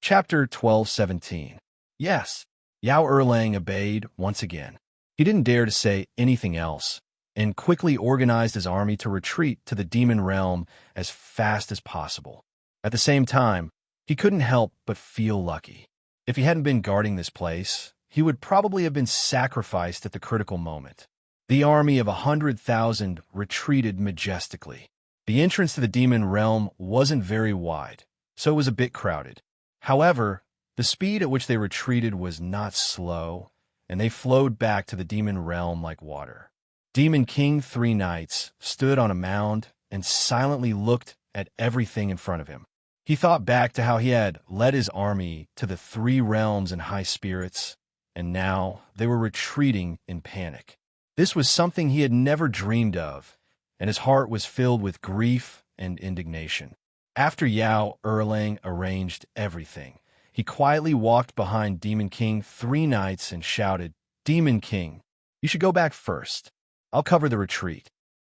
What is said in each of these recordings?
Chapter 12:17. Yes, Yao Erlang obeyed once again. He didn't dare to say anything else, and quickly organized his army to retreat to the demon realm as fast as possible. At the same time, he couldn't help but feel lucky. If he hadn't been guarding this place, he would probably have been sacrificed at the critical moment. The army of 100,000 retreated majestically. The entrance to the demon realm wasn't very wide, so it was a bit crowded. However, the speed at which they retreated was not slow, and they flowed back to the demon realm like water. Demon King 3 Knights stood on a mound and silently looked at everything in front of him. He thought back to how he had led his army to the 3 realms in high spirits, and now they were retreating in panic. This was something he had never dreamed of, and his heart was filled with grief and indignation. After Yao Erlang arranged everything, he quietly walked behind Demon King 3 Knights and shouted, "Demon King, you should go back first. I'll cover the retreat."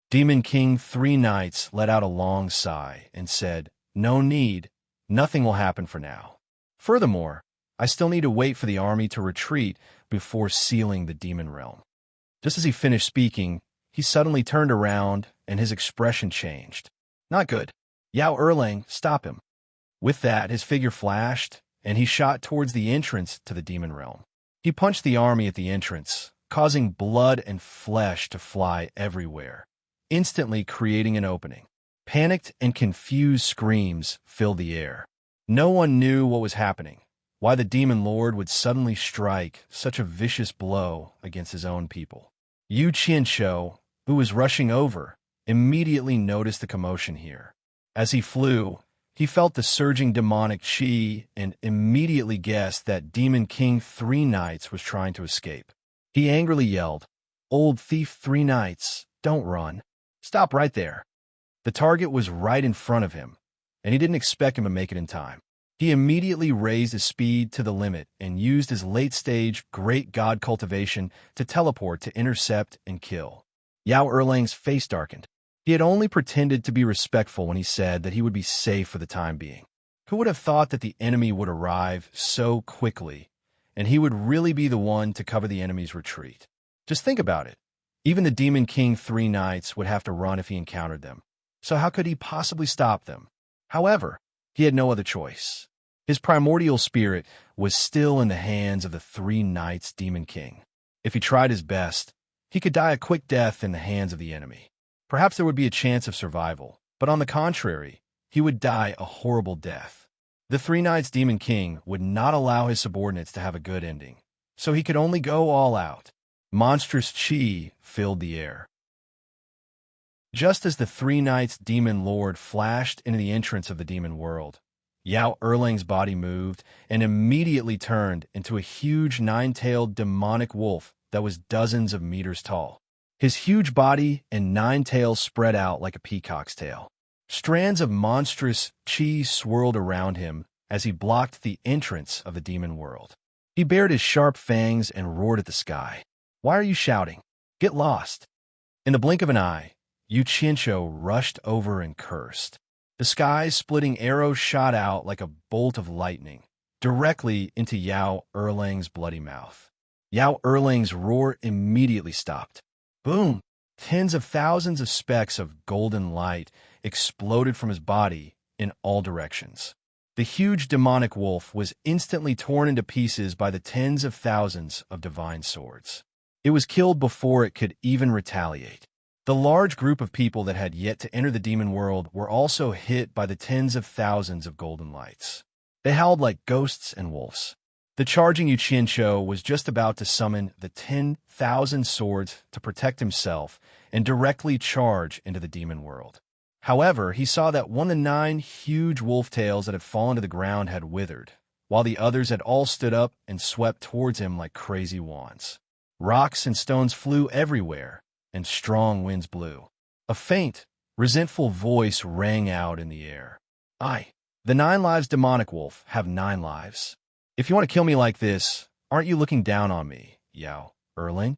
Demon King 3 Knights let out a long sigh and said, "No need. Nothing will happen for now. Furthermore, I still need to wait for the army to retreat before sealing the demon realm." Just as he finished speaking, he suddenly turned around and his expression changed. Not good. Yao Erlang, stop him. With that, his figure flashed, and he shot towards the entrance to the demon realm. He punched the army at the entrance, causing blood and flesh to fly everywhere, instantly creating an opening. Panicked and confused screams filled the air. No one knew what was happening, why the demon lord would suddenly strike such a vicious blow against his own people. Yu Qianshou, who was rushing over, immediately noticed the commotion here. As he flew, he felt the surging demonic qi and immediately guessed that Demon King 3 Knights was trying to escape. He angrily yelled, "Old thief 3 Knights, don't run. Stop right there." The target was right in front of him, and he didn't expect him to make it in time. He immediately raised his speed to the limit and used his late-stage Great God cultivation to teleport to intercept and kill. Yao Erlang's face darkened. He had only pretended to be respectful when he said that he would be safe for the time being. Who would have thought that the enemy would arrive so quickly, and he would really be the one to cover the enemy's retreat? Just think about it. Even the Demon King 3 Knights would have to run if he encountered them. So how could he possibly stop them? However, he had no other choice. His primordial spirit was still in the hands of the 3 Knights Demon King. If he tried his best, he could die a quick death in the hands of the enemy. Perhaps there would be a chance of survival, but on the contrary, he would die a horrible death. The 3 Knights Demon King would not allow his subordinates to have a good ending, so he could only go all out. Monstrous qi filled the air. Just as the 3 Knights Demon Lord flashed into the entrance of the demon world, Yao Erlang's body moved and immediately turned into a huge 9-tailed demonic wolf that was dozens of meters tall. His huge body and 9 tails spread out like a peacock's tail. Strands of monstrous qi swirled around him as he blocked the entrance of the demon world. He bared his sharp fangs and roared at the sky. "Why are you shouting? Get lost!" In the blink of an eye, Yu Qianshou rushed over and cursed. The sky-splitting arrow shot out like a bolt of lightning, directly into Yao Erlang's bloody mouth. Yao Erlang's roar immediately stopped. Boom! Tens of thousands of specks of golden light exploded from his body in all directions. The huge demonic wolf was instantly torn into pieces by the tens of thousands of divine swords. It was killed before it could even retaliate. The large group of people that had yet to enter the demon world were also hit by the tens of thousands of golden lights. They howled like ghosts and wolves. The charging Yu Qianshou was just about to summon the 10,000 swords to protect himself and directly charge into the demon world. However, he saw that one of the 9 huge wolf tails that had fallen to the ground had withered, while the others had all stood up and swept towards him like crazy wands. Rocks and stones flew everywhere, and strong winds blew. A faint, resentful voice rang out in the air. The 9 lives demonic wolf have 9 lives. If you want to kill me like this, aren't you looking down on me, Yao Erlang?"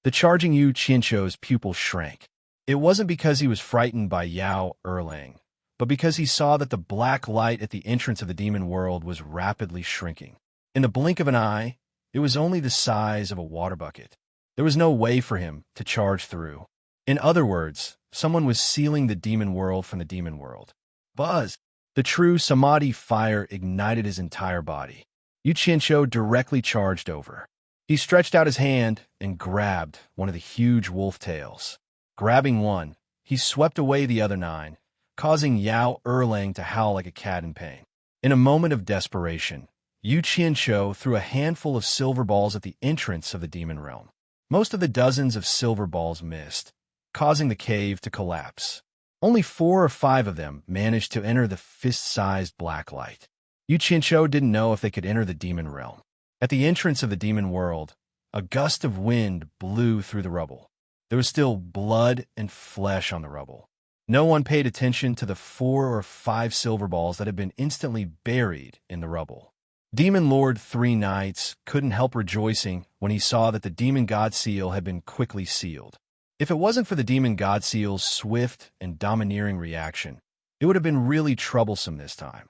The charging Yu Qianshou's pupil shrank. It wasn't because he was frightened by Yao Erlang, but because he saw that the black light at the entrance of the demon world was rapidly shrinking. In the blink of an eye, it was only the size of a water bucket. There was no way for him to charge through. In other words, someone was sealing the demon world from the demon world. Buzz! The true samadhi fire ignited his entire body. Yu Qianqiu directly charged over. He stretched out his hand and grabbed one of the huge wolf tails. Grabbing one, he swept away the other 9, causing Yao Erlang to howl like a cat in pain. In a moment of desperation, Yu Qianqiu threw a handful of silver balls at the entrance of the demon realm. Most of the dozens of silver balls missed, causing the cave to collapse. Only 4 or 5 of them managed to enter the fist-sized black light. Yu Qianqiu didn't know if they could enter the demon realm. At the entrance of the demon world, a gust of wind blew through the rubble. There was still blood and flesh on the rubble. No one paid attention to the 4 or 5 silver balls that had been instantly buried in the rubble. Demon Lord 3 Knights couldn't help rejoicing when he saw that the Demon God Seal had been quickly sealed. If it wasn't for the Demon God Seal's swift and domineering reaction, it would have been really troublesome this time.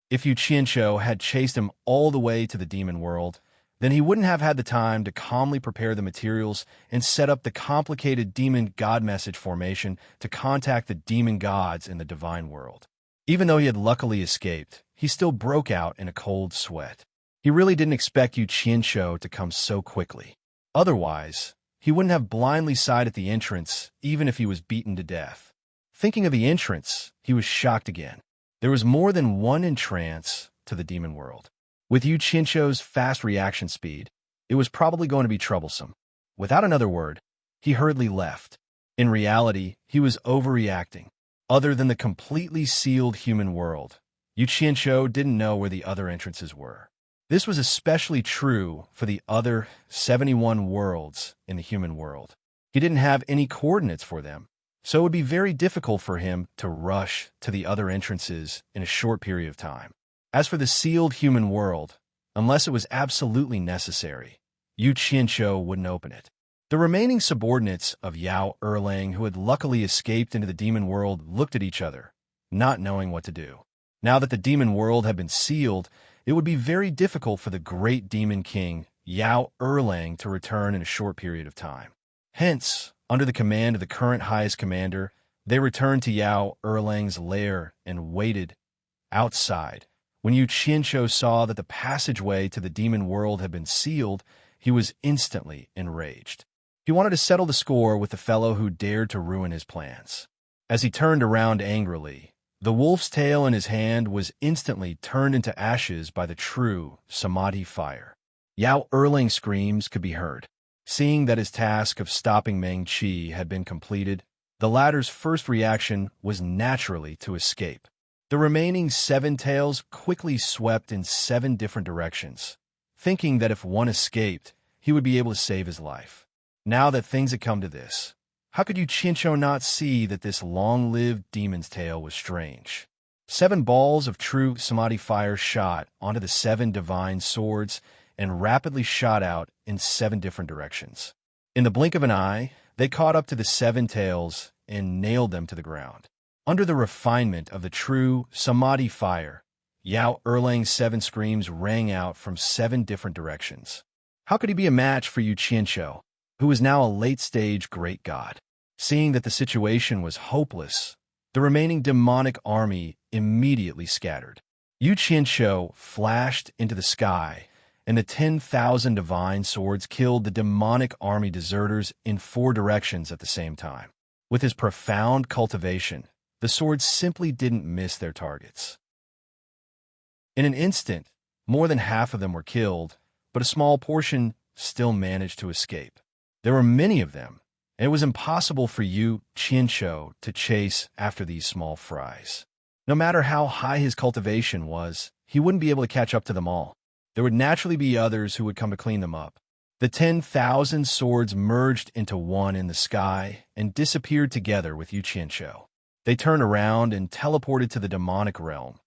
If Yu Qianqiu had chased him all the way to the demon world, then he wouldn't have had the time to calmly prepare the materials and set up the complicated demon god message formation to contact the demon gods in the divine world. Even though he had luckily escaped, he still broke out in a cold sweat. He really didn't expect Yu Qianqiu to come so quickly. Otherwise, he wouldn't have blindly sighed at the entrance, even if he was beaten to death. Thinking of the entrance, he was shocked again. There was more than one entrance to the demon world. With Yu Qianqiu's fast reaction speed, it was probably going to be troublesome. Without another word, he hurriedly left. In reality, he was overreacting. Other than the completely sealed human world, Yu Qianqiu didn't know where the other entrances were. This was especially true for the other 71 worlds in the human world. He didn't have any coordinates for them, so it would be very difficult for him to rush to the other entrances in a short period of time. As for the sealed human world, unless it was absolutely necessary, Yu Qianqiu wouldn't open it. The remaining subordinates of Yao Erlang, who had luckily escaped into the demon world, looked at each other, not knowing what to do. Now that the demon world had been sealed, it would be very difficult for the great demon king, Yao Erlang, to return in a short period of time. Hence, under the command of the current highest commander, they returned to Yao Erlang's lair and waited outside. When Yu Qianqiu saw that the passageway to the demon world had been sealed, he was instantly enraged. He wanted to settle the score with the fellow who dared to ruin his plans. As he turned around angrily, the wolf's tail in his hand was instantly turned into ashes by the true samadhi fire. Yao Erlang's screams could be heard. Seeing that his task of stopping Meng Qi had been completed, the latter's first reaction was naturally to escape. The remaining 7 tails quickly swept in 7 different directions, thinking that if one escaped, he would be able to save his life. Now that things had come to this, how could Yu Qianqiu not see that this long-lived demon's tail was strange? 7 balls of true samadhi fire shot onto the 7 divine swords and rapidly shot out in 7 different directions. In the blink of an eye, they caught up to the 7 tails and nailed them to the ground. Under the refinement of the true samadhi fire, Yao Erlang's 7 screams rang out from 7 different directions. How could he be a match for Yu Qianqiu, who was now a late-stage great god? Seeing that the situation was hopeless, the remaining demonic army immediately scattered. Yu Qianqiu flashed into the sky, and the 10,000 divine swords killed the demonic army deserters in 4 directions at the same time. With his profound cultivation, the swords simply didn't miss their targets. In an instant, more than half of them were killed, but a small portion still managed to escape. There were many of them, and it was impossible for Yu Qianqiu to chase after these small fries. No matter how high his cultivation was, he wouldn't be able to catch up to them all. There would naturally be others who would come to clean them up. The 10,000 swords merged into one in the sky and disappeared together with Yu Qianqiu. They turned around and teleported to the demonic realm.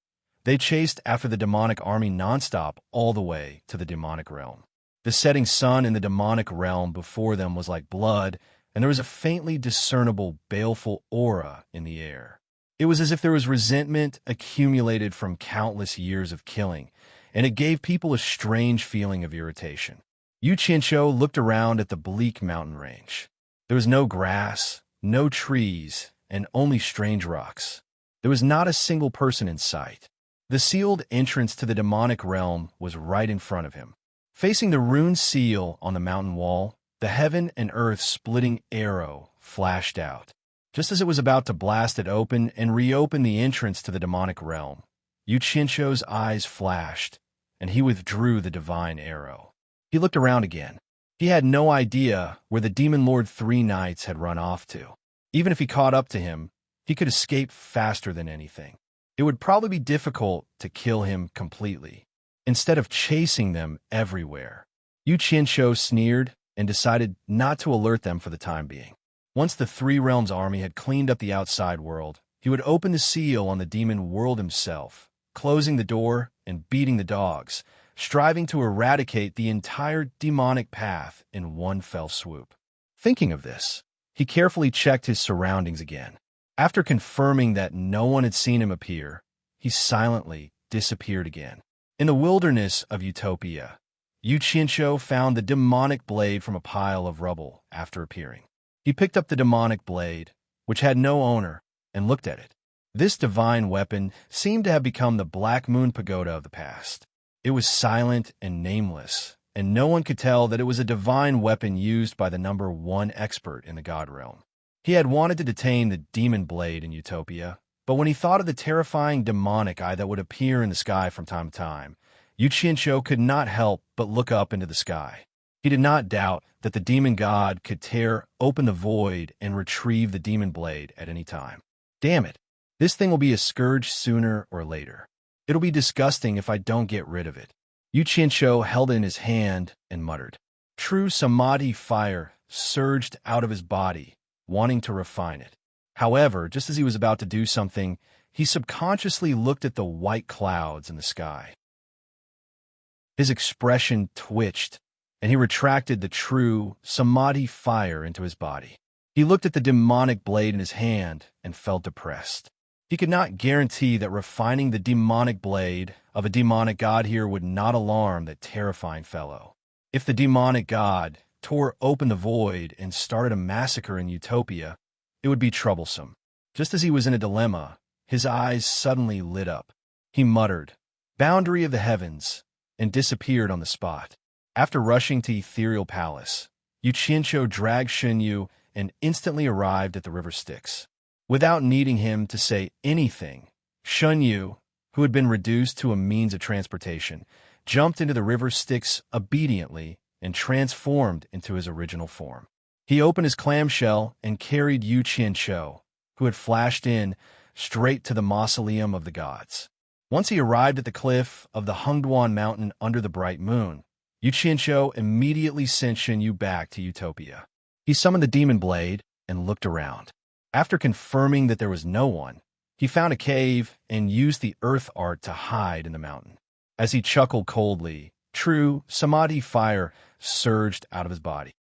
They chased after the demonic army nonstop all the way to the demonic realm. The setting sun in the demonic realm before them was like blood, and there was a faintly discernible baleful aura in the air. It was as if there was resentment accumulated from countless years of killing, and it gave people a strange feeling of irritation. Yu Qianqiu looked around at the bleak mountain range. There was no grass, no trees, and only strange rocks. There was not a single person in sight. The sealed entrance to the demonic realm was right in front of him. Facing the rune seal on the mountain wall, the heaven and earth splitting arrow flashed out. Just as it was about to blast it open and reopen the entrance to the demonic realm, Yu Qianqiu's eyes flashed, and he withdrew the divine arrow. He looked around again. He had no idea where the Demon Lord 3 Knights had run off to. Even if he caught up to him, he could escape faster than anything. It would probably be difficult to kill him completely, instead of chasing them everywhere. Yu Qianqiu sneered and decided not to alert them for the time being. Once the Three Realms army had cleaned up the outside world, he would open the seal on the demon world himself, closing the door and beating the dogs, striving to eradicate the entire demonic path in one fell swoop. Thinking of this, he carefully checked his surroundings again. After confirming that no one had seen him appear, he silently disappeared again. In the wilderness of Utopia, Yu Qianqiu found the demonic blade from a pile of rubble after appearing. He picked up the demonic blade, which had no owner, and looked at it. This divine weapon seemed to have become the Black Moon Pagoda of the past. It was silent and nameless, and no one could tell that it was a divine weapon used by the number 1 expert in the God realm. He had wanted to detain the demon blade in Utopia, but when he thought of the terrifying demonic eye that would appear in the sky from time to time, Yu Qianqiu could not help but look up into the sky. He did not doubt that the demon god could tear open the void and retrieve the demon blade at any time. Damn it, this thing will be a scourge sooner or later. It'll be disgusting if I don't get rid of it. Yu Qianqiu held it in his hand and muttered. True samadhi fire surged out of his body, wanting to refine it. However, just as he was about to do something, he subconsciously looked at the white clouds in the sky. His expression twitched, and he retracted the true samadhi fire into his body. He looked at the demonic blade in his hand and felt depressed. He could not guarantee that refining the demonic blade of a demonic god here would not alarm that terrifying fellow. If the demonic god tore open the void and started a massacre in Utopia, it would be troublesome. Just as he was in a dilemma, his eyes suddenly lit up. He muttered, "Boundary of the heavens," and disappeared on the spot. After rushing to Ethereal Palace, Yu Qianqiu dragged Xunyu and instantly arrived at the river Styx. Without needing him to say anything, Xunyu, who had been reduced to a means of transportation, jumped into the river Styx obediently and transformed into his original form. He opened his clamshell and carried Yu Qianqiu, who had flashed in, straight to the mausoleum of the gods. Once he arrived at the cliff of the Hengduan mountain under the bright moon, Yu Qianqiu immediately sent Xunyu back to Utopia. He summoned the demon blade and looked around. After confirming that there was no one, he found a cave and used the earth art to hide in the mountain. As he chuckled coldly, true samadhi fire surged out of his body.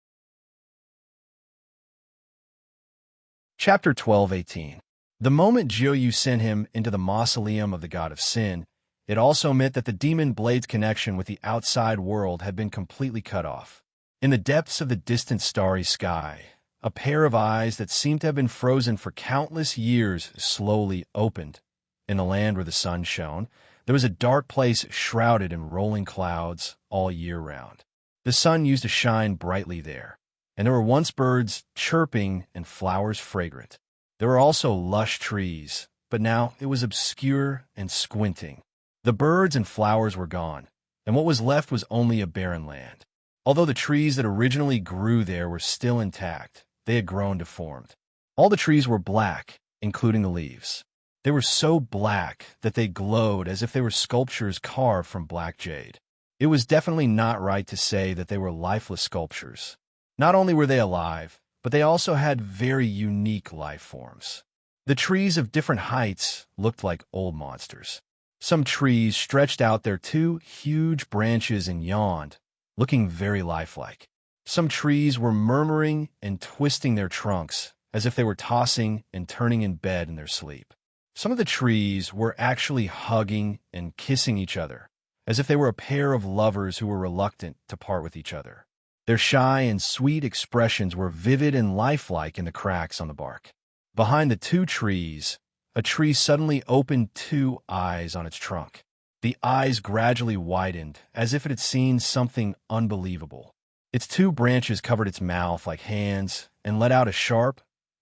Chapter 12:18. The moment Jiuyu sent him into the mausoleum of the god of sin, it also meant that the demon blade's connection with the outside world had been completely cut off. In the depths of the distant starry sky, a pair of eyes that seemed to have been frozen for countless years slowly opened. In the land where the sun shone, there was a dark place shrouded in rolling clouds all year round. The sun used to shine brightly there, and there were once birds chirping and flowers fragrant. There were also lush trees, but now it was obscure and squinting. The birds and flowers were gone, and what was left was only a barren land. Although the trees that originally grew there were still intact, they had grown deformed. All the trees were black, including the leaves. They were so black that they glowed as if they were sculptures carved from black jade. It was definitely not right to say that they were lifeless sculptures. Not only were they alive, but they also had very unique life forms. The trees of different heights looked like old monsters. Some trees stretched out their two huge branches and yawned, looking very lifelike. Some trees were murmuring and twisting their trunks as if they were tossing and turning in bed in their sleep. Some of the trees were actually hugging and kissing each other, as if they were a pair of lovers who were reluctant to part with each other. Their shy and sweet expressions were vivid and lifelike in the cracks on the bark. Behind the two trees, a tree suddenly opened two eyes on its trunk. The eyes gradually widened, as if it had seen something unbelievable. Its two branches covered its mouth like hands and let out a sharp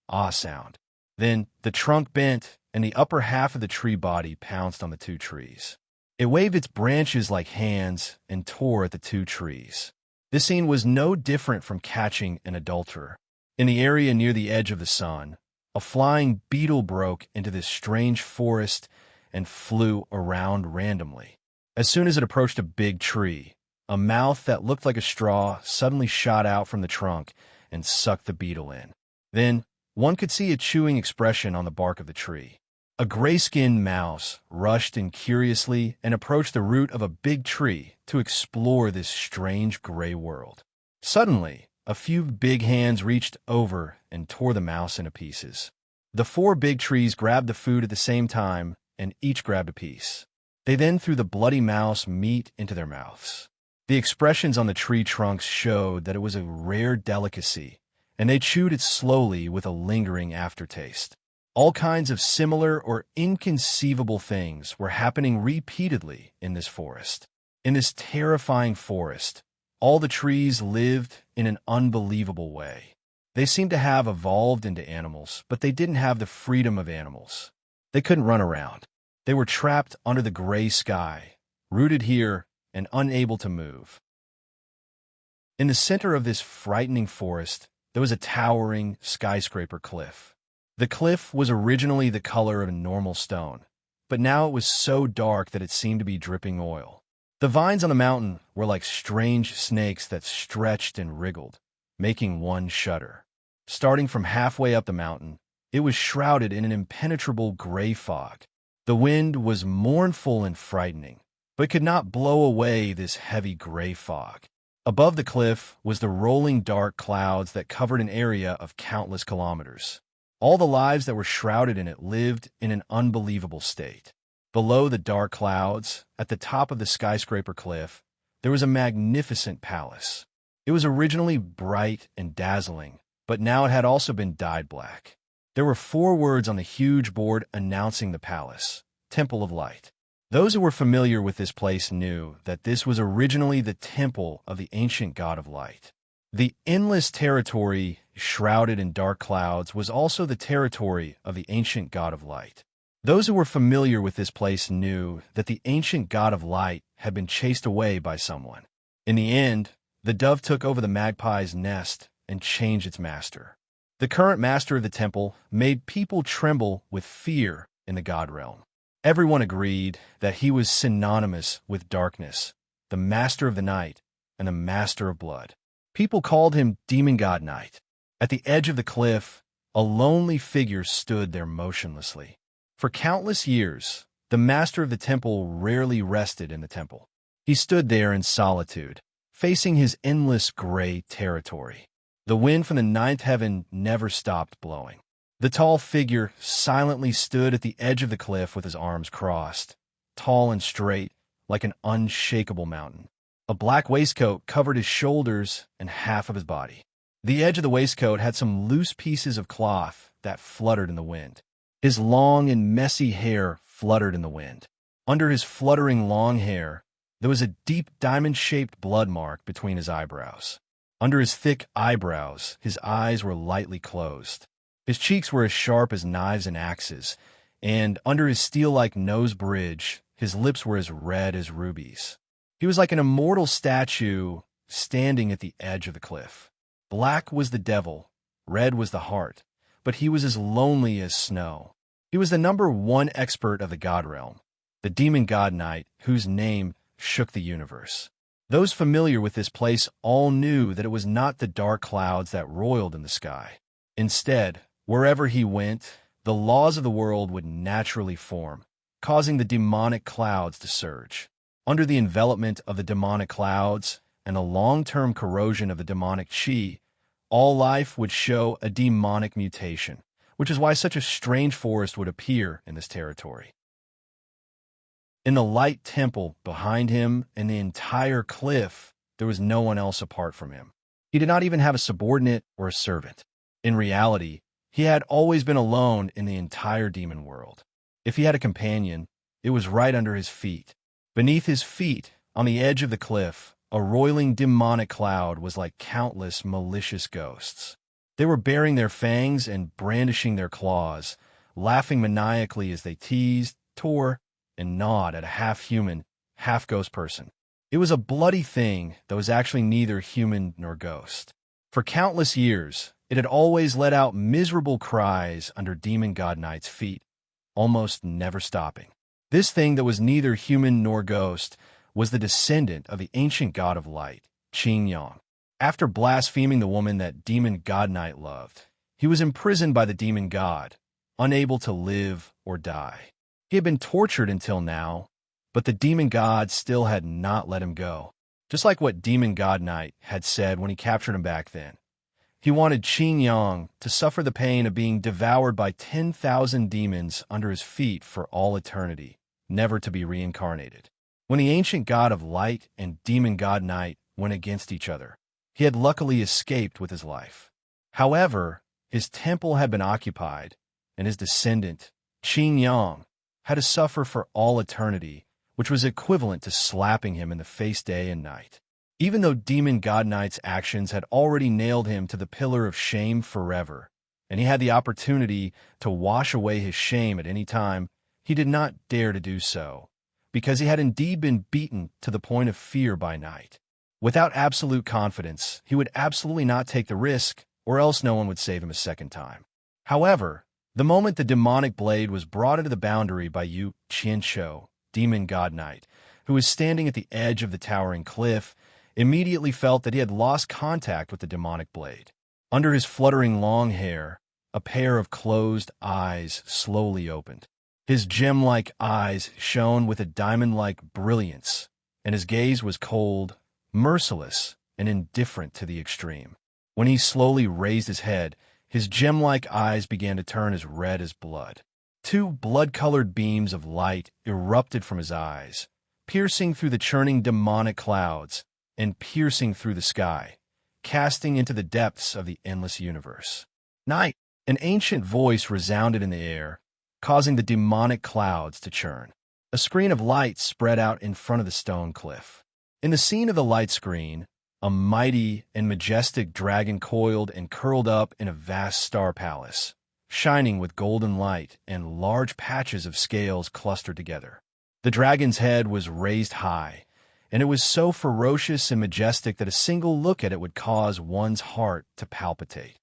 ah sound. Then the trunk bent, and the upper half of the tree body pounced on the two trees. It waved its branches like hands and tore at the two trees. This scene was no different from catching an adulterer. In the area near the edge of the sun, a flying beetle broke into this strange forest and flew around randomly. As soon as it approached a big tree, a mouth that looked like a straw suddenly shot out from the trunk and sucked the beetle in. Then, one could see a chewing expression on the bark of the tree. A gray-skinned mouse rushed in curiously and approached the root of a big tree to explore this strange gray world. Suddenly, a few big hands reached over and tore the mouse into pieces. The four big trees grabbed the food at the same time, and each grabbed a piece. They then threw the bloody mouse meat into their mouths. The expressions on the tree trunks showed that it was a rare delicacy, and they chewed it slowly with a lingering aftertaste. All kinds of similar or inconceivable things were happening repeatedly in this forest. In this terrifying forest, all the trees lived in an unbelievable way. They seemed to have evolved into animals, but they didn't have the freedom of animals. They couldn't run around. They were trapped under the gray sky, rooted here and unable to move. In the center of this frightening forest, there was a towering skyscraper cliff. The cliff was originally the color of a normal stone, but now it was so dark that it seemed to be dripping oil. The vines on the mountain were like strange snakes that stretched and wriggled, making one shudder. Starting from halfway up the mountain, it was shrouded in an impenetrable gray fog. The wind was mournful and frightening, but could not blow away this heavy gray fog. Above the cliff was the rolling dark clouds that covered an area of countless kilometers. All the lives that were shrouded in it lived in an unbelievable state. Below the dark clouds, at the top of the skyscraper cliff, there was a magnificent palace. It was originally bright and dazzling, but now it had also been dyed black. There were 4 words on the huge board announcing the palace: Temple of Light. Those who were familiar with this place knew that this was originally the temple of the ancient god of light. The endless territory shrouded in dark clouds was also the territory of the ancient god of light. Those who were familiar with this place knew that the ancient god of light had been chased away by someone. In the end, the dove took over the magpie's nest and changed its master. The current master of the temple made people tremble with fear in the god realm. Everyone agreed that he was synonymous with darkness, the master of the night, and the master of blood. People called him Demon God Night. At the edge of the cliff, a lonely figure stood there motionlessly. For countless years, the master of the temple rarely rested in the temple. He stood there in solitude, facing his endless gray territory. The wind from the ninth heaven never stopped blowing. The tall figure silently stood at the edge of the cliff with his arms crossed, tall and straight, like an unshakable mountain. A black waistcoat covered his shoulders and half of his body. The edge of the waistcoat had some loose pieces of cloth that fluttered in the wind. His long and messy hair fluttered in the wind. Under his fluttering long hair, there was a deep diamond-shaped blood mark between his eyebrows. Under his thick eyebrows, his eyes were lightly closed. His cheeks were as sharp as knives and axes, and under his steel-like nose bridge, his lips were as red as rubies. He was like an immortal statue standing at the edge of the cliff. Black was the devil, red was the heart, but he was as lonely as snow. He was the #1 expert of the god realm, the demon god knight whose name shook the universe. Those familiar with this place all knew that it was not the dark clouds that roiled in the sky. Instead, wherever he went, the laws of the world would naturally form, causing the demonic clouds to surge. Under the envelopment of the demonic clouds and the long-term corrosion of the demonic chi, all life would show a demonic mutation, which is why such a strange forest would appear in this territory. In the light temple behind him and the entire cliff, there was no one else apart from him. He did not even have a subordinate or a servant. In reality, he had always been alone in the entire demon world. If he had a companion, it was right under his feet. Beneath his feet, on the edge of the cliff, a roiling demonic cloud was like countless malicious ghosts. They were baring their fangs and brandishing their claws, laughing maniacally as they teased, tore, and gnawed at a half-human, half-ghost person. It was a bloody thing that was actually neither human nor ghost. For countless years, it had always let out miserable cries under Demon God Knight's feet, almost never stopping. This thing that was neither human nor ghost was the descendant of the ancient god of light, Qing Yang. After blaspheming the woman that Demon God Knight loved, he was imprisoned by the demon god, unable to live or die. He had been tortured until now, but the demon god still had not let him go. Just like what Demon God Knight had said when he captured him back then. He wanted Qing Yang to suffer the pain of being devoured by 10,000 demons under his feet for all eternity, never to be reincarnated. When the ancient god of light and Demon God Knight went against each other, he had luckily escaped with his life. However, his temple had been occupied, and his descendant, Qing Yang, had to suffer for all eternity, which was equivalent to slapping him in the face day and night. Even though Demon God Knight's actions had already nailed him to the pillar of shame forever, and he had the opportunity to wash away his shame at any time, he did not dare to do so, because he had indeed been beaten to the point of fear by night. Without absolute confidence, he would absolutely not take the risk, or else no one would save him a second time. However, the moment the demonic blade was brought into the boundary by Yu Qianshou, Demon God Knight, who was standing at the edge of the towering cliff, immediately felt that he had lost contact with the demonic blade. Under his fluttering long hair, a pair of closed eyes slowly opened. His gem-like eyes shone with a diamond-like brilliance, and his gaze was cold, merciless, and indifferent to the extreme. When he slowly raised his head, his gem-like eyes began to turn as red as blood. Two blood-colored beams of light erupted from his eyes, piercing through the churning demonic clouds and piercing through the sky, casting into the depths of the endless universe. Night! An ancient voice resounded in the air, causing the demonic clouds to churn. A screen of light spread out in front of the stone cliff. In the scene of the light screen, a mighty and majestic dragon coiled and curled up in a vast star palace, shining with golden light and large patches of scales clustered together. The dragon's head was raised high, and it was so ferocious and majestic that a single look at it would cause one's heart to palpitate.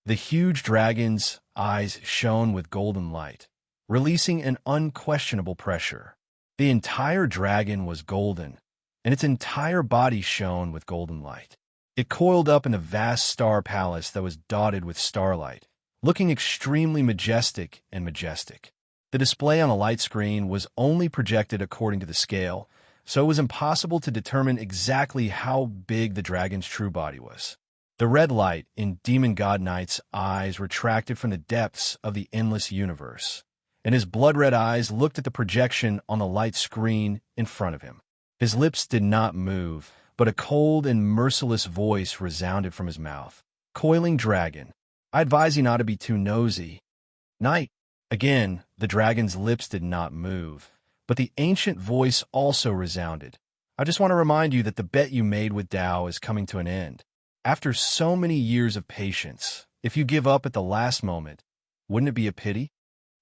The huge dragon's eyes shone with golden light, releasing an unquestionable pressure. The entire dragon was golden, and its entire body shone with golden light. It coiled up in a vast star palace that was dotted with starlight, looking extremely majestic and majestic. The display on the light screen was only projected according to the scale, so it was impossible to determine exactly how big the dragon's true body was. The red light in Demon God Knight's eyes retracted from the depths of the endless universe, and his blood-red eyes looked at the projection on the light screen in front of him. His lips did not move, but a cold and merciless voice resounded from his mouth. Coiling dragon, I advise you not to be too nosy. Night. Again, the dragon's lips did not move, but the ancient voice also resounded. I just want to remind you that the bet you made with Dao is coming to an end. After so many years of patience, if you give up at the last moment, wouldn't it be a pity?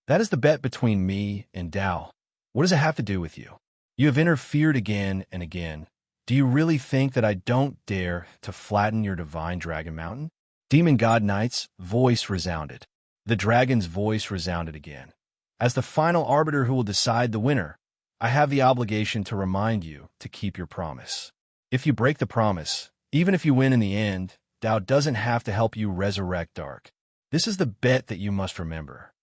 That is the bet between me and Dao. What does it have to do with you? You have interfered again and again. Do you really think that I don't dare to flatten your divine dragon mountain? Demon God Knight's voice resounded. The dragon's voice resounded again. As the final arbiter who will decide the winner, I have the obligation to remind you to keep your promise. If you break the promise, even if you win in the end, Dao doesn't have to help you resurrect Dark. This is the bet that you must remember.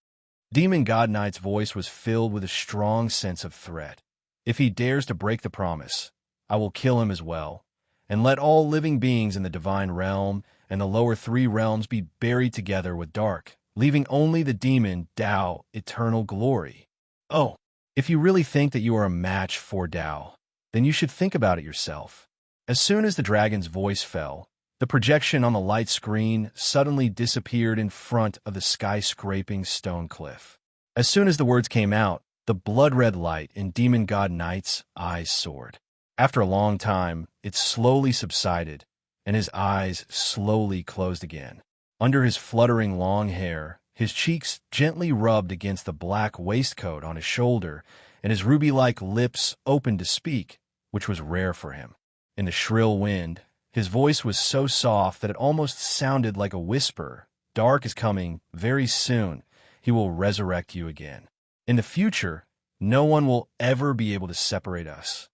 Demon God Knight's voice was filled with a strong sense of threat. If he dares to break the promise, I will kill him as well, and let all living beings in the divine realm and the lower three realms be buried together with dark, leaving only the demon Tao eternal glory. Oh, if you really think that you are a match for Tao, then you should think about it yourself. As soon as the dragon's voice fell, the projection on the light screen suddenly disappeared in front of the skyscraping stone cliff. As soon as the words came out, the blood-red light in Demon God Knight's eyes soared. After a long time, it slowly subsided, and his eyes slowly closed again. Under his fluttering long hair, his cheeks gently rubbed against the black waistcoat on his shoulder, and his ruby-like lips opened to speak, which was rare for him. In the shrill wind, his voice was so soft that it almost sounded like a whisper. Dark is coming very soon. He will resurrect you again. In the future, no one will ever be able to separate us.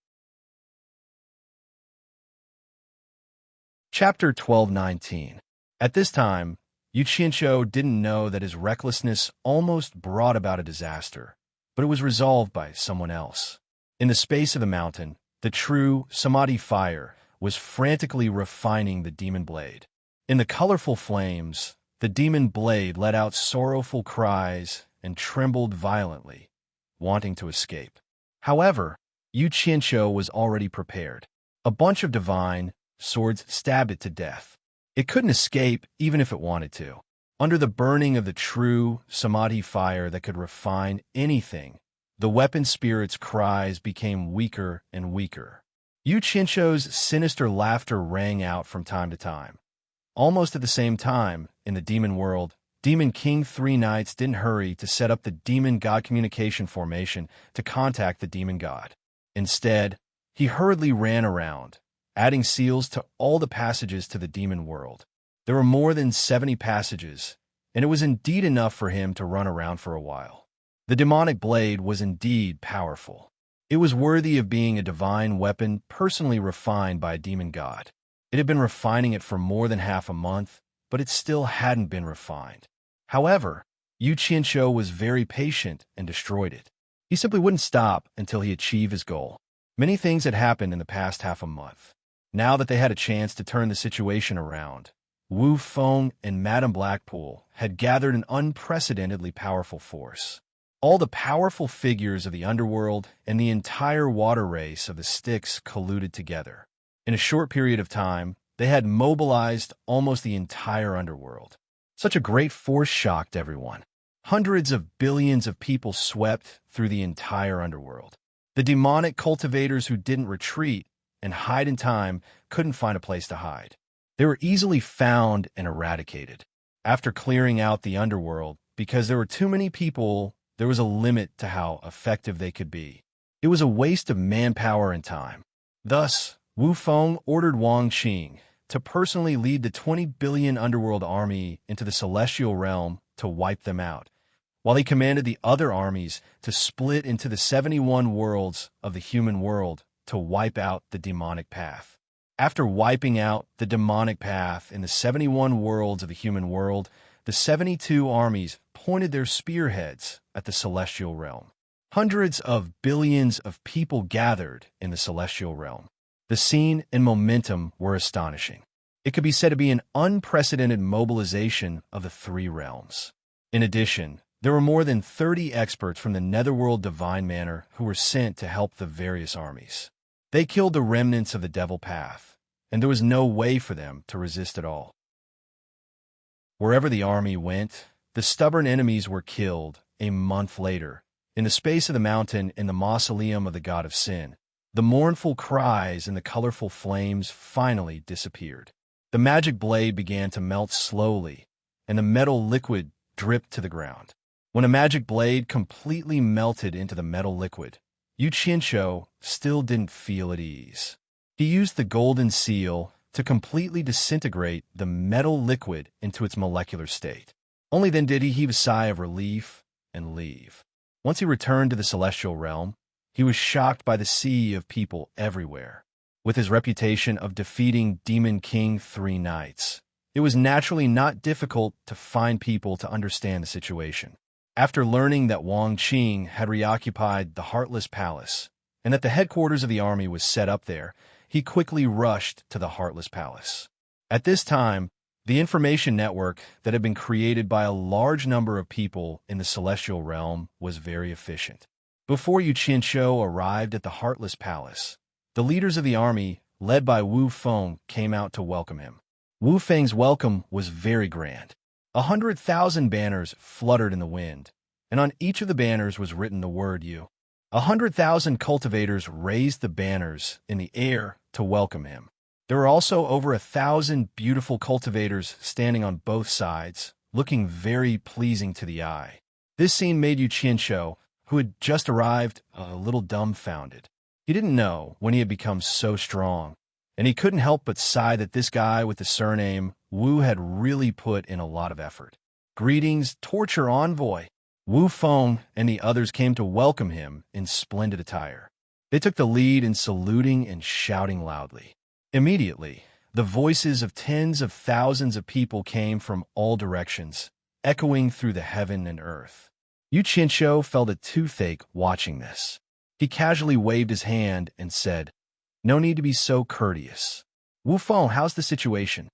Chapter 12:19. At this time, Yu Qianqiu didn't know that his recklessness almost brought about a disaster, but it was resolved by someone else. In the space of the mountain, the true Samadhi fire was frantically refining the demon blade. In the colorful flames, the demon blade let out sorrowful cries and trembled violently, wanting to escape. However, Yu Qianqiu was already prepared. A bunch of divine swords stabbed it to death. It couldn't escape even if it wanted to. Under the burning of the true Samadhi fire that could refine anything, the weapon spirit's cries became weaker and weaker. Yu Qianqiu's sinister laughter rang out from time to time. Almost at the same time, in the demon world, Demon King 3 Knights didn't hurry to set up the demon god communication formation to contact the demon god. Instead, he hurriedly ran around, adding seals to all the passages to the demon world. There were more than 70 passages, and it was indeed enough for him to run around for a while. The demonic blade was indeed powerful. It was worthy of being a divine weapon personally refined by a demon god. It had been refining it for more than half a month, but it still hadn't been refined. However, Yu Qianqiu was very patient and destroyed it. He simply wouldn't stop until he achieved his goal. Many things had happened in the past half a month. Now that they had a chance to turn the situation around, Wu Feng and Madame Blackpool had gathered an unprecedentedly powerful force. All the powerful figures of the underworld and the entire water race of the Styx colluded together. In a short period of time, they had mobilized almost the entire underworld. Such a great force shocked everyone. Hundreds of billions of people swept through the entire underworld. The demonic cultivators who didn't retreat and hide in time couldn't find a place to hide. They were easily found and eradicated. After clearing out the underworld, because there were too many people, there was a limit to how effective they could be. It was a waste of manpower and time. Thus, Wu Feng ordered Wang Qing to personally lead the 20 billion underworld army into the celestial realm to wipe them out, while he commanded the other armies to split into the 71 worlds of the human world to wipe out the demonic path. After wiping out the demonic path in the 71 worlds of the human world, the 72 armies pointed their spearheads at the celestial realm. Hundreds of billions of people gathered in the celestial realm. The scene and momentum were astonishing. It could be said to be an unprecedented mobilization of the three realms. In addition, there were more than 30 experts from the Netherworld Divine Manor who were sent to help the various armies. They killed the remnants of the Devil Path, and there was no way for them to resist at all. Wherever the army went, the stubborn enemies were killed. A month later, in the space of the mountain in the mausoleum of the god of sin, the mournful cries and the colorful flames finally disappeared. The magic blade began to melt slowly, and the metal liquid dripped to the ground. When a magic blade completely melted into the metal liquid, Yu Qianqiu still didn't feel at ease. He used the golden seal to completely disintegrate the metal liquid into its molecular state. Only then did he heave a sigh of relief and leave. Once he returned to the celestial realm, he was shocked by the sea of people everywhere. With his reputation of defeating Demon King 3 Knights, it was naturally not difficult to find people to understand the situation. After learning that Wang Qing had reoccupied the Heartless Palace and that the headquarters of the army was set up there, he quickly rushed to the Heartless Palace. At this time, The information network that had been created by a large number of people in the celestial realm was very efficient. Before Yu Qianqiu arrived at the Heartless Palace, the leaders of the army, led by Wu Feng, came out to welcome him. Wu Feng's welcome was very grand. 100,000 banners fluttered in the wind, and on each of the banners was written the word Yu. 100,000 cultivators raised the banners in the air to welcome him. There were also over 1,000 beautiful cultivators standing on both sides, looking very pleasing to the eye. This scene made Yu Qianqiu, who had just arrived, a little dumbfounded. He didn't know when he had become so strong, and he couldn't help but sigh that this guy with the surname Wu had really put in a lot of effort. Greetings, torture envoy! Wu Feng and the others came to welcome him in splendid attire. They took the lead in saluting and shouting loudly. Immediately, the voices of tens of thousands of people came from all directions, echoing through the heaven and earth. Yu Qianqiu felt a toothache watching this. He casually waved his hand and said, "No need to be so courteous. Wu Feng, how's the situation?"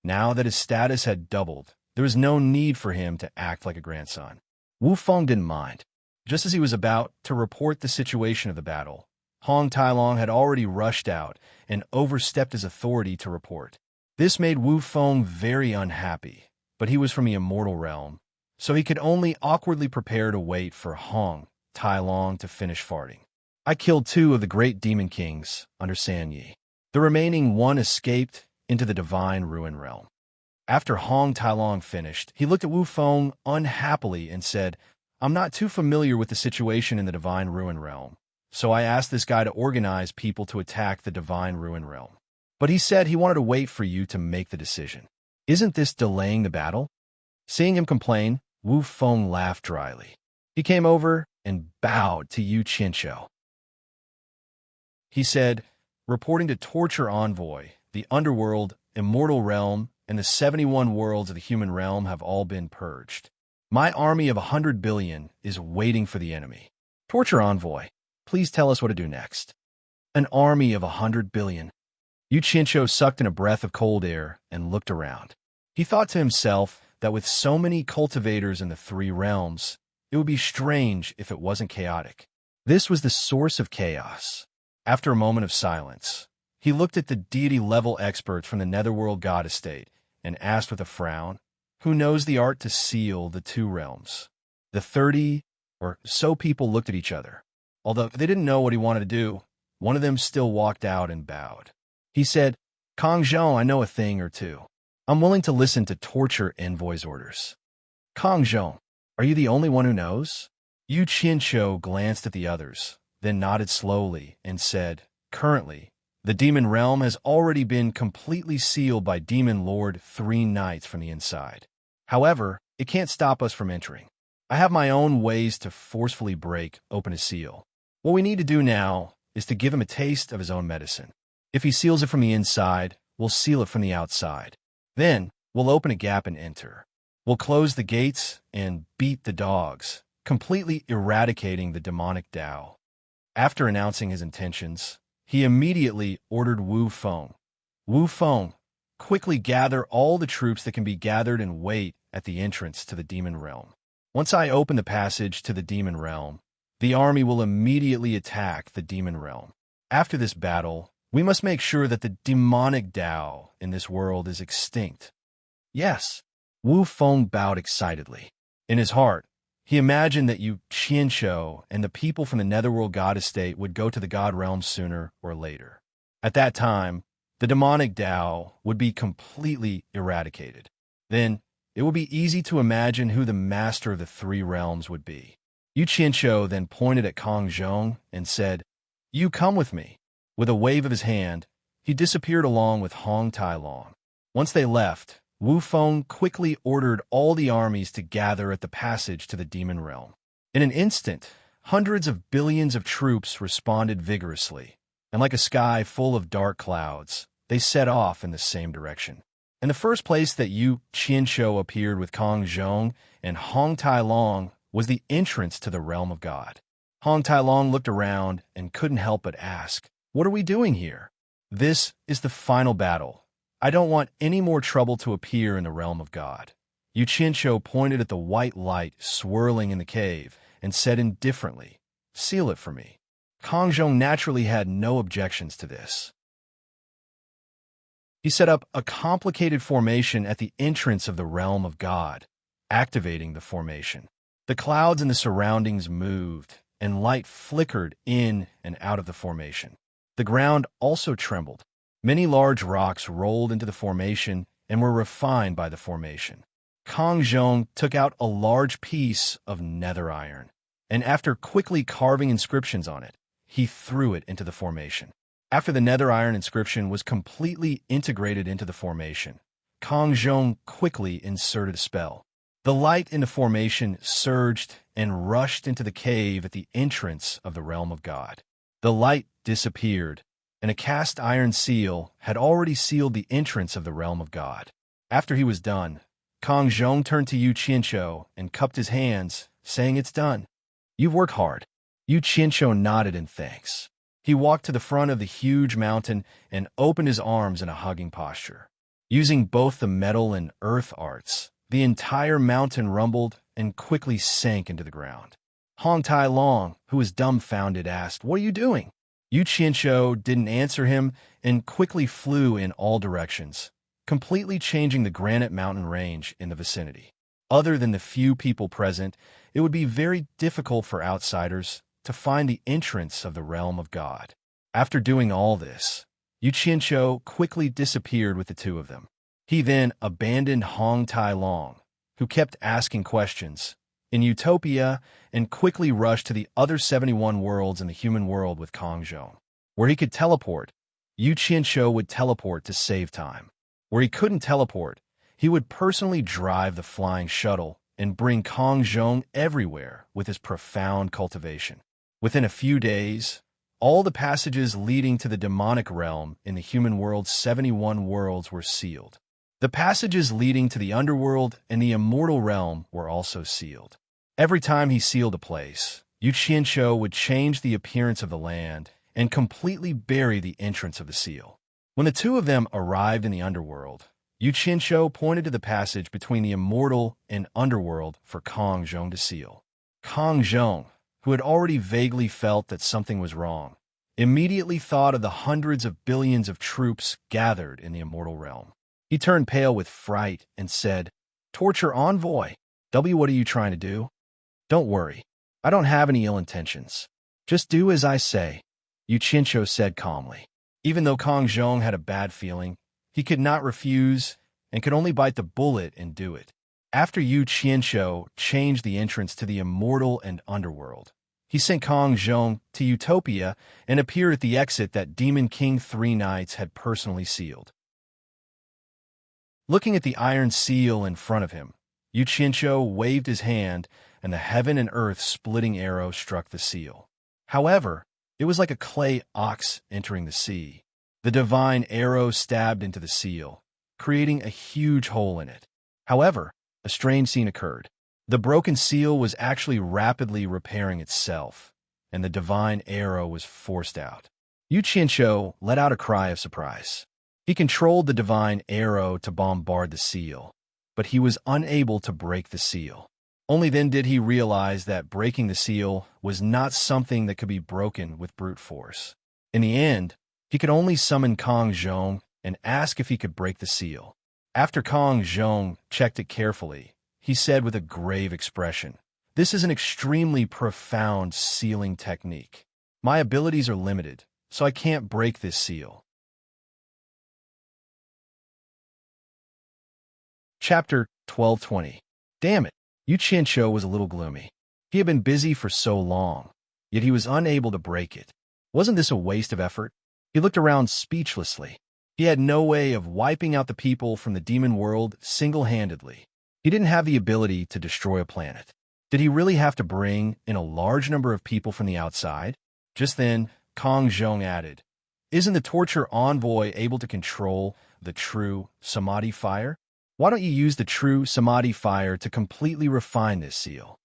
Now that his status had doubled, there was no need for him to act like a grandson. Wu Feng didn't mind. Just as he was about to report the situation of the battle, Hong Tailong had already rushed out and overstepped his authority to report. This made Wu Feng very unhappy, but he was from the immortal realm, so he could only awkwardly prepare to wait for Hong Tailong to finish farting. "I killed 2 of the great demon kings under San Yi. The remaining 1 escaped into the divine ruin realm." After Hong Tailong finished, he looked at Wu Feng unhappily and said, "I'm not too familiar with the situation in the divine ruin realm, so I asked this guy to organize people to attack the divine ruin realm. But he said he wanted to wait for you to make the decision. Isn't this delaying the battle?" Seeing him complain, Wu Feng laughed dryly. He came over and bowed to Yu Qianqiu. He said, "Reporting to Torture Envoy, the underworld, immortal realm, and the 71 worlds of the human realm have all been purged. My army of 100 billion is waiting for the enemy. Torture Envoy, please tell us what to do next." An army of 100 billion. Yu Qianqiu sucked in a breath of cold air and looked around. He thought to himself that with so many cultivators in the 3 realms, it would be strange if it wasn't chaotic. This was the source of chaos. After a moment of silence, he looked at the deity-level experts from the Netherworld God Estate and asked with a frown, "Who knows the art to seal the 2 realms?" The 30 or so people looked at each other. Although they didn't know what he wanted to do, one of them still walked out and bowed. He said, "Kong Zhong, I know a thing or two. I'm willing to listen to Torture Envoy's orders." "Kong Zhong, are you the only one who knows?" Yu Qianqiu glanced at the others, then nodded slowly and said, "Currently, the demon realm has already been completely sealed by Demon Lord 3 Knights from the inside. However, it can't stop us from entering. I have my own ways to forcefully break open a seal. What we need to do now is to give him a taste of his own medicine. If he seals it from the inside, we'll seal it from the outside. Then, we'll open a gap and enter. We'll close the gates and beat the dogs, completely eradicating the demonic Tao." After announcing his intentions, he immediately ordered Wu Feng, "Wu Feng, quickly gather all the troops that can be gathered and wait at the entrance to the demon realm. Once I open the passage to the demon realm, the army will immediately attack the demon realm. After this battle, we must make sure that the demonic Tao in this world is extinct." "Yes." Wu Feng bowed excitedly. In his heart, he imagined that Yu Qianqiu and the people from the Netherworld God Estate would go to the God Realm sooner or later. At that time, the demonic Tao would be completely eradicated. Then, it would be easy to imagine who the master of the 3 realms would be. Yu Qianqiu then pointed at Kong Zhong and said, "You come with me." With a wave of his hand, he disappeared along with Hong Tailong. Once they left, Wu Feng quickly ordered all the armies to gather at the passage to the demon realm. In an instant, hundreds of billions of troops responded vigorously, and like a sky full of dark clouds, they set off in the same direction. In the first place that Yu Qianqiu appeared with Kong Zhong and Hong Tailong was the entrance to the realm of God. Hong Tailong looked around and couldn't help but ask, "What are we doing here?" "This is the final battle. I don't want any more trouble to appear in the realm of God. Yu Qianqiu pointed at the white light swirling in the cave and said indifferently, "Seal it for me." Kang Zhong naturally had no objections to this. He set up a complicated formation at the entrance of the realm of God, activating the formation. The clouds in the surroundings moved, and light flickered in and out of the formation. The ground also trembled. Many large rocks rolled into the formation and were refined by the formation. Kang Zhong took out a large piece of nether iron, and after quickly carving inscriptions on it, he threw it into the formation. After the nether iron inscription was completely integrated into the formation, Kang Zhong quickly inserted a spell. The light in the formation surged and rushed into the cave at the entrance of the realm of God. The light disappeared, and a cast iron seal had already sealed the entrance of the realm of God. After he was done, Kang Zhong turned to Yu Qianqiu and cupped his hands, saying, "It's done. You've worked hard." Yu Qianqiu nodded in thanks. He walked to the front of the huge mountain and opened his arms in a hugging posture. Using both the metal and earth arts, the entire mountain rumbled and quickly sank into the ground. Hong Tai Long, who was dumbfounded, asked, "What are you doing?" Yu Qianqiu didn't answer him and quickly flew in all directions, completely changing the granite mountain range in the vicinity. Other than the few people present, it would be very difficult for outsiders to find the entrance of the realm of God. After doing all this, Yu Qianqiu quickly disappeared with the two of them. He then abandoned Hong Tai Long, who kept asking questions, in Utopia and quickly rushed to the other 71 worlds in the human world with Kang Zhong. Where he could teleport, Yu Qianqiu would teleport to save time. Where he couldn't teleport, he would personally drive the flying shuttle and bring Kang Zhong everywhere with his profound cultivation. Within a few days, all the passages leading to the demonic realm in the human world's 71 worlds were sealed. The passages leading to the underworld and the immortal realm were also sealed. Every time he sealed a place, Yu Qianqiu would change the appearance of the land and completely bury the entrance of the seal. When the two of them arrived in the underworld, Yu Qianqiu pointed to the passage between the immortal and underworld for Kang Zhong to seal. Kang Zhong, who had already vaguely felt that something was wrong, immediately thought of the hundreds of billions of troops gathered in the immortal realm. He turned pale with fright and said, "Torture envoy, what are you trying to do?" "Don't worry, I don't have any ill intentions. Just do as I say," Yu Qianqiu said calmly. Even though Kang Zhong had a bad feeling, he could not refuse and could only bite the bullet and do it. After Yu Qianqiu changed the entrance to the immortal and underworld, he sent Kang Zhong to Utopia and appeared at the exit that Demon King 3 Knights had personally sealed. Looking at the iron seal in front of him, Yu Qianqiu waved his hand and the heaven and earth splitting arrow struck the seal. However, it was like a clay ox entering the sea. The divine arrow stabbed into the seal, creating a huge hole in it. However, a strange scene occurred. The broken seal was actually rapidly repairing itself, and the divine arrow was forced out. Yu Qianqiu let out a cry of surprise. He controlled the divine arrow to bombard the seal, but he was unable to break the seal. Only then did he realize that breaking the seal was not something that could be broken with brute force. In the end, he could only summon Kang Zhong and ask if he could break the seal. After Kang Zhong checked it carefully, he said with a grave expression, "This is an extremely profound sealing technique. My abilities are limited, so I can't break this seal." Chapter 1220. Damn it, Yu Qianqiu was a little gloomy. He had been busy for so long, yet he was unable to break it. Wasn't this a waste of effort? He looked around speechlessly. He had no way of wiping out the people from the demon world single-handedly. He didn't have the ability to destroy a planet. Did he really have to bring in a large number of people from the outside? Just then, Kang Zhong added, "Isn't the torture envoy able to control the true Samadhi fire? Why don't you use the true Samadhi fire to completely refine this seal?"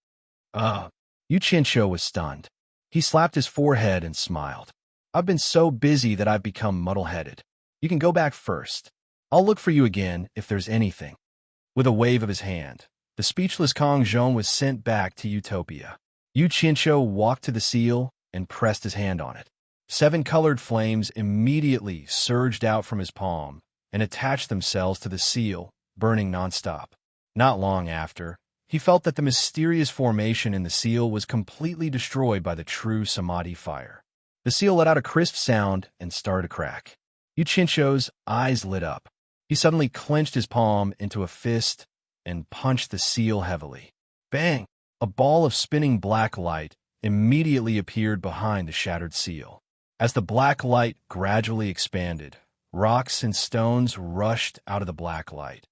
Yu Qianqiu was stunned. He slapped his forehead and smiled. "I've been so busy that I've become muddle-headed. You can go back first." I'll look for you again if there's anything. With a wave of his hand, the speechless Kong Zhong was sent back to Utopia. Yu Qianzhou walked to the seal and pressed his hand on it. 7 colored flames immediately surged out from his palm and attached themselves to the seal, burning nonstop. Not long after, he felt that the mysterious formation in the seal was completely destroyed by the true Samadhi fire. The seal let out a crisp sound and started to crack. Yu Qianzhou's eyes lit up. He suddenly clenched his palm into a fist and punched the seal heavily. Bang! A ball of spinning black light immediately appeared behind the shattered seal. As the black light gradually expanded, rocks and stones rushed out of the black light.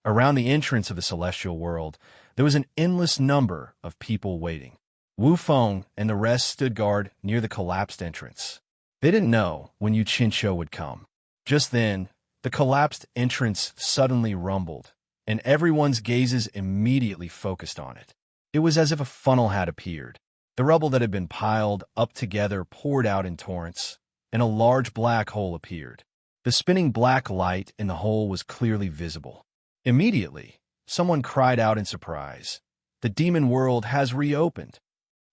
Around the entrance of the celestial world, there was an endless number of people waiting. Wu Feng and the rest stood guard near the collapsed entrance. They didn't know when Yu Qianzhou would come. Just then, the collapsed entrance suddenly rumbled, and everyone's gazes immediately focused on it. It was as if a funnel had appeared. The rubble that had been piled up together poured out in torrents, and a large black hole appeared. The spinning black light in the hole was clearly visible. Immediately, someone cried out in surprise. The demon world has reopened.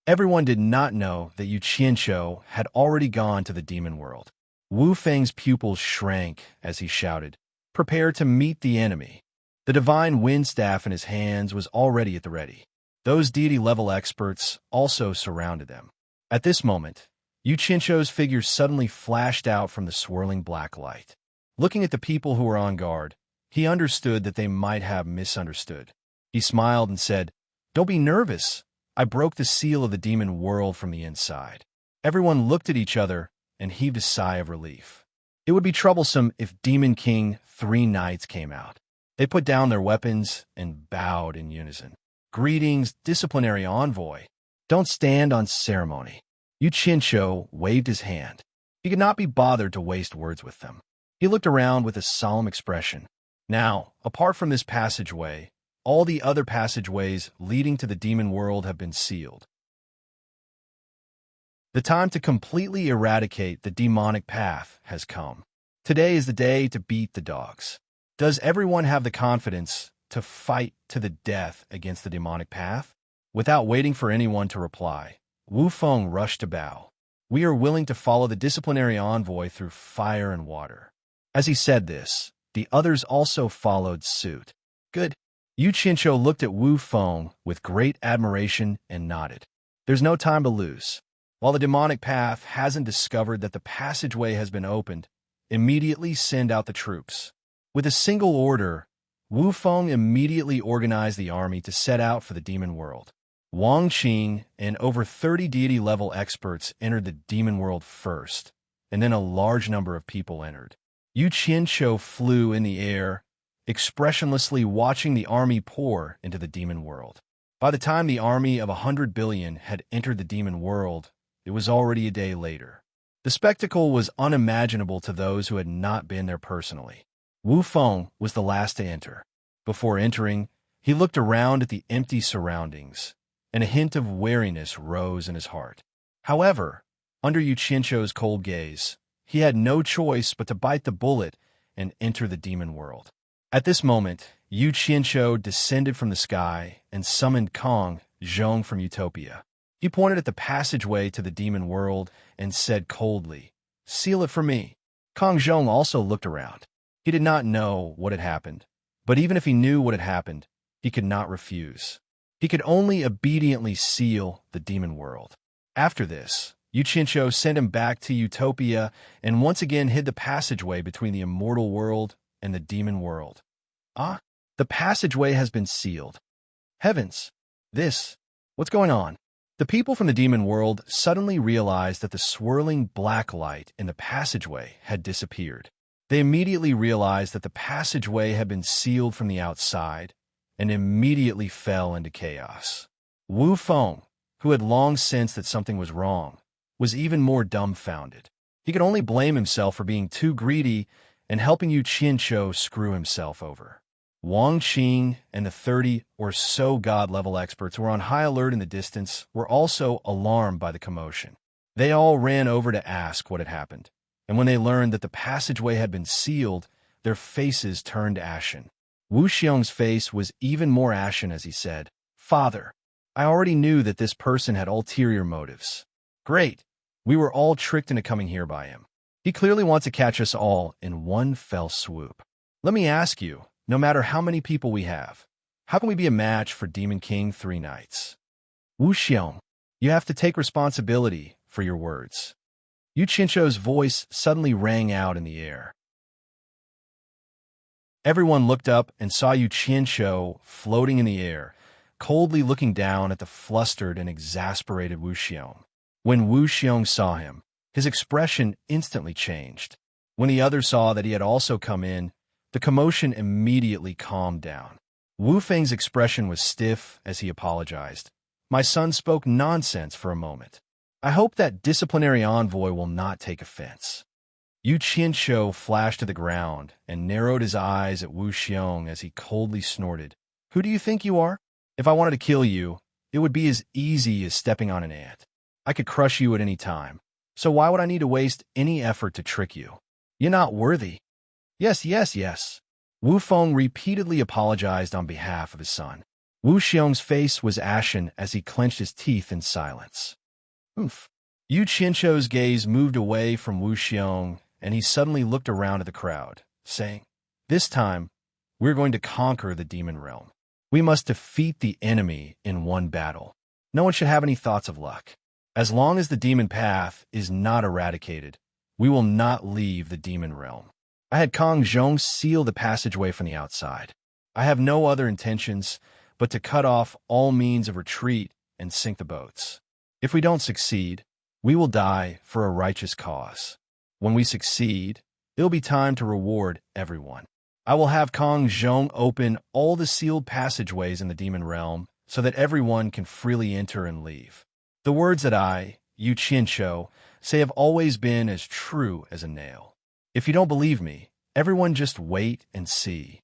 Everyone did not know that Yu Qianzhou had already gone to the demon world. Wu Feng's pupils shrank as he shouted, "Prepare to meet the enemy." The divine wind staff in his hands was already at the ready. Those deity-level experts also surrounded them. At this moment, Yu Qianzhou's figure suddenly flashed out from the swirling black light. Looking at the people who were on guard, he understood that they might have misunderstood. He smiled and said, "Don't be nervous. I broke the seal of the demon world from the inside." Everyone looked at each other and heaved a sigh of relief. It would be troublesome if Demon King 3 Knights came out. They put down their weapons and bowed in unison. "Greetings, disciplinary envoy. Don't stand on ceremony." Yu Qianzhou waved his hand. He could not be bothered to waste words with them. He looked around with a solemn expression. Now, apart from this passageway, all the other passageways leading to the demon world have been sealed. The time to completely eradicate the demonic path has come. Today is the day to beat the dogs. Does everyone have the confidence to fight to the death against the demonic path? Without waiting for anyone to reply, Wu Feng rushed to bow. "We are willing to follow the disciplinary envoy through fire and water." As he said this, the others also followed suit. "Good." Yu Qianzhou looked at Wu Feng with great admiration and nodded. "There's no time to lose. While the demonic path hasn't discovered that the passageway has been opened, immediately send out the troops." With a single order, Wu Feng immediately organized the army to set out for the demon world. Wang Qing and over 30 deity-level experts entered the demon world first, and then a large number of people entered. Yu Qianzhou flew in the air, expressionlessly watching the army pour into the demon world. By the time the army of 100 billion had entered the demon world, it was already a day later. The spectacle was unimaginable to those who had not been there personally. Wu Feng was the last to enter. Before entering, he looked around at the empty surroundings, and a hint of wariness rose in his heart. However, under Yu Qianzhou's cold gaze, he had no choice but to bite the bullet and enter the demon world. At this moment, Yu Qianzhou descended from the sky and summoned Kong Zhong from Utopia. He pointed at the passageway to the demon world and said coldly, "Seal it for me." Kong Zhong also looked around. He did not know what had happened, but even if he knew what had happened, he could not refuse. He could only obediently seal the demon world. After this, Yu Qianzhou sent him back to Utopia and once again hid the passageway between the immortal world and the demon world. Ah, the passageway has been sealed. Heavens! What's going on? The people from the demon world suddenly realized that the swirling black light in the passageway had disappeared. They immediately realized that the passageway had been sealed from the outside and immediately fell into chaos. Wu Feng, who had long sensed that something was wrong, was even more dumbfounded. He could only blame himself for being too greedy and helping Yu Qianzhou screw himself over. Wang Qing and the 30 or so god-level experts who were on high alert in the distance were also alarmed by the commotion. They all ran over to ask what had happened, and when they learned that the passageway had been sealed, their faces turned ashen. Wu Xiong's face was even more ashen as he said, "Father, I already knew that this person had ulterior motives. Great. We were all tricked into coming here by him. He clearly wants to catch us all in one fell swoop. Let me ask you, no matter how many people we have, how can we be a match for Demon King 3 nights? Wu Xiong, you have to take responsibility for your words." Yu Qinshuo's voice suddenly rang out in the air. Everyone looked up and saw Yu Qinshuo floating in the air, coldly looking down at the flustered and exasperated Wu Xiong. When Wu Xiong saw him, his expression instantly changed. When the others saw that he had also come in, the commotion immediately calmed down. Wu Feng's expression was stiff as he apologized. "My son spoke nonsense for a moment. I hope that disciplinary envoy will not take offense." Yu Qinshuo flashed to the ground and narrowed his eyes at Wu Xiong as he coldly snorted. "Who do you think you are? If I wanted to kill you, it would be as easy as stepping on an ant. I could crush you at any time. So why would I need to waste any effort to trick you? You're not worthy." Yes, yes, yes. Wu Feng repeatedly apologized on behalf of his son. Wu Xiong's face was ashen as he clenched his teeth in silence. Oomph. Yu Qinshuo's gaze moved away from Wu Xiong, and he suddenly looked around at the crowd, saying, "This time, we're going to conquer the demon realm. We must defeat the enemy in one battle. No one should have any thoughts of luck. As long as the demon path is not eradicated, we will not leave the demon realm. I had Kong Zhong seal the passageway from the outside. I have no other intentions but to cut off all means of retreat and sink the boats. If we don't succeed, we will die for a righteous cause. When we succeed, it'll be time to reward everyone. I will have Kong Zhong open all the sealed passageways in the demon realm so that everyone can freely enter and leave. The words that I, Yu Qinshuo, say have always been as true as a nail. If you don't believe me, everyone just wait and see."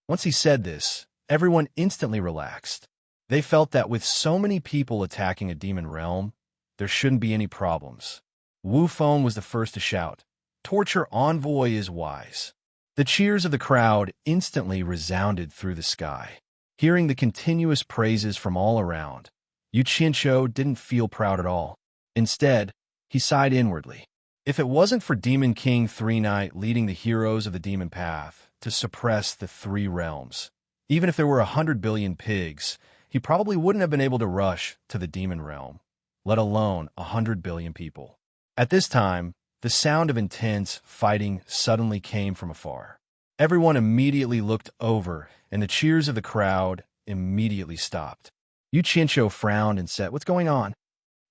Once he said this, everyone instantly relaxed. They felt that with so many people attacking a demon realm, there shouldn't be any problems. Wu Feng was the first to shout, "Torture envoy is wise." The cheers of the crowd instantly resounded through the sky. Hearing the continuous praises from all around, Yu Qinshuo didn't feel proud at all. Instead, he sighed inwardly. If it wasn't for Demon King 3 Night leading the heroes of the demon path to suppress the 3 realms, even if there were 100 billion pigs, he probably wouldn't have been able to rush to the demon realm, let alone 100 billion people. At this time, the sound of intense fighting suddenly came from afar. Everyone immediately looked over, and the cheers of the crowd immediately stopped. Yu Qinshuo frowned and said, "What's going on?"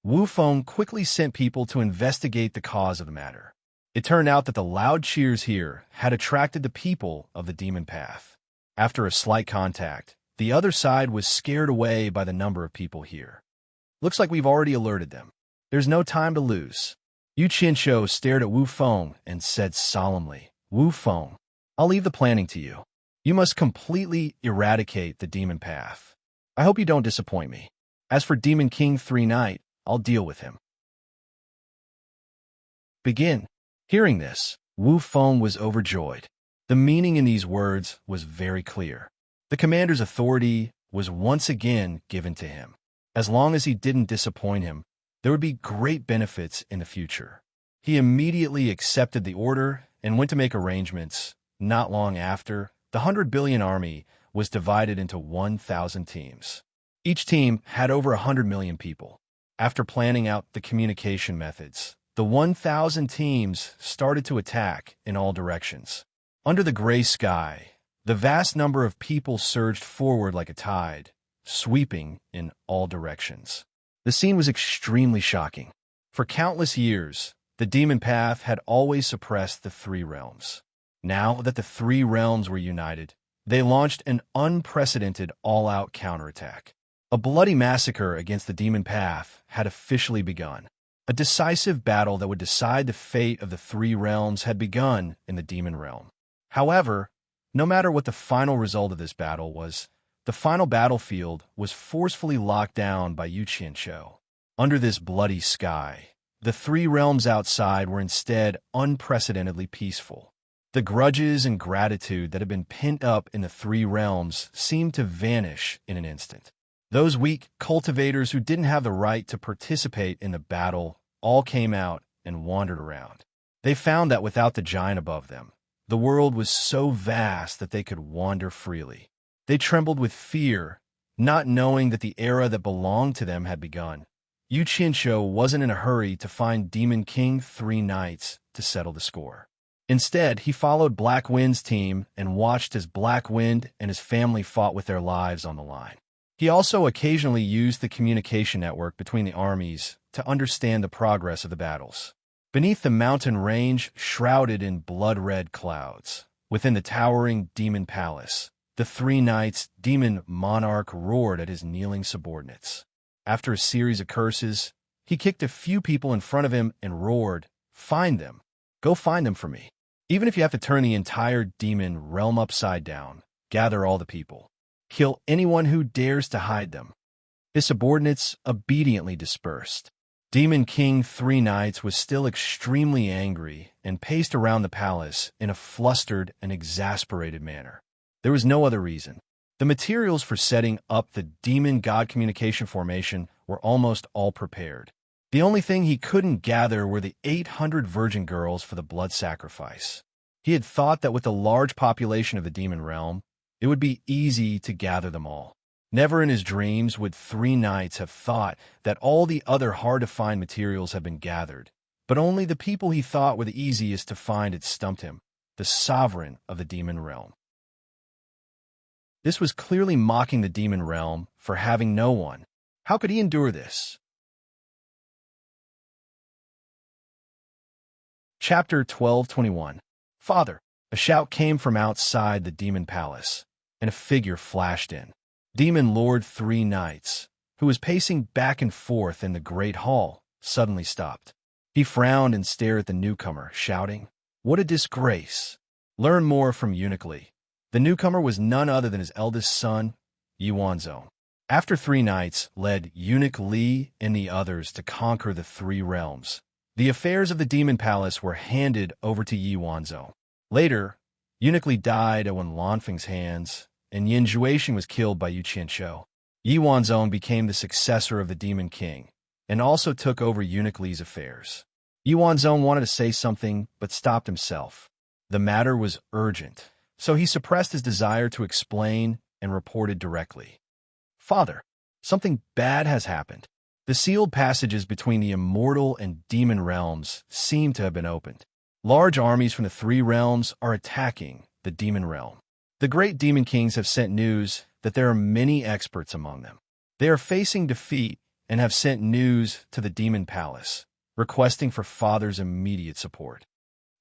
Wu Feng quickly sent people to investigate the cause of the matter. It turned out that the loud cheers here had attracted the people of the demon path. After a slight contact, the other side was scared away by the number of people here. "Looks like we've already alerted them. There's no time to lose." Yu Qinshuo stared at Wu Feng and said solemnly, "Wu Feng, I'll leave the planning to you. You must completely eradicate the demon path. I hope you don't disappoint me. As for Demon King 3 Night, I'll deal with him." Begin. Hearing this, Wu Feng was overjoyed. The meaning in these words was very clear. The commander's authority was once again given to him. As long as he didn't disappoint him, there would be great benefits in the future. He immediately accepted the order and went to make arrangements. Not long after, the 100 billion army was divided into 1,000 teams. Each team had over 100 million people. After planning out the communication methods, the 1,000 teams started to attack in all directions. Under the gray sky, the vast number of people surged forward like a tide, sweeping in all directions. The scene was extremely shocking. For countless years, the demon path had always suppressed the 3 realms. Now that the 3 realms were united, they launched an unprecedented all-out counterattack. A bloody massacre against the demon path had officially begun. A decisive battle that would decide the fate of the 3 realms had begun in the demon realm. However, no matter what the final result of this battle was, the final battlefield was forcefully locked down by Yu Qinshuo. Under this bloody sky, the 3 realms outside were instead unprecedentedly peaceful. The grudges and gratitude that had been pent up in the three realms seemed to vanish in an instant. Those weak cultivators who didn't have the right to participate in the battle all came out and wandered around. They found that without the giant above them, the world was so vast that they could wander freely. They trembled with fear, not knowing that the era that belonged to them had begun. Yu Qianshou wasn't in a hurry to find Demon King 3 Knights to settle the score. Instead, he followed Black Wind's team and watched as Black Wind and his family fought with their lives on the line. He also occasionally used the communication network between the armies to understand the progress of the battles. Beneath the mountain range, shrouded in blood-red clouds, within the towering demon palace, the 3 Knights' demon monarch roared at his kneeling subordinates. After a series of curses, he kicked a few people in front of him and roared, "Find them! Go find them for me! Even if you have to turn the entire demon realm upside down, gather all the people. Kill anyone who dares to hide them." His subordinates obediently dispersed. Demon King 3 Knights was still extremely angry and paced around the palace in a flustered and exasperated manner. There was no other reason. The materials for setting up the demon god communication formation were almost all prepared. The only thing he couldn't gather were the 800 virgin girls for the blood sacrifice. He had thought that with the large population of the demon realm, it would be easy to gather them all. Never in his dreams would 3 Knights have thought that all the other hard-to-find materials had been gathered, but only the people he thought were the easiest to find had stumped him, the sovereign of the demon realm. This was clearly mocking the demon realm for having no one. How could he endure this? Chapter 12:21. Father. A shout came from outside the demon palace, and a figure flashed in. Demon Lord 3 Knights, who was pacing back and forth in the great hall, suddenly stopped. He frowned and stared at the newcomer, shouting, "What a disgrace!" Learn more from Eunuch Li. The newcomer was none other than his eldest son, Yuanzong. After 3 Knights led Eunuch Li and the others to conquer the 3 realms, the affairs of the demon palace were handed over to Yuanzong. Later, Eunuch Li died at Wen Lanfeng's hands, and Yin Juexing was killed by Yu Qianshou. Yuanzong became the successor of the Demon King, and also took over Eunuch Li's affairs. Yuanzong wanted to say something, but stopped himself. The matter was urgent, so he suppressed his desire to explain and reported directly. Father, something bad has happened. The sealed passages between the immortal and demon realms seem to have been opened. Large armies from the 3 realms are attacking the demon realm. The great demon kings have sent news that there are many experts among them. They are facing defeat and have sent news to the demon palace, requesting for Father's immediate support.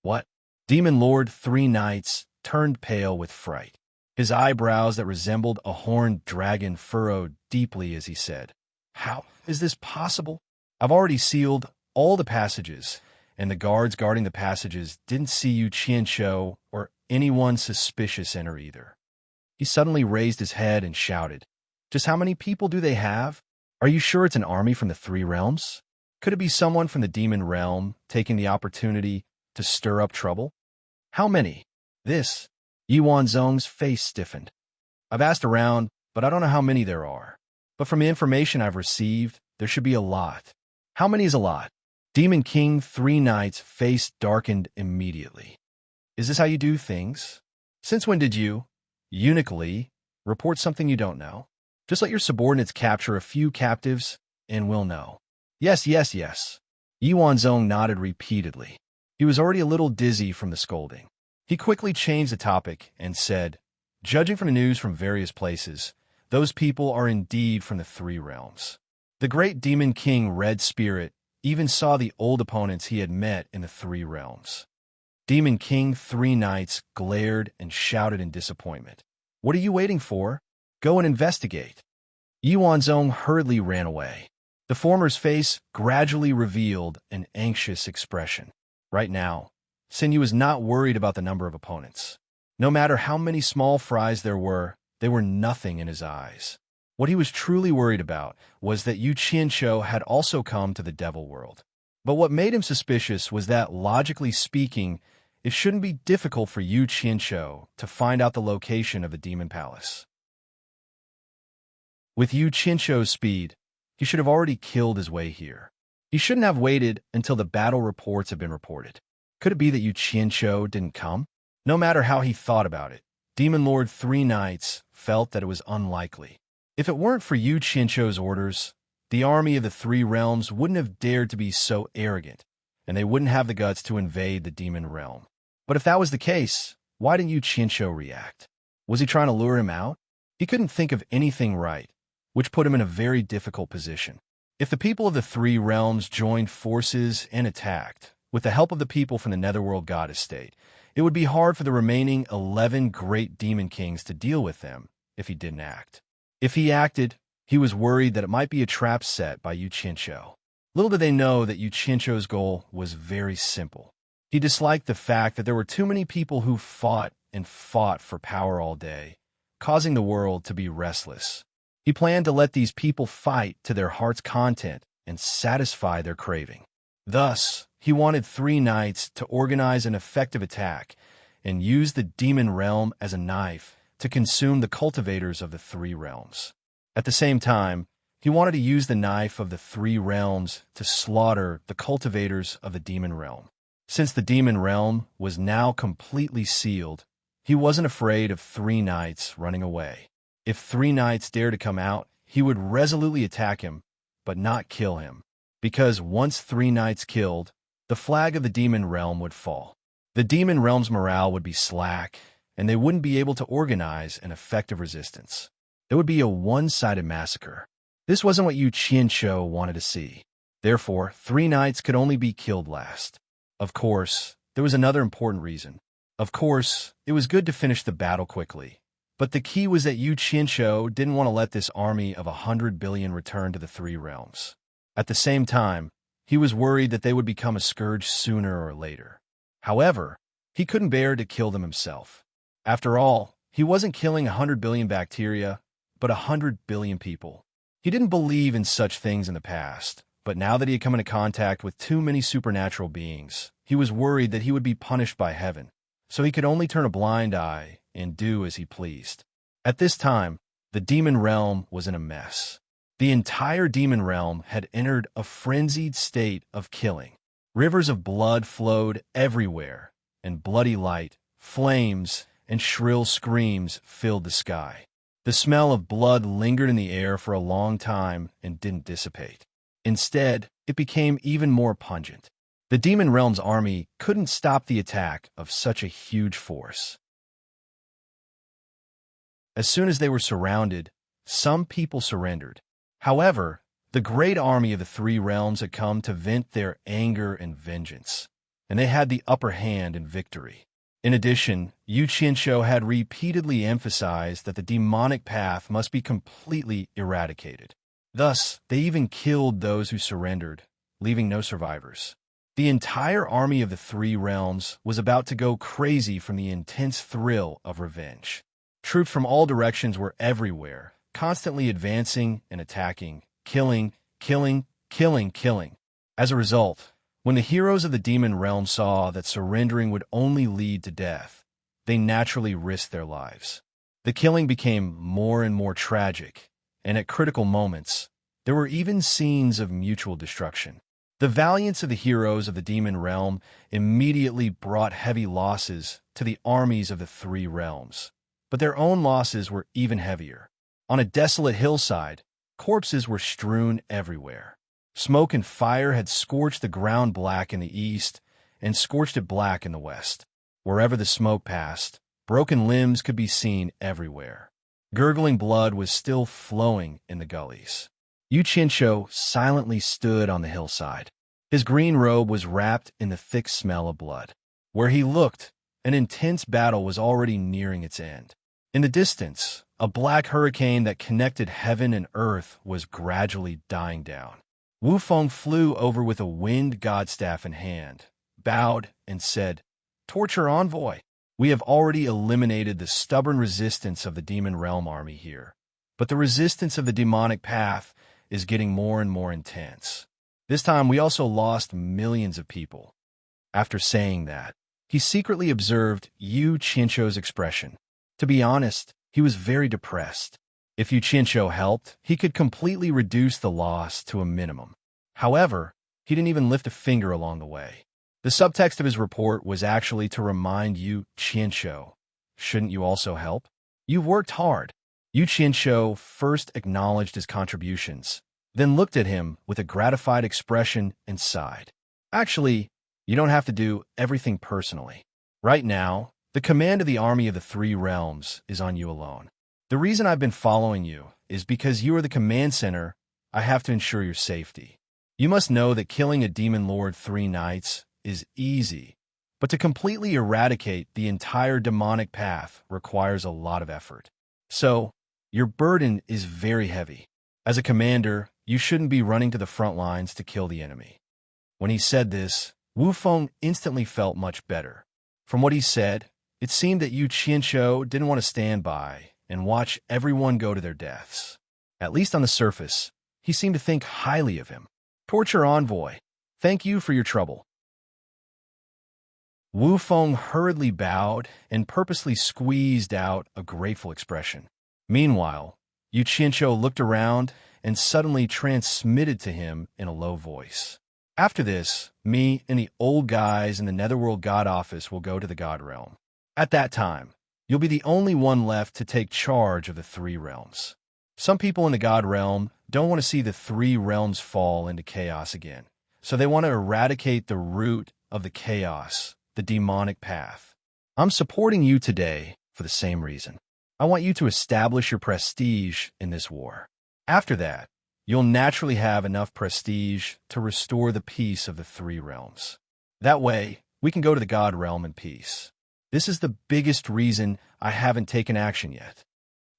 What? Demon Lord 3 Knights turned pale with fright. His eyebrows that resembled a horned dragon furrowed deeply as he said, "How is this possible? I've already sealed all the passages, and the guards guarding the passages didn't see Yu Qianshou or anyone suspicious enter either." He suddenly raised his head and shouted, "Just how many people do they have? Are you sure it's an army from the 3 realms? Could it be someone from the demon realm taking the opportunity to stir up trouble? How many?" This, Yuanzong's face stiffened. "I've asked around, but I don't know how many there are. But from the information I've received, there should be a lot." "How many is a lot?" Demon King 3 Knights' face darkened immediately. "Is this how you do things? Since when did you, Eunuch Li, report something you don't know? Just let your subordinates capture a few captives, and we'll know." "Yes, yes, yes." Yuanzong nodded repeatedly. He was already a little dizzy from the scolding. He quickly changed the topic and said, "Judging from the news from various places, those people are indeed from the 3 realms. The great Demon King Red Spirit even saw the old opponents he had met in the 3 realms." Demon King 3 Knights glared and shouted in disappointment. "What are you waiting for? Go and investigate." Yuanzong hurriedly ran away. The former's face gradually revealed an anxious expression. Right now, Xin Yu was not worried about the number of opponents. No matter how many small fries there were, they were nothing in his eyes. What he was truly worried about was that Yu Qianshou had also come to the devil world. But what made him suspicious was that, logically speaking, it shouldn't be difficult for Yu Qianqiu to find out the location of the Demon Palace. With Yu Qianqiu's speed, he should have already killed his way here. He shouldn't have waited until the battle reports had been reported. Could it be that Yu Qianqiu didn't come? No matter how he thought about it, Demon Lord Three Knights felt that it was unlikely. If it weren't for Yu Qianqiu's orders, the army of the Three Realms wouldn't have dared to be so arrogant, and they wouldn't have the guts to invade the Demon Realm. But if that was the case, why didn't Yu Qianqiu react? Was he trying to lure him out? He couldn't think of anything right, which put him in a very difficult position. If the people of the Three Realms joined forces and attacked, with the help of the people from the Netherworld God Estate, it would be hard for the remaining 11 great demon kings to deal with them if he didn't act. If he acted, he was worried that it might be a trap set by Yu Qianqiu. Little did they know that Yu Qianqiu's goal was very simple. He disliked the fact that there were too many people who fought and fought for power all day, causing the world to be restless. He planned to let these people fight to their heart's content and satisfy their craving. Thus, he wanted Three Knights to organize an effective attack and use the Demon Realm as a knife to consume the cultivators of the Three Realms. At the same time, he wanted to use the knife of the Three Realms to slaughter the cultivators of the Demon Realm. Since the Demon Realm was now completely sealed, he wasn't afraid of Three Knights running away. If Three Knights dared to come out, he would resolutely attack him, but not kill him. Because once Three Knights killed, the flag of the Demon Realm would fall. The Demon Realm's morale would be slack, and they wouldn't be able to organize an effective resistance. It would be a one-sided massacre. This wasn't what Yu Qianqiu wanted to see. Therefore, Three Knights could only be killed last. Of course, there was another important reason. Of course, it was good to finish the battle quickly. But the key was that Yu Qianqiu didn't want to let this army of 100 billion return to the Three Realms. At the same time, he was worried that they would become a scourge sooner or later. However, he couldn't bear to kill them himself. After all, he wasn't killing 100 billion bacteria, but 100 billion people. He didn't believe in such things in the past, but now that he had come into contact with too many supernatural beings, he was worried that he would be punished by heaven, so he could only turn a blind eye and do as he pleased. At this time, the Demon Realm was in a mess. The entire Demon Realm had entered a frenzied state of killing. Rivers of blood flowed everywhere, and bloody light, flames, and shrill screams filled the sky. The smell of blood lingered in the air for a long time and didn't dissipate. Instead, it became even more pungent. The Demon Realm's army couldn't stop the attack of such a huge force. As soon as they were surrounded, some people surrendered. However, the great army of the Three Realms had come to vent their anger and vengeance, and they had the upper hand in victory. In addition, Yu Qianqiu had repeatedly emphasized that the demonic path must be completely eradicated. Thus, they even killed those who surrendered, leaving no survivors. The entire army of the Three Realms was about to go crazy from the intense thrill of revenge. Troops from all directions were everywhere, constantly advancing and attacking, killing. As a result, when the heroes of the Demon Realm saw that surrendering would only lead to death, they naturally risked their lives. The killing became more and more tragic, and at critical moments, there were even scenes of mutual destruction. The valiance of the heroes of the Demon Realm immediately brought heavy losses to the armies of the Three Realms, but their own losses were even heavier. On a desolate hillside, corpses were strewn everywhere. Smoke and fire had scorched the ground black in the east and scorched it black in the west. Wherever the smoke passed, broken limbs could be seen everywhere. Gurgling blood was still flowing in the gullies. Yu Qianqiu silently stood on the hillside. His green robe was wrapped in the thick smell of blood. Where he looked, an intense battle was already nearing its end. In the distance, a black hurricane that connected heaven and earth was gradually dying down. Wu Feng flew over with a wind godstaff in hand, bowed, and said, "Torture envoy, we have already eliminated the stubborn resistance of the Demon Realm army here, but the resistance of the demonic path is getting more and more intense. This time we also lost millions of people." After saying that, he secretly observed Yu Qianzhou's expression. To be honest, he was very depressed. If Yu Qianzhou helped, he could completely reduce the loss to a minimum. However, he didn't even lift a finger along the way. The subtext of his report was actually to remind Yu Qianzhou, shouldn't you also help? You've worked hard. Yu Qianzhou first acknowledged his contributions, then looked at him with a gratified expression and sighed. Actually, you don't have to do everything personally. Right now, the command of the army of the Three Realms is on you alone. The reason I've been following you is because you are the command center. I have to ensure your safety. You must know that killing a demon lord 3 nights is easy, but to completely eradicate the entire demonic path requires a lot of effort. So, your burden is very heavy. As a commander, you shouldn't be running to the front lines to kill the enemy. When he said this, Wu Feng instantly felt much better. From what he said, it seemed that Yu Qianzhou didn't want to stand by and watch everyone go to their deaths. At least on the surface, he seemed to think highly of him. Torture Envoy, thank you for your trouble. Wu Feng hurriedly bowed and purposely squeezed out a grateful expression. Meanwhile, Yu Qianzhou looked around and suddenly transmitted to him in a low voice. After this, me and the old guys in the Netherworld God Office will go to the God Realm. At that time, you'll be the only one left to take charge of the 3 realms. Some people in the God Realm don't want to see the 3 realms fall into chaos again, so they want to eradicate the root of the chaos, the demonic path. I'm supporting you today for the same reason. I want you to establish your prestige in this war. After that, you'll naturally have enough prestige to restore the peace of the 3 realms. That way, we can go to the God Realm in peace. This is the biggest reason I haven't taken action yet.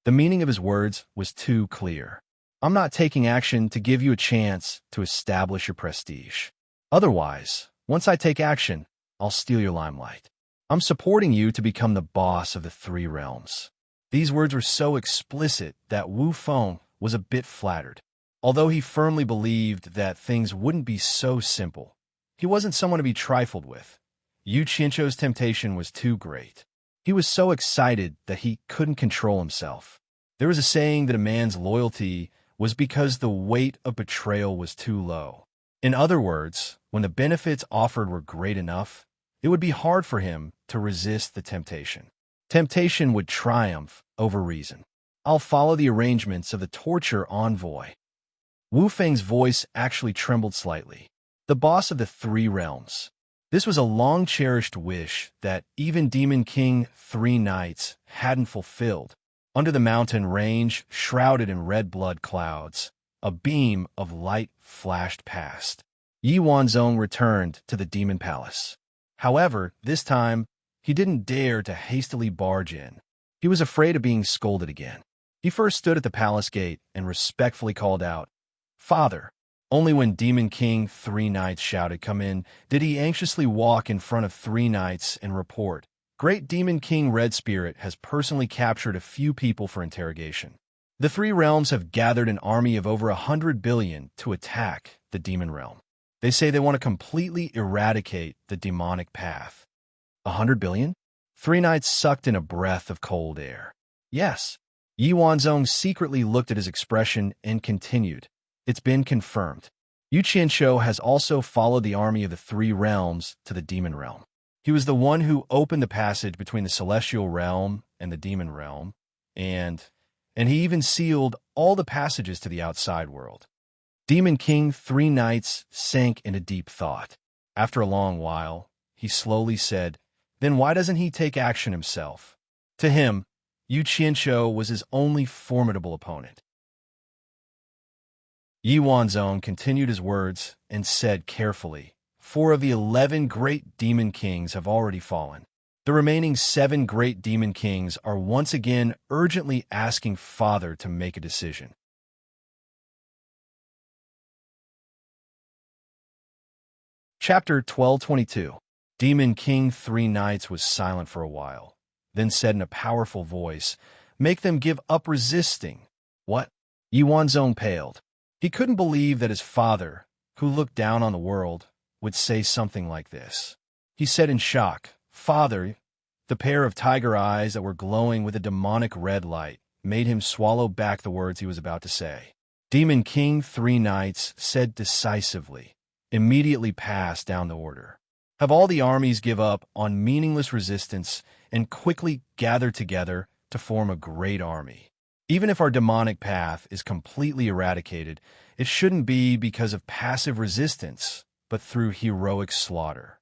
The meaning of his words was too clear. I'm not taking action to give you a chance to establish your prestige. Otherwise, once I take action, I'll steal your limelight. I'm supporting you to become the boss of the 3 realms. These words were so explicit that Wu Feng was a bit flattered. Although he firmly believed that things wouldn't be so simple, he wasn't someone to be trifled with. Yu Qianzhou's temptation was too great. He was so excited that he couldn't control himself. There was a saying that a man's loyalty was because the weight of betrayal was too low. In other words, when the benefits offered were great enough, it would be hard for him to resist the temptation. Temptation would triumph over reason. I'll follow the arrangements of the torture envoy. Wu Feng's voice actually trembled slightly. The boss of the 3 realms. This was a long-cherished wish that even Demon King 3 Nights hadn't fulfilled. Under the mountain range, shrouded in red blood clouds, a beam of light flashed past. Yi Wanzong returned to the Demon Palace. However, this time, he didn't dare to hastily barge in. He was afraid of being scolded again. He first stood at the palace gate and respectfully called out, "Father." Only when Demon King 3 Nights shouted, "Come in," did he anxiously walk in front of 3 Nights and report, "Great Demon King Red Spirit has personally captured a few people for interrogation. The 3 realms have gathered an army of over 100 billion to attack the demon realm. They say they want to completely eradicate the demonic path." 100 billion? 3 Nights sucked in a breath of cold air. Yes. Yi Wanzong secretly looked at his expression and continued, "It's been confirmed. Yu Qianzhou has also followed the army of the 3 realms to the demon realm. He was the one who opened the passage between the celestial realm and the demon realm, and he even sealed all the passages to the outside world." Demon King 3 Nights sank into deep thought. After a long while, he slowly said, "Then why doesn't he take action himself?" To him, Yu Qianzhou was his only formidable opponent. Yi Wanzong continued his words and said carefully, 4 of the 11 great demon kings have already fallen. The remaining 7 great demon kings are once again urgently asking Father to make a decision. Chapter 1222. Demon King 3 Nights was silent for a while, then said in a powerful voice, "Make them give up resisting." What? Yi Wanzong paled. He couldn't believe that his father, who looked down on the world, would say something like this. He said in shock, "Father," the pair of tiger eyes that were glowing with a demonic red light made him swallow back the words he was about to say. Demon King Three Knights said decisively, immediately passed down the order. Have all the armies give up on meaningless resistance and quickly gather together to form a great army. Even if our demonic path is completely eradicated, it shouldn't be because of passive resistance, but through heroic slaughter.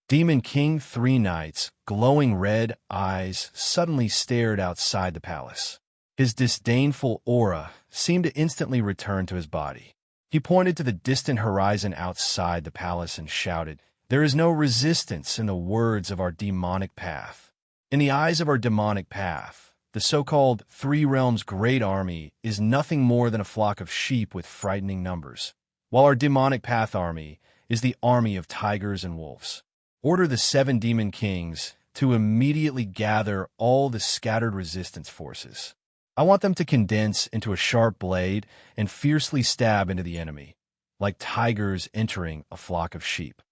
Demon King Three Knights' glowing red eyes suddenly stared outside the palace. His disdainful aura seemed to instantly return to his body. He pointed to the distant horizon outside the palace and shouted, "There is no resistance in the words of our demonic path. In the eyes of our demonic path, the so-called Three Realms Great Army is nothing more than a flock of sheep with frightening numbers, while our demonic path army is the army of tigers and wolves. Order the 7 demon kings to immediately gather all the scattered resistance forces. I want them to condense into a sharp blade and fiercely stab into the enemy, like tigers entering a flock of sheep.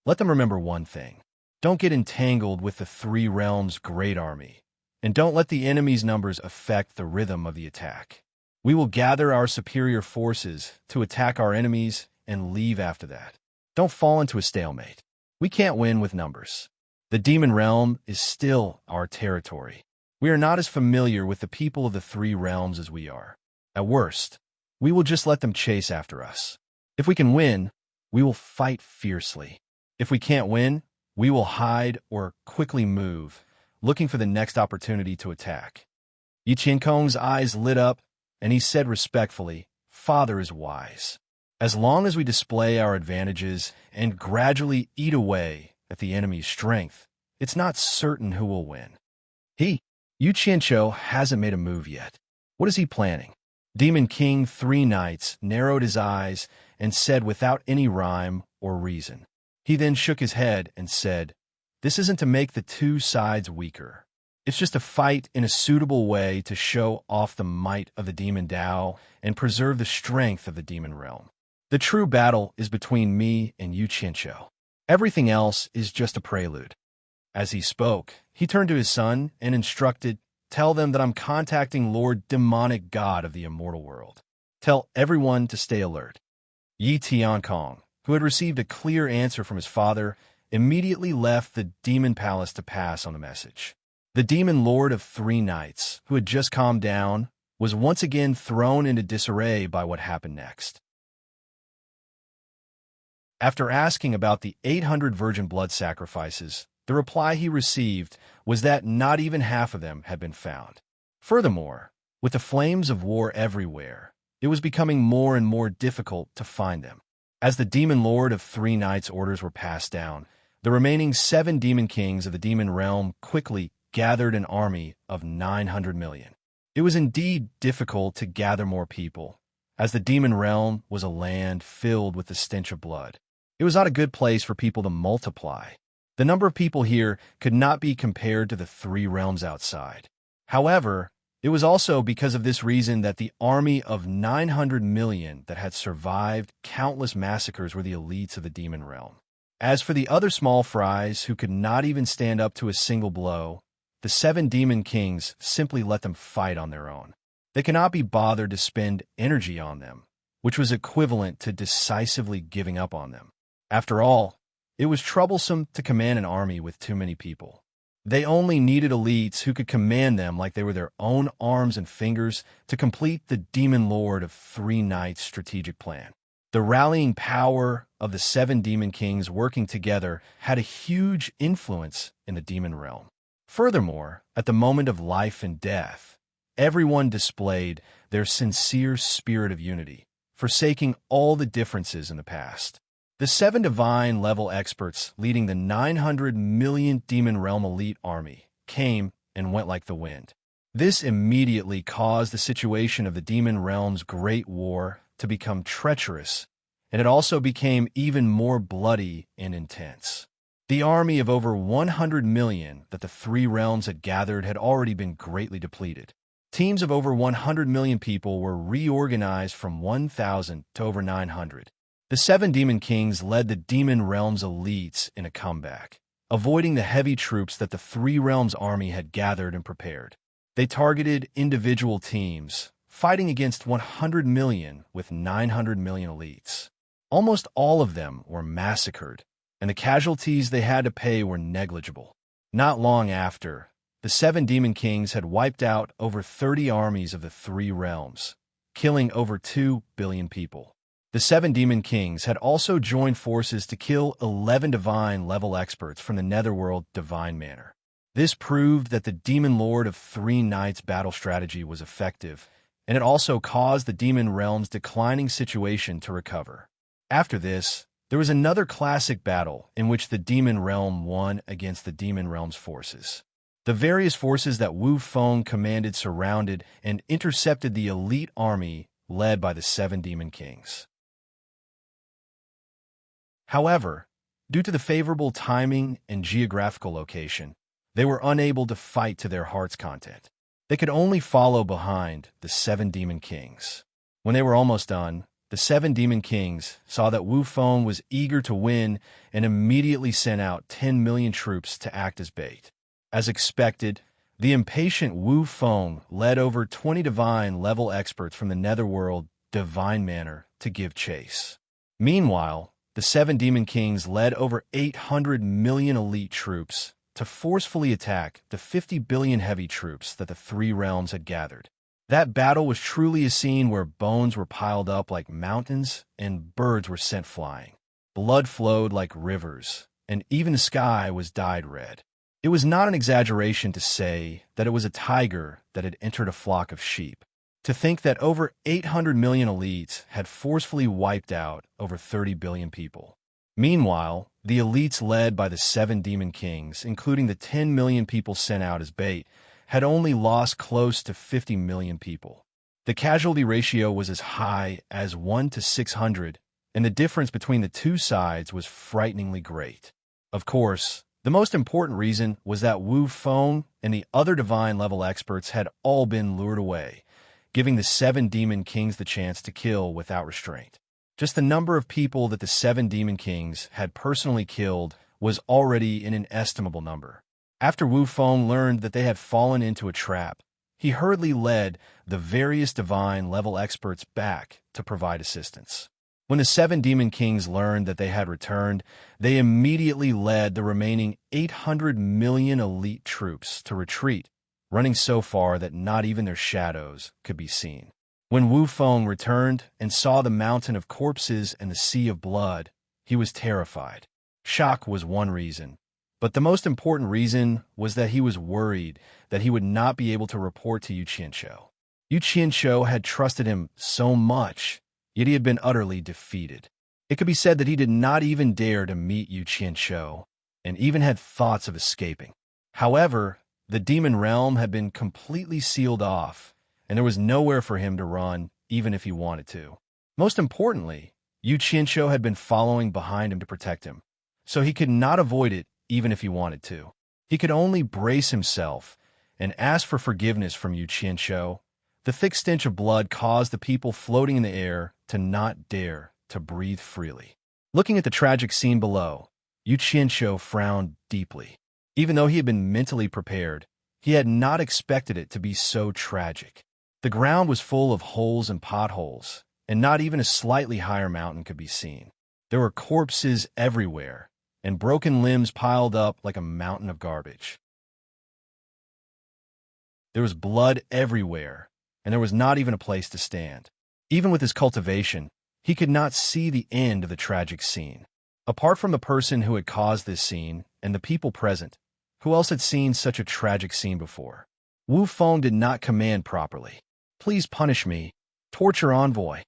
Let them remember one thing. Don't get entangled with the Three Realms Great Army, and don't let the enemy's numbers affect the rhythm of the attack. We will gather our superior forces to attack our enemies and leave after that. Don't fall into a stalemate. We can't win with numbers. The demon realm is still our territory. We are not as familiar with the people of the Three Realms as we are. At worst, we will just let them chase after us. If we can win, we will fight fiercely. If we can't win, we will hide or quickly move, looking for the next opportunity to attack." Yi Qiankong's eyes lit up, and he said respectfully, "Father is wise. As long as we display our advantages and gradually eat away at the enemy's strength, it's not certain who will win." Yu Qianqiu hasn't made a move yet. What is he planning? Demon King Three Knights narrowed his eyes and said without any rhyme or reason. He then shook his head and said, "This isn't to make the two sides weaker. It's just a fight in a suitable way to show off the might of the demon Dao and preserve the strength of the demon realm. The true battle is between me and Yu Qianqiu. Everything else is just a prelude." As he spoke, he turned to his son and instructed, "Tell them that I'm contacting Lord Demonic God of the immortal world. Tell everyone to stay alert." Yi Tiankong, who had received a clear answer from his father, immediately left the demon palace to pass on the message. The demon lord of Three Knights, who had just calmed down, was once again thrown into disarray by what happened next. After asking about the 800 virgin blood sacrifices, the reply he received was that not even half of them had been found. Furthermore, with the flames of war everywhere, it was becoming more and more difficult to find them. As the demon lord of Three Knights' orders were passed down, the remaining 7 demon kings of the demon realm quickly gathered an army of 900 million. It was indeed difficult to gather more people, as the demon realm was a land filled with the stench of blood. It was not a good place for people to multiply. The number of people here could not be compared to the 3 realms outside. However, it was also because of this reason that the army of 900 million that had survived countless massacres were the elites of the demon realm. As for the other small fries who could not even stand up to a single blow, the 7 demon kings simply let them fight on their own. They cannot be bothered to spend energy on them, which was equivalent to decisively giving up on them. After all, it was troublesome to command an army with too many people. They only needed elites who could command them like they were their own arms and fingers to complete the demon lord of Three Knights' strategic plan. The rallying power of the 7 demon kings working together had a huge influence in the demon realm. Furthermore, at the moment of life and death, everyone displayed their sincere spirit of unity, forsaking all the differences in the past. The 7 divine-level experts leading the 900 million Demon Realm elite army came and went like the wind. This immediately caused the situation of the Demon Realm's Great War to become treacherous, and it also became even more bloody and intense. The army of over 100 million that the 3 realms had gathered had already been greatly depleted. Teams of over 100 million people were reorganized from 1,000 to over 900. The 7 demon kings led the demon realm's elites in a comeback, avoiding the heavy troops that the Three Realms army had gathered and prepared. They targeted individual teams, fighting against 100 million with 900 million elites. Almost all of them were massacred, and the casualties they had to pay were negligible. Not long after, the Seven Demon Kings had wiped out over 30 armies of the Three Realms, killing over 2 billion people. The Seven Demon Kings had also joined forces to kill 11 divine-level experts from the Netherworld Divine Manor. This proved that the Demon Lord of Three Knights battle strategy was effective, and it also caused the Demon Realm's declining situation to recover. After this, there was another classic battle in which the Demon Realm won against the Demon Realm's forces. The various forces that Wu Feng commanded surrounded and intercepted the elite army led by the Seven Demon Kings. However, due to the favorable timing and geographical location, they were unable to fight to their heart's content. They could only follow behind the Seven Demon Kings. When they were almost done, the Seven Demon Kings saw that Wu Feng was eager to win and immediately sent out 10 million troops to act as bait. As expected, the impatient Wu Feng led over 20 divine-level experts from the Netherworld Divine Manor to give chase. Meanwhile, the Seven Demon Kings led over 800 million elite troops to forcefully attack the 50 billion heavy troops that the Three Realms had gathered. That battle was truly a scene where bones were piled up like mountains and birds were sent flying. Blood flowed like rivers, and even the sky was dyed red. It was not an exaggeration to say that it was a tiger that had entered a flock of sheep. To think that over 800 million elites had forcefully wiped out over 30 billion people. Meanwhile, the elites led by the Seven Demon Kings, including the 10 million people sent out as bait, had only lost close to 50 million people. The casualty ratio was as high as 1 to 600, and the difference between the two sides was frighteningly great. Of course, the most important reason was that Wu Feng and the other divine-level experts had all been lured away, giving the Seven Demon Kings the chance to kill without restraint. Just the number of people that the Seven Demon Kings had personally killed was already an inestimable number. After Wu Feng learned that they had fallen into a trap, he hurriedly led the various divine-level experts back to provide assistance. When the Seven Demon Kings learned that they had returned, they immediately led the remaining 800 million elite troops to retreat, running so far that not even their shadows could be seen. When Wu Feng returned and saw the mountain of corpses and the sea of blood, he was terrified. Shock was one reason, but the most important reason was that he was worried that he would not be able to report to Yu Qianshou. Yu Qianshou had trusted him so much, yet he had been utterly defeated. It could be said that he did not even dare to meet Yu Qianshou, and even had thoughts of escaping. However, the Demon Realm had been completely sealed off, and there was nowhere for him to run, even if he wanted to. Most importantly, Yu Qianshou had been following behind him to protect him, so he could not avoid it even if he wanted to. He could only brace himself and ask for forgiveness from Yu Qianshou. The thick stench of blood caused the people floating in the air to not dare to breathe freely. Looking at the tragic scene below, Yu Qianshou frowned deeply. Even though he had been mentally prepared, he had not expected it to be so tragic. The ground was full of holes and potholes, and not even a slightly higher mountain could be seen. There were corpses everywhere, and broken limbs piled up like a mountain of garbage. There was blood everywhere, and there was not even a place to stand. Even with his cultivation, he could not see the end of the tragic scene. Apart from the person who had caused this scene and the people present, who else had seen such a tragic scene before? Wu Feng did not command properly. "Please punish me, torture envoy."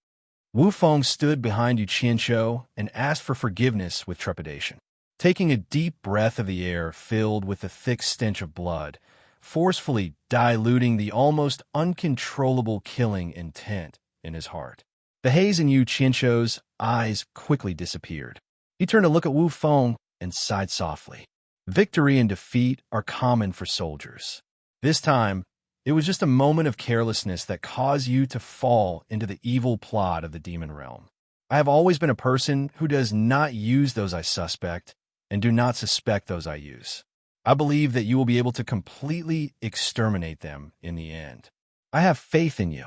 Wu Feng stood behind Yu Qianshou and asked for forgiveness with trepidation. Taking a deep breath of the air filled with the thick stench of blood, forcefully diluting the almost uncontrollable killing intent in his heart. The haze in Yu Qianshou's eyes quickly disappeared. He turned to look at Wu Feng and sighed softly. Victory and defeat are common for soldiers. This time, it was just a moment of carelessness that caused you to fall into the evil plot of the Demon Realm. I have always been a person who does not use those I suspect, and do not suspect those I use. I believe that you will be able to completely exterminate them in the end. I have faith in you.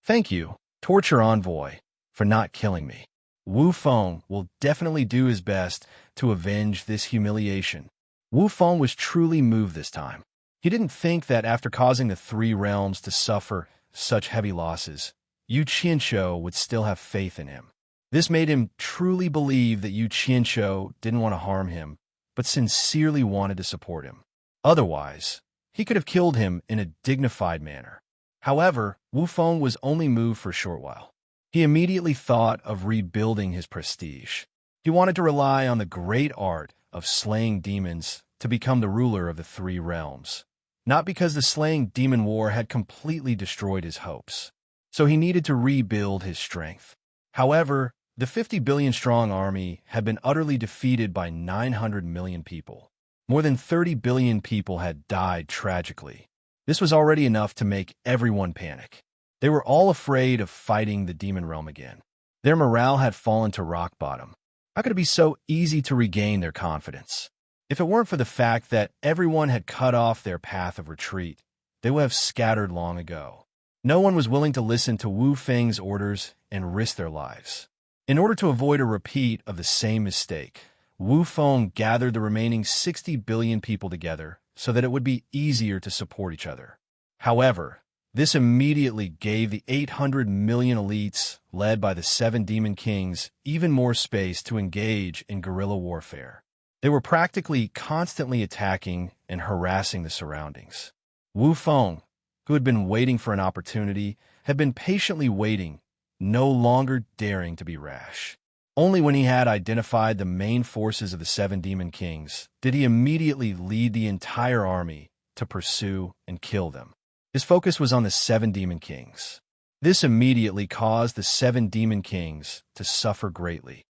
Thank you, Torture Envoy, for not killing me. Wu Feng will definitely do his best to avenge this humiliation. Wu Feng was truly moved this time. He didn't think that after causing the three realms to suffer such heavy losses, Yu Qianshou would still have faith in him. This made him truly believe that Yu Qianshou didn't want to harm him, but sincerely wanted to support him. Otherwise, he could have killed him in a dignified manner. However, Wu Feng was only moved for a short while. He immediately thought of rebuilding his prestige. He wanted to rely on the great art of slaying demons to become the ruler of the three realms, not because the slaying demon war had completely destroyed his hopes. So he needed to rebuild his strength. However, the 50 billion strong army had been utterly defeated by 900 million people. More than 30 billion people had died tragically. This was already enough to make everyone panic. They were all afraid of fighting the demon realm again. Their morale had fallen to rock bottom. How could it be so easy to regain their confidence? If it weren't for the fact that everyone had cut off their path of retreat, they would have scattered long ago. No one was willing to listen to Wu Feng's orders and risk their lives. In order to avoid a repeat of the same mistake, Wu Feng gathered the remaining 60 billion people together so that it would be easier to support each other. However, this immediately gave the 800 million elites, led by the 7 demon kings, even more space to engage in guerrilla warfare. They were practically constantly attacking and harassing the surroundings. Wu Feng, who had been waiting for an opportunity, had been patiently waiting, no longer daring to be rash. Only when he had identified the main forces of the 7 demon kings did he immediately lead the entire army to pursue and kill them. His focus was on the 7 demon kings. This immediately caused the 7 demon kings to suffer greatly.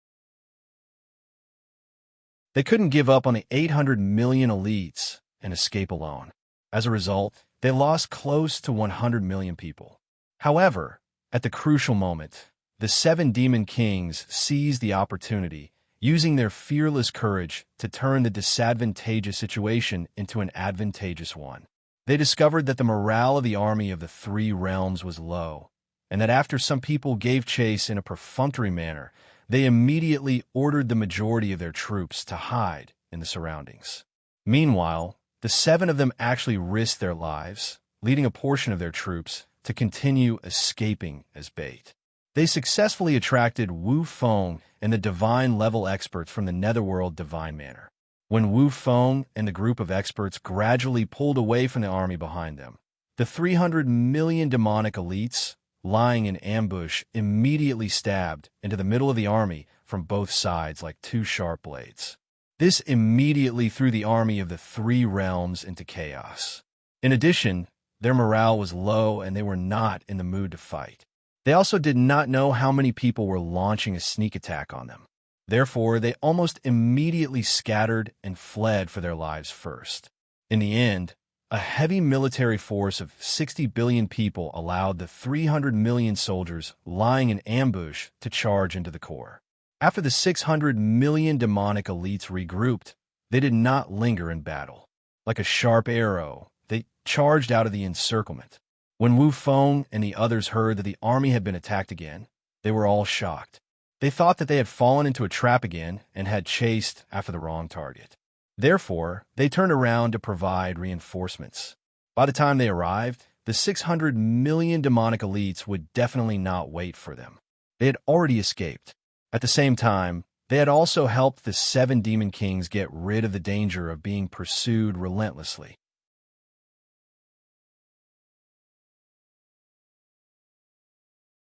They couldn't give up on the 800 million elites and escape alone. As a result, they lost close to 100 million people. However, at the crucial moment, the 7 demon kings seized the opportunity, using their fearless courage to turn the disadvantageous situation into an advantageous one. They discovered that the morale of the army of the 3 realms was low, and that after some people gave chase in a perfunctory manner, they immediately ordered the majority of their troops to hide in the surroundings. Meanwhile, the 7 of them actually risked their lives, leading a portion of their troops to continue escaping as bait. They successfully attracted Wu Feng and the divine-level experts from the Netherworld Divine Manor. When Wu Feng and the group of experts gradually pulled away from the army behind them, the 300 million demonic elites, lying in ambush, immediately stabbed into the middle of the army from both sides like 2 sharp blades. This immediately threw the army of the 3 realms into chaos. In addition, their morale was low and they were not in the mood to fight. They also did not know how many people were launching a sneak attack on them. Therefore, they almost immediately scattered and fled for their lives first. In the end, a heavy military force of 60 billion people allowed the 300 million soldiers lying in ambush to charge into the core. After the 600 million demonic elites regrouped, they did not linger in battle. Like a sharp arrow, they charged out of the encirclement. When Wu Feng and the others heard that the army had been attacked again, they were all shocked. They thought that they had fallen into a trap again and had chased after the wrong target. Therefore, they turned around to provide reinforcements. By the time they arrived, the 600 million demonic elites would definitely not wait for them. They had already escaped. At the same time, they had also helped the 7 demon kings get rid of the danger of being pursued relentlessly.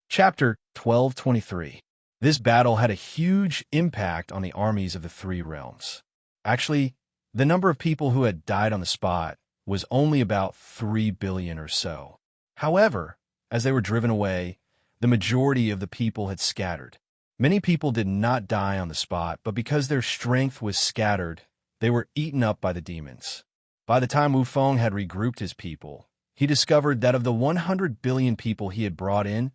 Chapter 1223. This battle had a huge impact on the armies of the 3 realms. Actually, the number of people who had died on the spot was only about 3 billion or so. However, as they were driven away, the majority of the people had scattered. Many people did not die on the spot, but because their strength was scattered, they were eaten up by the demons. By the time Wu Feng had regrouped his people, he discovered that of the 100 billion people he had brought in,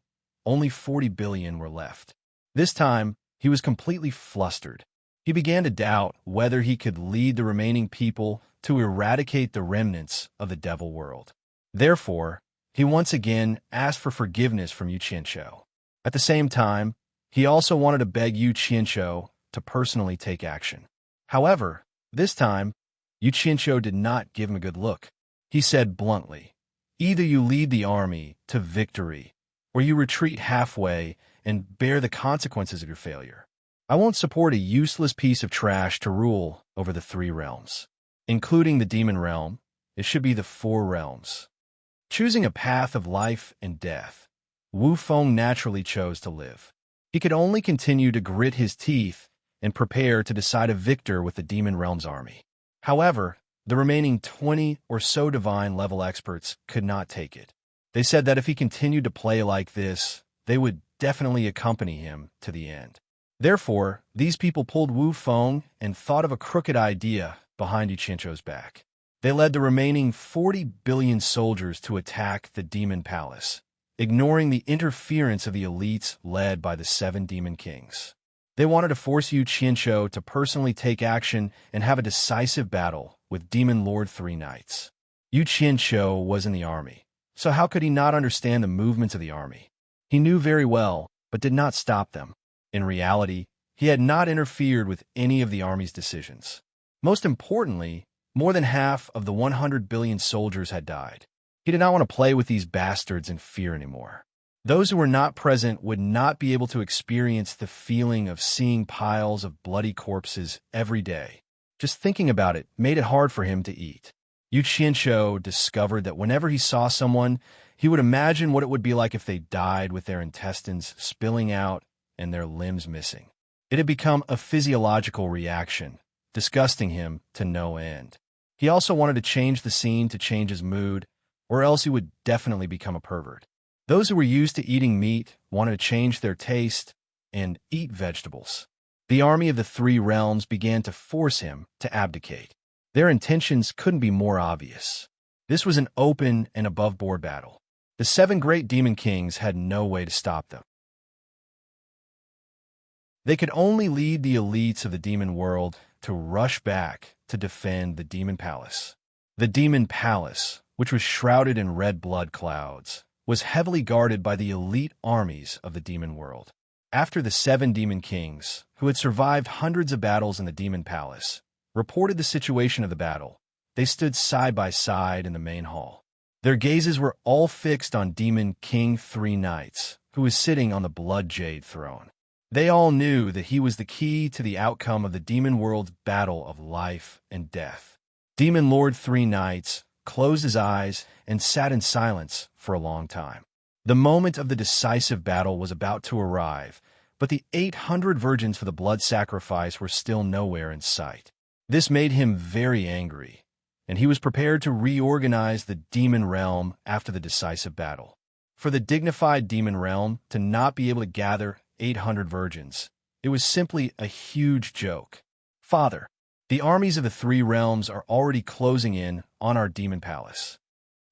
only 40 billion were left. This time, he was completely flustered. He began to doubt whether he could lead the remaining people to eradicate the remnants of the devil world. Therefore, he once again asked for forgiveness from Yu Qianqiu. At the same time, he also wanted to beg Yu Qianqiu to personally take action. However, this time, Yu Qianqiu did not give him a good look. He said bluntly, "Either you lead the army to victory, or you retreat halfway and bear the consequences of your failure. I won't support a useless piece of trash to rule over the 3 realms. Including the demon realm, it should be the 4 realms." Choosing a path of life and death, Wu Feng naturally chose to live. He could only continue to grit his teeth and prepare to decide a victor with the demon realm's army. However, the remaining 20 or so divine level experts could not take it. They said that if he continued to play like this, they would definitely accompany him to the end. Therefore, these people pulled Wu Feng and thought of a crooked idea behind Yu Qianqiu's back. They led the remaining 40 billion soldiers to attack the demon palace, ignoring the interference of the elites led by the 7 demon kings. They wanted to force Yu Qianqiu to personally take action and have a decisive battle with Demon Lord 3 Knights. Yu Qianqiu was in the army, so how could he not understand the movements of the army? He knew very well, but did not stop them. In reality, he had not interfered with any of the army's decisions. Most importantly, more than half of the 100 billion soldiers had died. He did not want to play with these bastards in fear anymore. Those who were not present would not be able to experience the feeling of seeing piles of bloody corpses every day. Just thinking about it made it hard for him to eat. Yu Qianqiu discovered that whenever he saw someone, he would imagine what it would be like if they died with their intestines spilling out and their limbs missing. It had become a physiological reaction, disgusting him to no end. He also wanted to change the scene to change his mood, or else he would definitely become a pervert. Those who were used to eating meat wanted to change their taste and eat vegetables. The army of the 3 realms began to force him to abdicate. Their intentions couldn't be more obvious. This was an open and above-board battle. The 7 great demon kings had no way to stop them. They could only lead the elites of the demon world to rush back to defend the demon palace. The demon palace, which was shrouded in red blood clouds, was heavily guarded by the elite armies of the demon world. After the 7 demon kings, who had survived hundreds of battles in the demon palace, reported the situation of the battle, they stood side by side in the main hall. Their gazes were all fixed on Demon King 3 Knights, who was sitting on the blood Jade throne. They all knew that he was the key to the outcome of the demon world's battle of life and death. Demon Lord 3 Knights closed his eyes and sat in silence for a long time. The moment of the decisive battle was about to arrive, but the 800 virgins for the blood sacrifice were still nowhere in sight. This made him very angry, and he was prepared to reorganize the demon realm after the decisive battle. For the dignified demon realm to not be able to gather 800 virgins, it was simply a huge joke. "Father, the armies of the 3 realms are already closing in on our demon palace."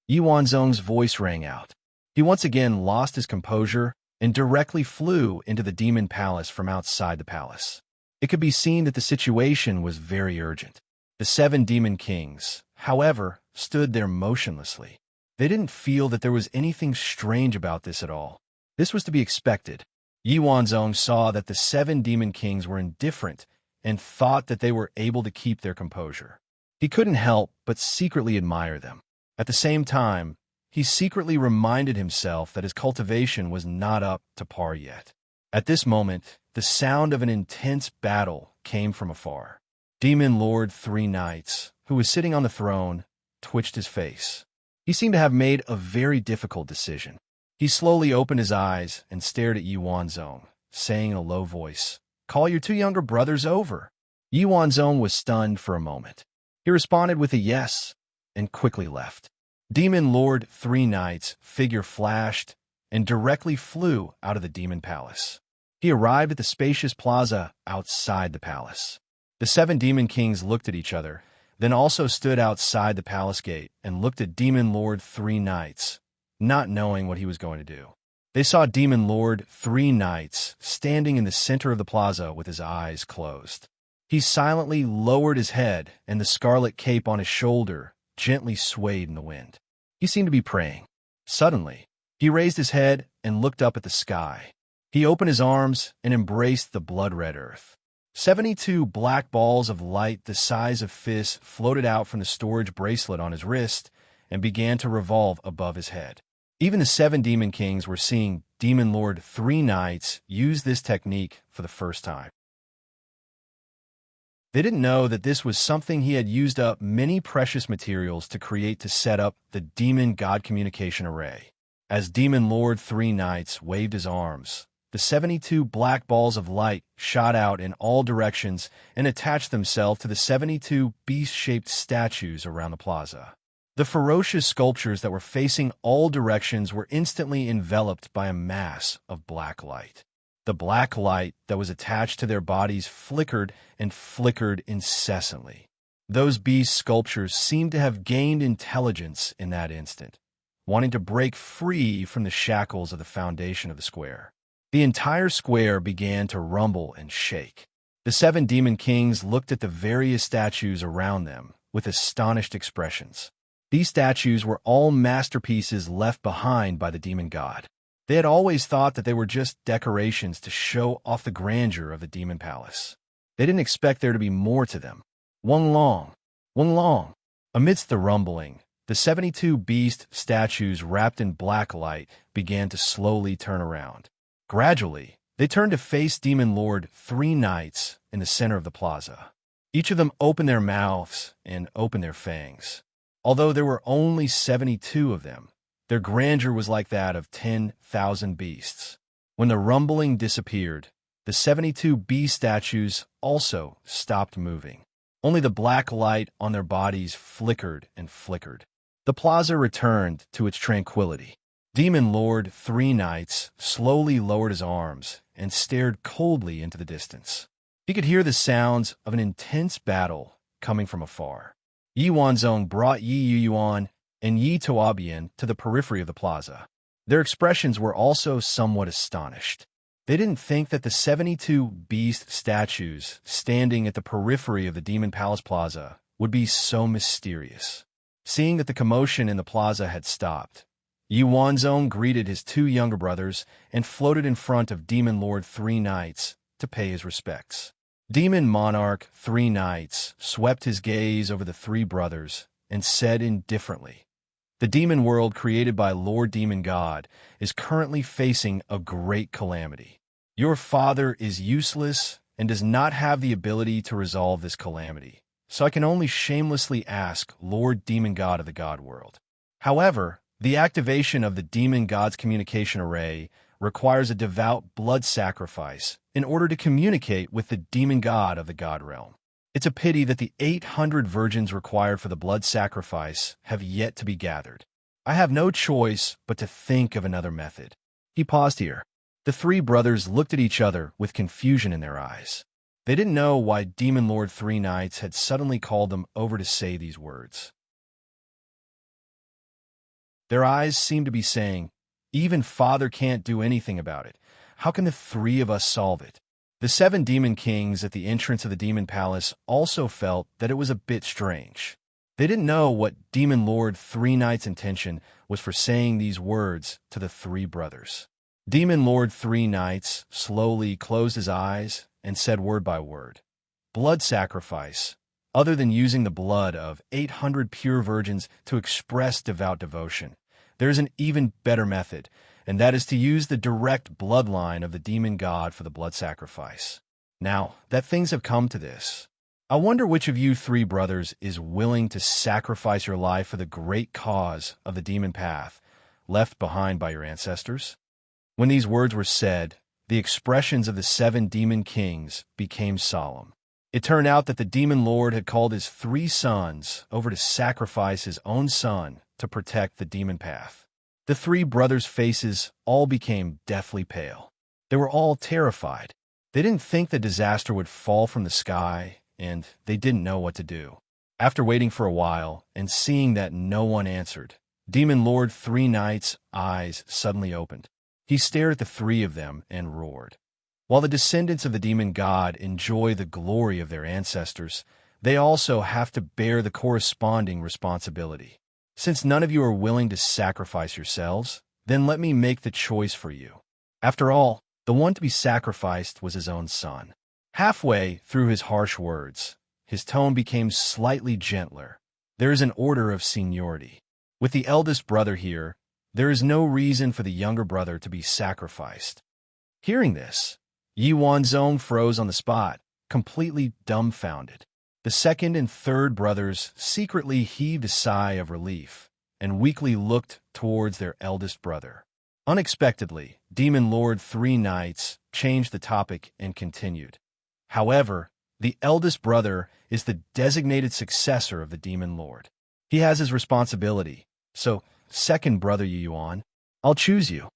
Yi Wanzong's voice rang out. He once again lost his composure and directly flew into the demon palace from outside the palace. It could be seen that the situation was very urgent. The 7 demon kings, however, stood there motionlessly. They didn't feel that there was anything strange about this at all. This was to be expected. Yi Wanzong saw that the 7 demon kings were indifferent and thought that they were able to keep their composure. He couldn't help but secretly admire them. At the same time, he secretly reminded himself that his cultivation was not up to par yet. At this moment, the sound of an intense battle came from afar. Demon Lord 3 Knights, who was sitting on the throne, twitched his face. He seemed to have made a very difficult decision. He slowly opened his eyes and stared at Yi Wanzong, saying in a low voice, "Call your 2 younger brothers over." Yi Wanzong was stunned for a moment. He responded with a yes and quickly left. Demon Lord 3 Knights' figure flashed and directly flew out of the demon palace. He arrived at the spacious plaza outside the palace. The 7 demon kings looked at each other, then also stood outside the palace gate and looked at Demon Lord 3 Knights, not knowing what he was going to do. They saw Demon Lord 3 Knights standing in the center of the plaza with his eyes closed. He silently lowered his head, and the scarlet cape on his shoulder gently swayed in the wind. He seemed to be praying. Suddenly, he raised his head and looked up at the sky. He opened his arms and embraced the blood-red earth. 72 black balls of light the size of fists floated out from the storage bracelet on his wrist and began to revolve above his head. Even the 7 Demon Kings were seeing Demon Lord 3 Knights use this technique for the first time. They didn't know that this was something he had used up many precious materials to create to set up the Demon God Communication Array. As Demon Lord 3 Knights waved his arms, the 72 black balls of light shot out in all directions and attached themselves to the 72 beast-shaped statues around the plaza. The ferocious sculptures that were facing all directions were instantly enveloped by a mass of black light. The black light that was attached to their bodies flickered and flickered incessantly. Those beast sculptures seemed to have gained intelligence in that instant, wanting to break free from the shackles of the foundation of the square. The entire square began to rumble and shake. The 7 Demon Kings looked at the various statues around them with astonished expressions. These statues were all masterpieces left behind by the demon god. They had always thought that they were just decorations to show off the grandeur of the demon palace. They didn't expect there to be more to them. One long. Amidst the rumbling, the 72 beast statues wrapped in black light began to slowly turn around. Gradually, they turned to face Demon Lord 3 Knights in the center of the plaza. Each of them opened their mouths and opened their fangs. Although there were only 72 of them, their grandeur was like that of 10,000 beasts. When the rumbling disappeared, the 72 beast statues also stopped moving. Only the black light on their bodies flickered and flickered. The plaza returned to its tranquility. Demon Lord 3 Knights slowly lowered his arms and stared coldly into the distance. He could hear the sounds of an intense battle coming from afar. Yi Wanzong brought Yi Yuan and Yi Toabian to the periphery of the plaza. Their expressions were also somewhat astonished. They didn't think that the 72 beast statues standing at the periphery of the Demon Palace Plaza would be so mysterious. Seeing that the commotion in the plaza had stopped, Yi Wanzong greeted his 2 younger brothers and floated in front of Demon Lord 3 Knights to pay his respects. Demon Monarch 3 Knights swept his gaze over the 3 brothers and said indifferently, "The demon world created by Lord Demon God is currently facing a great calamity. Your father is useless and does not have the ability to resolve this calamity, so I can only shamelessly ask Lord Demon God of the God world. However, the activation of the Demon God's communication array requires a devout blood sacrifice in order to communicate with the demon god of the god realm. It's a pity that the 800 virgins required for the blood sacrifice have yet to be gathered. I have no choice but to think of another method." He paused here. The 3 brothers looked at each other with confusion in their eyes. They didn't know why Demon Lord 3 Knights had suddenly called them over to say these words. Their eyes seemed to be saying, "Even Father can't do anything about it. How can the 3 of us solve it?" The 7 Demon Kings at the entrance of the Demon Palace also felt that it was a bit strange. They didn't know what Demon Lord 3 Knights' intention was for saying these words to the 3 brothers. Demon Lord 3 Knights slowly closed his eyes and said word by word, "Blood sacrifice. Other than using the blood of 800 pure virgins to express devout devotion, there is an even better method, and that is to use the direct bloodline of the demon god for the blood sacrifice. Now that things have come to this, I wonder which of you 3 brothers is willing to sacrifice your life for the great cause of the demon path left behind by your ancestors?" When these words were said, the expressions of the 7 demon kings became solemn. It turned out that the demon lord had called his 3 sons over to sacrifice his own son to protect the demon path. The 3 brothers' faces all became deathly pale. They were all terrified. They didn't think the disaster would fall from the sky, and they didn't know what to do. After waiting for a while and seeing that no one answered, Demon Lord 3 Knights' eyes suddenly opened. He stared at the 3 of them and roared, While the descendants of the demon god enjoy the glory of their ancestors, they also have to bear the corresponding responsibility. Since none of you are willing to sacrifice yourselves, then let me make the choice for you. After all, the one to be sacrificed was his own son. Halfway through his harsh words, his tone became slightly gentler. There is an order of seniority. With the eldest brother here, there is no reason for the younger brother to be sacrificed. Hearing this, Yi Wanzong froze on the spot, completely dumbfounded. The second and third brothers secretly heaved a sigh of relief and weakly looked towards their eldest brother. Unexpectedly, Demon Lord Three Knights changed the topic and continued. However, the eldest brother is the designated successor of the Demon Lord. He has his responsibility, so, second brother Yi Yuan, I'll choose you.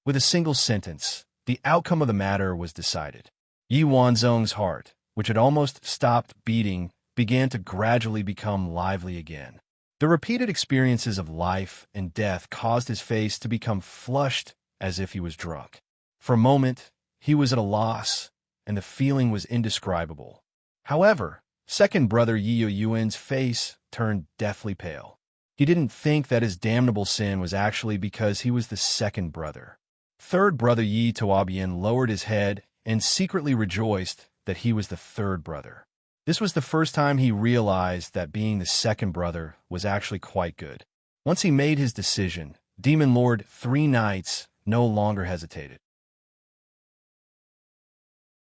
With a single sentence, the outcome of the matter was decided. Yi Wanzong's heart, which had almost stopped beating, began to gradually become lively again. The repeated experiences of life and death caused his face to become flushed as if he was drunk. For a moment, he was at a loss, and the feeling was indescribable. However, second brother Yi Yuan's face turned deathly pale. He didn't think that his damnable sin was actually because he was the second brother. Third brother Yi Tuobian lowered his head and secretly rejoiced that he was the third brother. This was the first time he realized that being the second brother was actually quite good. Once he made his decision, Demon Lord Three Knights no longer hesitated.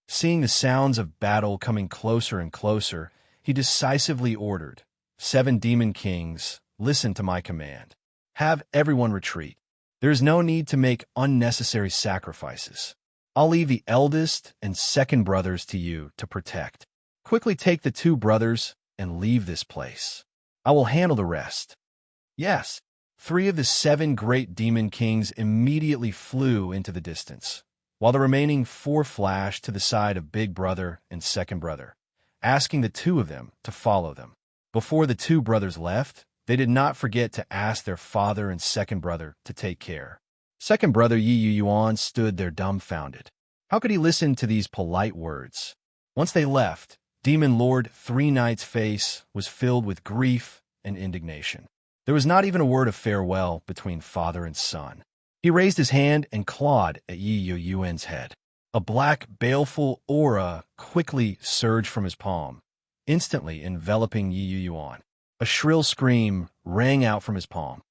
Seeing the sounds of battle coming closer and closer, he decisively ordered, 7 demon kings, listen to my command. Have everyone retreat. There is no need to make unnecessary sacrifices. I'll leave the eldest and second brothers to you to protect. Quickly take the 2 brothers and leave this place. I will handle the rest. Yes, 3 of the 7 great demon kings immediately flew into the distance, while the remaining 4 flashed to the side of big brother and second brother, asking the 2 of them to follow them. Before the 2 brothers left, they did not forget to ask their father and second brother to take care. Second brother Yi Yuan stood there dumbfounded. How could he listen to these polite words? Once they left, Demon Lord Three Knights' face was filled with grief and indignation. There was not even a word of farewell between father and son. He raised his hand and clawed at Yi Yuan's head. A black, baleful aura quickly surged from his palm, instantly enveloping Yi Yuan. A shrill scream rang out from his palm.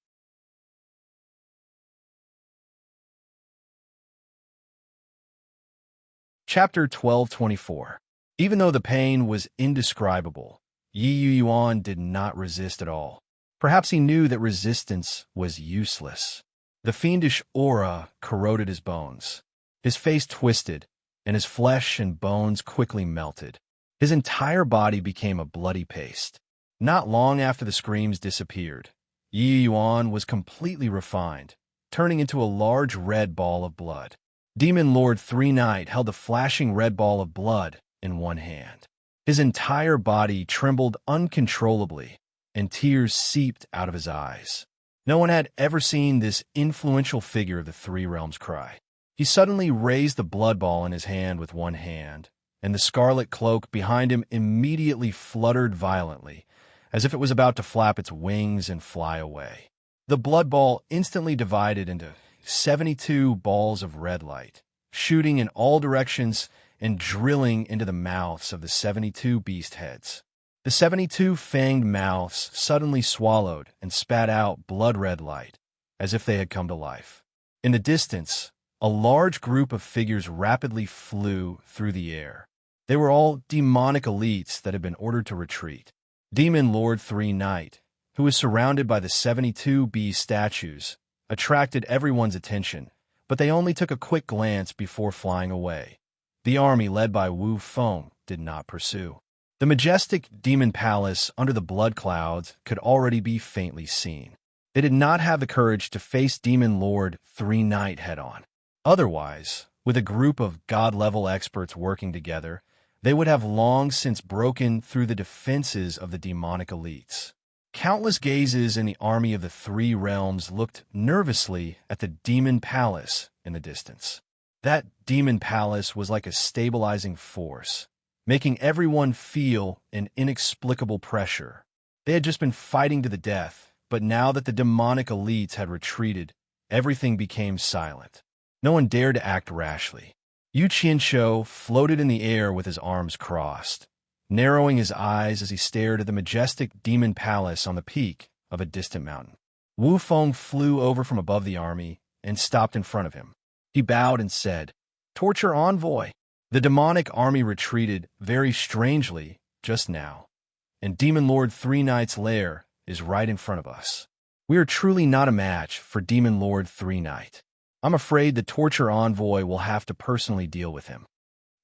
Chapter 1224. Even though the pain was indescribable, Yi Yuan did not resist at all. Perhaps he knew that resistance was useless. The fiendish aura corroded his bones. His face twisted, and his flesh and bones quickly melted. His entire body became a bloody paste. Not long after the screams disappeared, Yi Yuan was completely refined, turning into a large red ball of blood. Demon Lord Three Knight held the flashing red ball of blood in one hand. His entire body trembled uncontrollably, and tears seeped out of his eyes. No one had ever seen this influential figure of the Three Realms cry. He suddenly raised the blood ball in his hand with one hand, and the scarlet cloak behind him immediately fluttered violently, as if it was about to flap its wings and fly away. The blood ball instantly divided into 72 balls of red light, shooting in all directions and drilling into the mouths of the 72 beast heads. The 72 fanged mouths suddenly swallowed and spat out blood-red light, as if they had come to life. In the distance, a large group of figures rapidly flew through the air. They were all demonic elites that had been ordered to retreat. Demon Lord Three Knight, who was surrounded by the 72 beast statues, attracted everyone's attention, but they only took a quick glance before flying away. The army led by Wu Feng did not pursue. The majestic demon palace under the blood clouds could already be faintly seen. They did not have the courage to face Demon Lord Three Knight head-on. Otherwise, with a group of god-level experts working together, they would have long since broken through the defenses of the demonic elites. Countless gazes in the army of the Three Realms looked nervously at the demon palace in the distance. That demon palace was like a stabilizing force, making everyone feel an inexplicable pressure. They had just been fighting to the death, but now that the demonic elites had retreated, everything became silent. No one dared to act rashly. Yu Qianqiu floated in the air with his arms crossed, narrowing his eyes as he stared at the majestic demon palace on the peak of a distant mountain. Wu Feng flew over from above the army and stopped in front of him. He bowed and said, "Torture envoy." The demonic army retreated very strangely just now, and Demon Lord Three Knights' lair is right in front of us. We are truly not a match for Demon Lord Three Knight. I'm afraid the torture envoy will have to personally deal with him.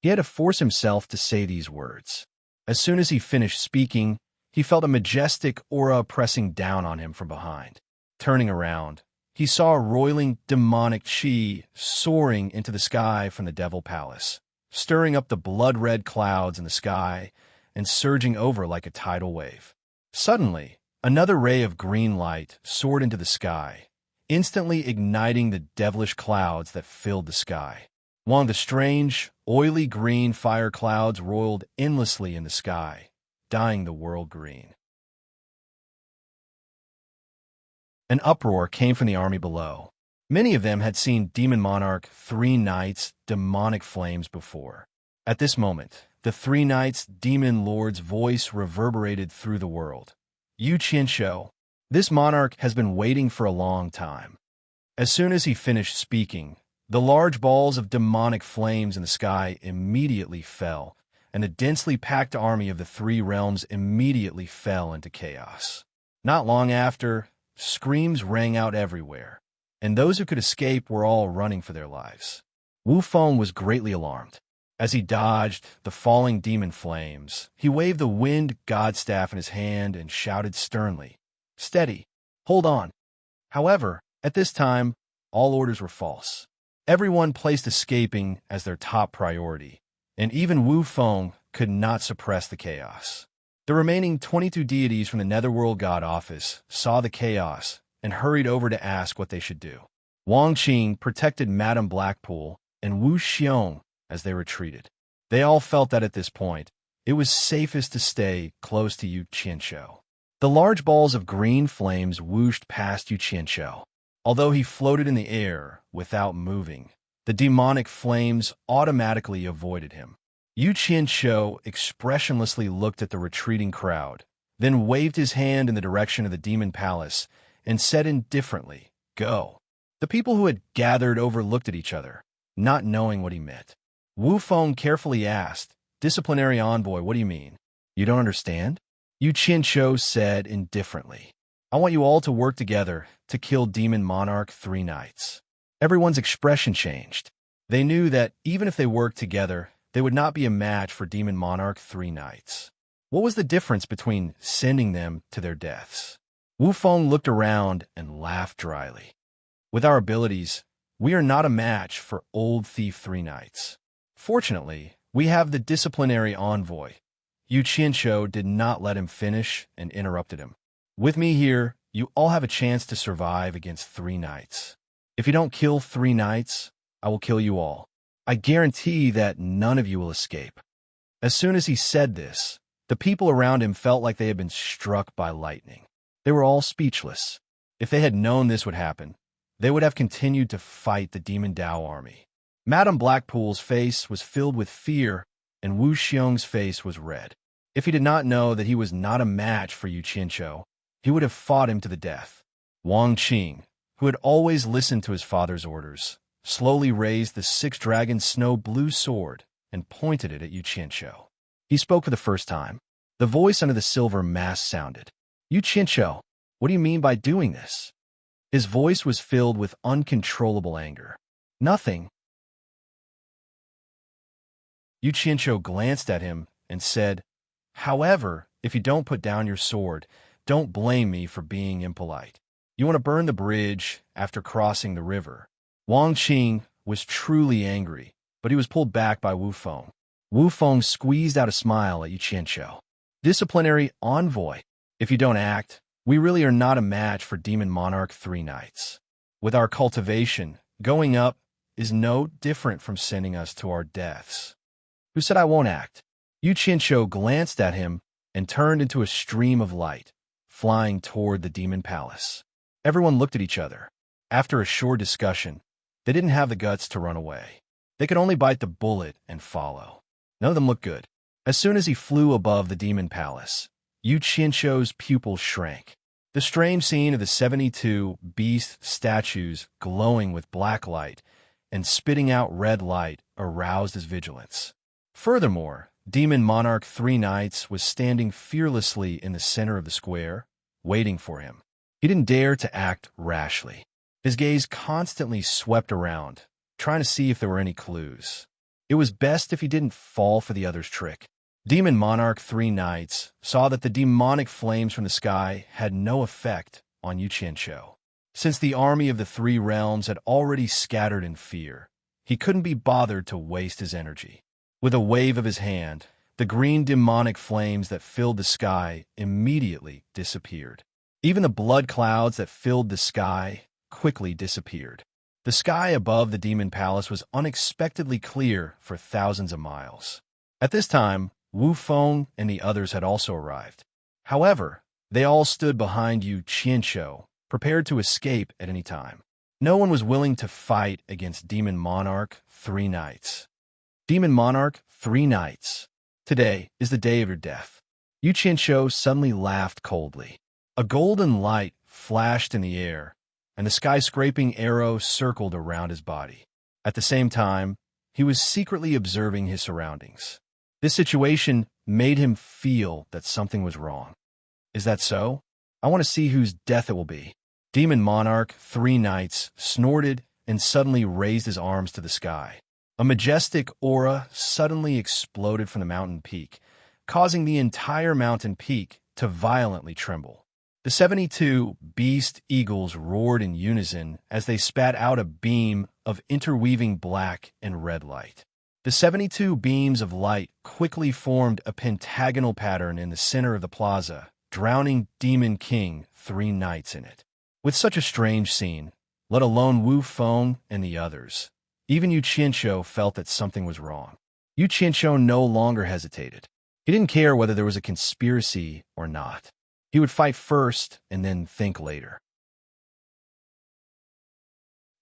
He had to force himself to say these words. As soon as he finished speaking, he felt a majestic aura pressing down on him from behind. Turning around, he saw a roiling demonic chi soaring into the sky from the Devil Palace, stirring up the blood-red clouds in the sky and surging over like a tidal wave. Suddenly, another ray of green light soared into the sky, instantly igniting the devilish clouds that filled the sky. One of the strange, oily green fire clouds roiled endlessly in the sky, dyeing the world green. An uproar came from the army below. Many of them had seen Demon Monarch Three Knights' demonic flames before. At this moment, the Three Knights' demon lord's voice reverberated through the world. Yu Qianqiu, this monarch has been waiting for a long time. As soon as he finished speaking, the large balls of demonic flames in the sky immediately fell, and the densely packed army of the three realms immediately fell into chaos. Not long after, screams rang out everywhere, and those who could escape were all running for their lives. Wu Feng was greatly alarmed. As he dodged the falling demon flames, he waved the wind god staff in his hand and shouted sternly, "Steady! Hold on!" However, at this time, all orders were false. Everyone placed escaping as their top priority, and even Wu Feng could not suppress the chaos. The remaining 22 deities from the Netherworld God Office saw the chaos and hurried over to ask what they should do. Wang Qing protected Madame Blackpool and Wu Xiong as they retreated. They all felt that at this point, it was safest to stay close to Yu Qianqiu. The large balls of green flames whooshed past Yu Qianqiu. Although he floated in the air without moving, the demonic flames automatically avoided him. Yu Qianqiu expressionlessly looked at the retreating crowd, then waved his hand in the direction of the demon palace and said indifferently, "Go." The people who had gathered overlooked at each other, not knowing what he meant. Wu Feng carefully asked, "Disciplinary envoy, what do you mean? You don't understand?" Yu Qianqiu said indifferently, "I want you all to work together to kill Demon Monarch Three Knights." Everyone's expression changed. They knew that even if they worked together, they would not be a match for Demon Monarch Three Knights. What was the difference between sending them to their deaths? Wu Feng looked around and laughed dryly. "With our abilities, we are not a match for Old Thief Three Knights. Fortunately, we have the disciplinary envoy." Yu Qianqiu did not let him finish and interrupted him. "With me here, you all have a chance to survive against Three Knights. If you don't kill Three Knights, I will kill you all. I guarantee that none of you will escape." As soon as he said this, the people around him felt like they had been struck by lightning. They were all speechless. If they had known this would happen, they would have continued to fight the Demon Dao army. Madame Blackpool's face was filled with fear, and Wu Xiong's face was red. If he did not know that he was not a match for Yu Qianqiu, he would have fought him to the death. Wang Qing, who had always listened to his father's orders, slowly raised the six-dragon snow-blue sword and pointed it at Yu Qianqiu. He spoke for the first time. The voice under the silver mask sounded, "Yu Qianqiu, what do you mean by doing this?" His voice was filled with uncontrollable anger. "Nothing." Yu Qianqiu glanced at him and said, "However, if you don't put down your sword, don't blame me for being impolite. You want to burn the bridge after crossing the river." Wang Qing was truly angry, but he was pulled back by Wu Feng. Wu Feng squeezed out a smile at Yu Qianqiu. "Disciplinary envoy, if you don't act, we really are not a match for Demon Monarch Three Knights. With our cultivation going up is no different from sending us to our deaths. Who said I won't act? Yu Qianshou glanced at him and turned into a stream of light, flying toward the demon palace. Everyone looked at each other. After a short discussion, they didn't have the guts to run away. They could only bite the bullet and follow. None of them looked good. As soon as he flew above the demon palace, Yu Qianshou's pupils shrank. The strange scene of the 72 beast statues glowing with black light and spitting out red light aroused his vigilance. Furthermore, Demon Monarch 3 Knights was standing fearlessly in the center of the square, waiting for him. He didn't dare to act rashly. His gaze constantly swept around, trying to see if there were any clues. It was best if he didn't fall for the other's trick. Demon Monarch 3 Knights saw that the demonic flames from the sky had no effect on Yu Qianshou. Since the army of the 3 realms had already scattered in fear, he couldn't be bothered to waste his energy. With a wave of his hand, the green demonic flames that filled the sky immediately disappeared. Even the blood clouds that filled the sky quickly disappeared. The sky above the demon palace was unexpectedly clear for thousands of miles. At this time, Wu Feng and the others had also arrived. However, they all stood behind Yu Qianshou, prepared to escape at any time. No one was willing to fight against Demon Monarch 3 Knights. Demon Monarch 3 Knights, today is the day of your death. Yu Qianshou suddenly laughed coldly. A golden light flashed in the air, and the sky-scraping arrow circled around his body. At the same time, he was secretly observing his surroundings. This situation made him feel that something was wrong. Is that so? I want to see whose death it will be. Demon Monarch 3 Knights snorted and suddenly raised his arms to the sky. A majestic aura suddenly exploded from the mountain peak, causing the entire mountain peak to violently tremble. The 72 beast eagles roared in unison as they spat out a beam of interweaving black and red light. The 72 beams of light quickly formed a pentagonal pattern in the center of the plaza, drowning Demon King 3 Knights in it. With such a strange scene, let alone Wu Feng and the others, even Yu Qianshou felt that something was wrong. Yu Qianshou no longer hesitated. He didn't care whether there was a conspiracy or not. He would fight first and then think later.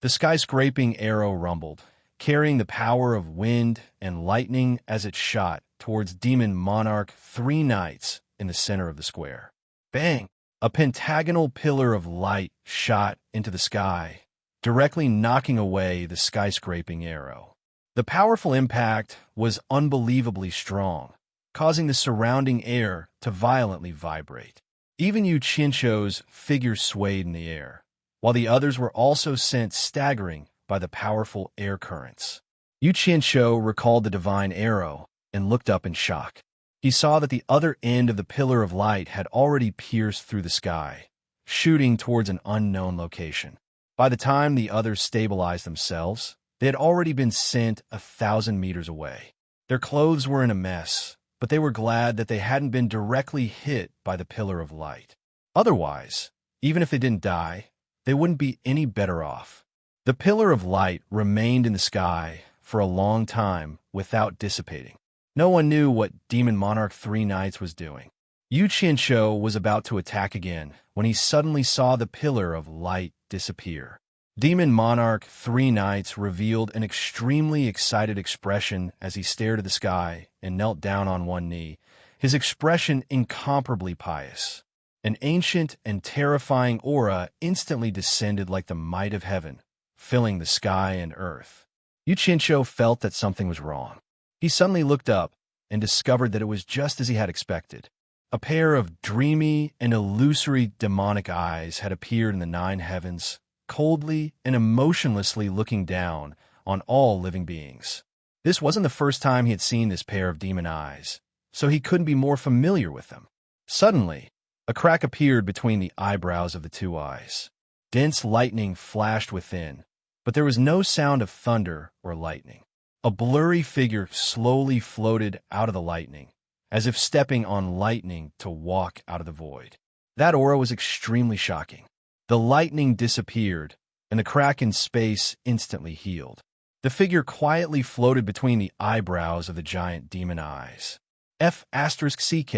The sky-scraping arrow rumbled, carrying the power of wind and lightning as it shot towards Demon Monarch 3 Knights in the center of the square. Bang! A pentagonal pillar of light shot into the sky, directly knocking away the sky-scraping arrow. The powerful impact was unbelievably strong, causing the surrounding air to violently vibrate. Even Yu Qianshou's figure swayed in the air, while the others were also sent staggering by the powerful air currents. Yu Qianshou recalled the divine arrow and looked up in shock. He saw that the other end of the pillar of light had already pierced through the sky, shooting towards an unknown location. By the time the others stabilized themselves, they had already been sent 1,000 meters away. Their clothes were in a mess, but they were glad that they hadn't been directly hit by the pillar of light. Otherwise, even if they didn't die, they wouldn't be any better off. The pillar of light remained in the sky for a long time without dissipating. No one knew what Demon Monarch 3 Knights was doing. Yu Qianshou was about to attack again when he suddenly saw the pillar of light disappear. Demon Monarch 3 Knights revealed an extremely excited expression as he stared at the sky and knelt down on one knee, his expression incomparably pious. An ancient and terrifying aura instantly descended like the might of heaven, filling the sky and earth. Yu Qianshou felt that something was wrong. He suddenly looked up and discovered that it was just as he had expected. A pair of dreamy and illusory demonic eyes had appeared in the 9 heavens, coldly and emotionlessly looking down on all living beings. This wasn't the first time he had seen this pair of demon eyes, so he couldn't be more familiar with them. Suddenly, a crack appeared between the eyebrows of the 2 eyes. Dense lightning flashed within, but there was no sound of thunder or lightning. A blurry figure slowly floated out of the lightning, as if stepping on lightning to walk out of the void. That aura was extremely shocking. The lightning disappeared, and the crack in space instantly healed. The figure quietly floated between the eyebrows of the giant demon eyes. F*CK.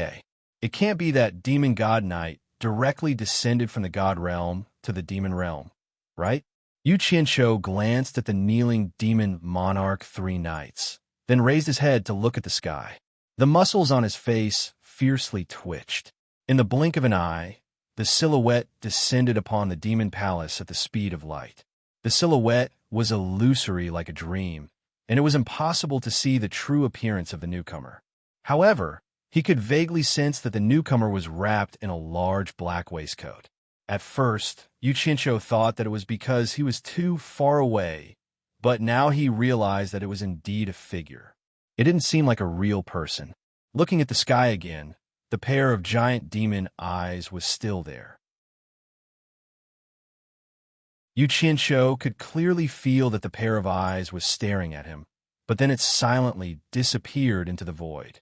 It can't be that demon god knight directly descended from the god realm to the demon realm, right? Yu Qianqiu glanced at the kneeling demon monarch 3 knights, then raised his head to look at the sky. The muscles on his face fiercely twitched. In the blink of an eye, the silhouette descended upon the demon palace at the speed of light. The silhouette was illusory like a dream, and it was impossible to see the true appearance of the newcomer. However, he could vaguely sense that the newcomer was wrapped in a large black waistcoat. At first, Yu Qianqiu thought that it was because he was too far away, but now he realized that it was indeed a figure. It didn't seem like a real person. Looking at the sky again, the pair of giant demon eyes was still there. Yu Qianqiu could clearly feel that the pair of eyes was staring at him, but then it silently disappeared into the void.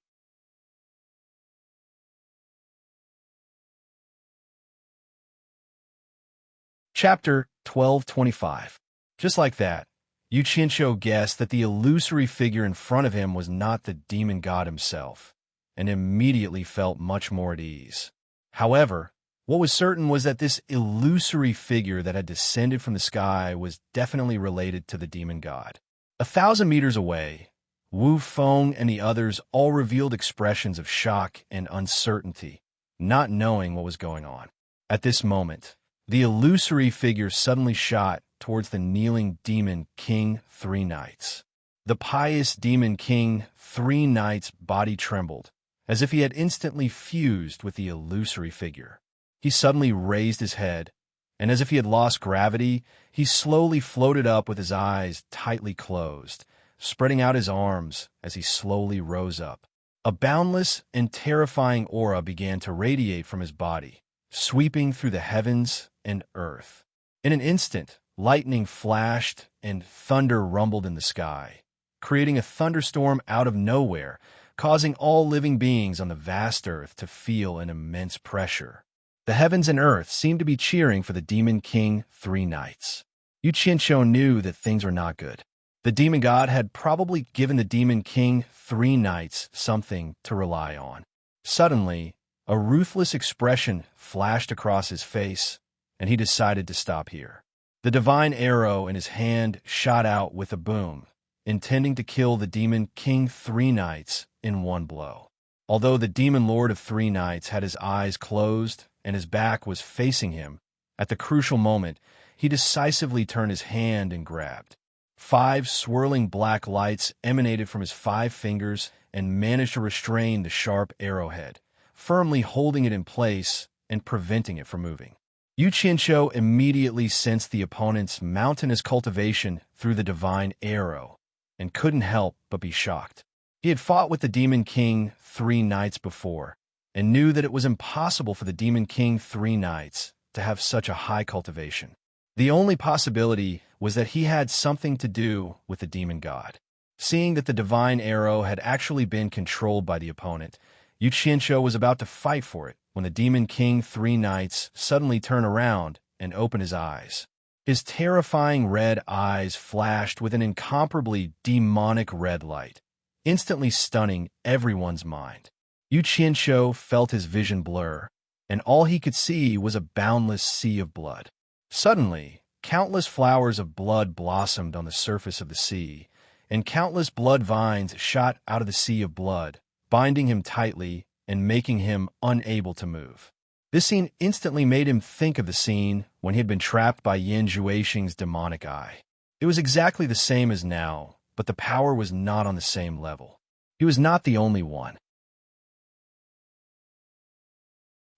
Chapter 1225. Just like that, Yu Qianqiu guessed that the illusory figure in front of him was not the demon god himself, and immediately felt much more at ease. However, what was certain was that this illusory figure that had descended from the sky was definitely related to the demon god. 1,000 meters away, Wu Feng and the others all revealed expressions of shock and uncertainty, not knowing what was going on. At this moment, the illusory figure suddenly shot towards the kneeling demon king 3 knights. The pious demon king 3 knights' body trembled, as if he had instantly fused with the illusory figure. He suddenly raised his head, and as if he had lost gravity, he slowly floated up with his eyes tightly closed, spreading out his arms as he slowly rose up. A boundless and terrifying aura began to radiate from his body, sweeping through the heavens and earth. In an instant, lightning flashed and thunder rumbled in the sky, creating a thunderstorm out of nowhere, causing all living beings on the vast earth to feel an immense pressure. The heavens and earth seemed to be cheering for the Demon King 3 knights. Yu Qianqiu knew that things were not good. The demon god had probably given the Demon King 3 knights something to rely on. Suddenly, a ruthless expression flashed across his face, and he decided to stop here. The divine arrow in his hand shot out with a boom, intending to kill the Demon King 3 knights in one blow. Although the Demon Lord of 3 knights had his eyes closed and his back was facing him, at the crucial moment, he decisively turned his hand and grabbed. 5 swirling black lights emanated from his 5 fingers and managed to restrain the sharp arrowhead, firmly holding it in place and preventing it from moving. Yu Qianqiu immediately sensed the opponent's mountainous cultivation through the divine arrow and couldn't help but be shocked. He had fought with the Demon King 3 knights before and knew that it was impossible for the Demon King 3 knights to have such a high cultivation. The only possibility was that he had something to do with the demon god. Seeing that the divine arrow had actually been controlled by the opponent, Yu Qianqiu was about to fight for it when the Demon King 3 knights suddenly turned around and opened his eyes. His terrifying red eyes flashed with an incomparably demonic red light, instantly stunning everyone's mind. Yu Qianqiu felt his vision blur, and all he could see was a boundless sea of blood. Suddenly, countless flowers of blood blossomed on the surface of the sea, and countless blood vines shot out of the sea of blood, binding him tightly and making him unable to move. This scene instantly made him think of the scene when he had been trapped by Yan Zhuixing's demonic eye. It was exactly the same as now, but the power was not on the same level. He was not the only one.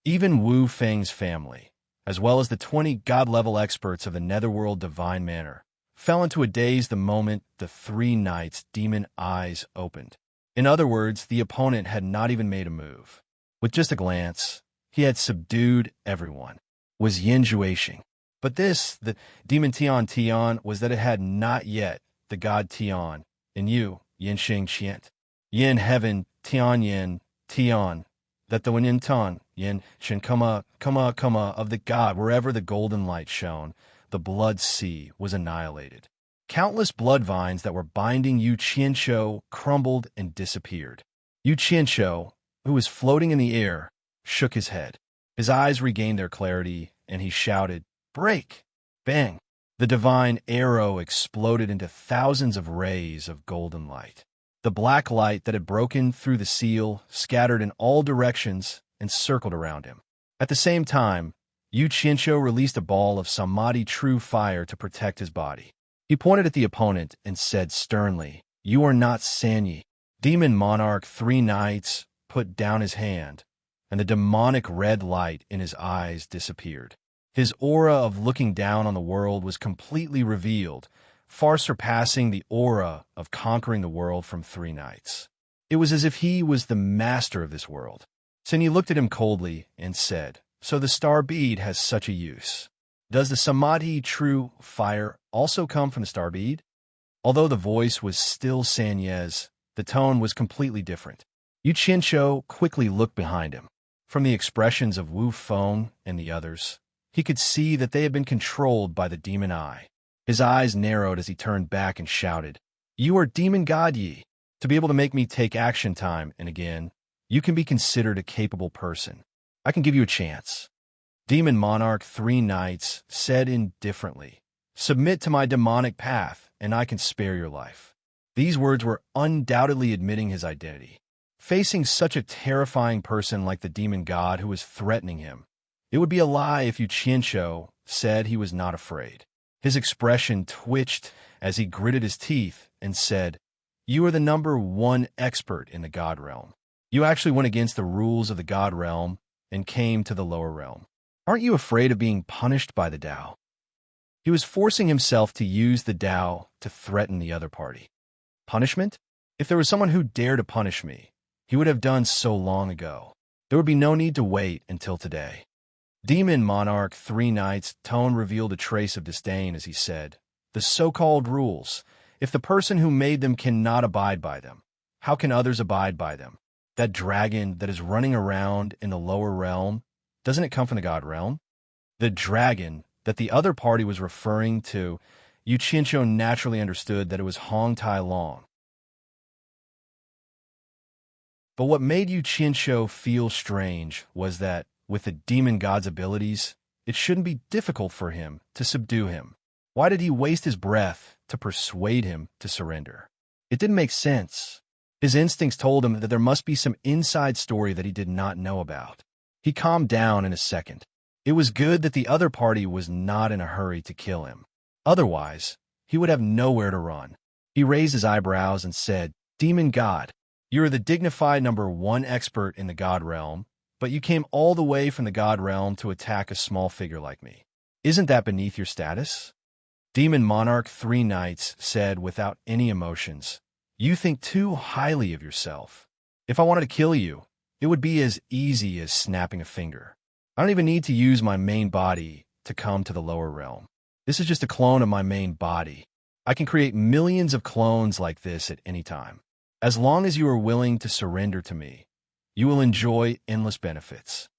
Even Wu Feng's family, as well as the 20 god-level experts of the Netherworld Divine Manor, fell into a daze the moment the 3 knights' demon eyes opened. In other words, the opponent had not even made a move. With just a glance, he had subdued everyone. Was Yan Zhuixing. But this, the demon Tian, was that it had not yet the god Tian, and Yu, Yan Xing Qian. Yin heaven, Tian, that the Yin Tan, Yin Shin Kama of the god, wherever the golden light shone, the blood sea was annihilated. Countless blood vines that were binding Yu Qianqiu crumbled and disappeared. Yu Qianqiu, who was floating in the air, shook his head. His eyes regained their clarity, and he shouted, "Break!" Bang! The divine arrow exploded into thousands of rays of golden light. The black light that had broken through the seal scattered in all directions and circled around him. At the same time, Yu Qianqiu released a ball of samadhi true fire to protect his body. He pointed at the opponent and said sternly, "You are not Sanyi." Demon Monarch 3 Knights put down his hand, and the demonic red light in his eyes disappeared. His aura of looking down on the world was completely revealed, far surpassing the aura of conquering the world from 3 Knights. It was as if he was the master of this world. Sanyi looked at him coldly and said, "So the star bead has such a use. Does the Samadhi true fire also come from the star bead?" Although the voice was still Sanye's, the tone was completely different. Yu Qianqiu quickly looked behind him. From the expressions of Wu Feng and the others, he could see that they had been controlled by the demon eye. His eyes narrowed as he turned back and shouted, "You are Demon God Yi. To be able to make me take action time and again, you can be considered a capable person. I can give you a chance." Demon Monarch 3 Knights said indifferently, "Submit to my demonic path, and I can spare your life." These words were undoubtedly admitting his identity. Facing such a terrifying person like the demon god who was threatening him, it would be a lie if Yu Qianqiu said he was not afraid. His expression twitched as he gritted his teeth and said, "You are the #1 expert in the God realm. You actually went against the rules of the God realm and came to the lower realm. Aren't you afraid of being punished by the Tao?" He was forcing himself to use the Tao to threaten the other party. Punishment? If there was someone who dared to punish me, he would have done so long ago. There would be no need to wait until today. Demon Monarch 3 Knights' tone revealed a trace of disdain as he said, "The so-called rules. If the person who made them cannot abide by them, how can others abide by them? That dragon that is running around in the lower realm, doesn't it come from the God realm?" The dragon that the other party was referring to, Yu Qianqiu naturally understood that it was Hong Tai Long. But what made Yu Qianqiu feel strange was that, with the demon god's abilities, it shouldn't be difficult for him to subdue him. Why did he waste his breath to persuade him to surrender? It didn't make sense. His instincts told him that there must be some inside story that he did not know about. He calmed down in a second. It was good that the other party was not in a hurry to kill him. Otherwise, he would have nowhere to run. He raised his eyebrows and said, "Demon God, you are the dignified #1 expert in the God realm, but you came all the way from the God realm to attack a small figure like me. Isn't that beneath your status?" Demon Monarch 3 Knights said without any emotions, "You think too highly of yourself. If I wanted to kill you, it would be as easy as snapping a finger. I don't even need to use my main body to come to the lower realm. This is just a clone of my main body. I can create millions of clones like this at any time. As long as you are willing to surrender to me, you will enjoy endless benefits."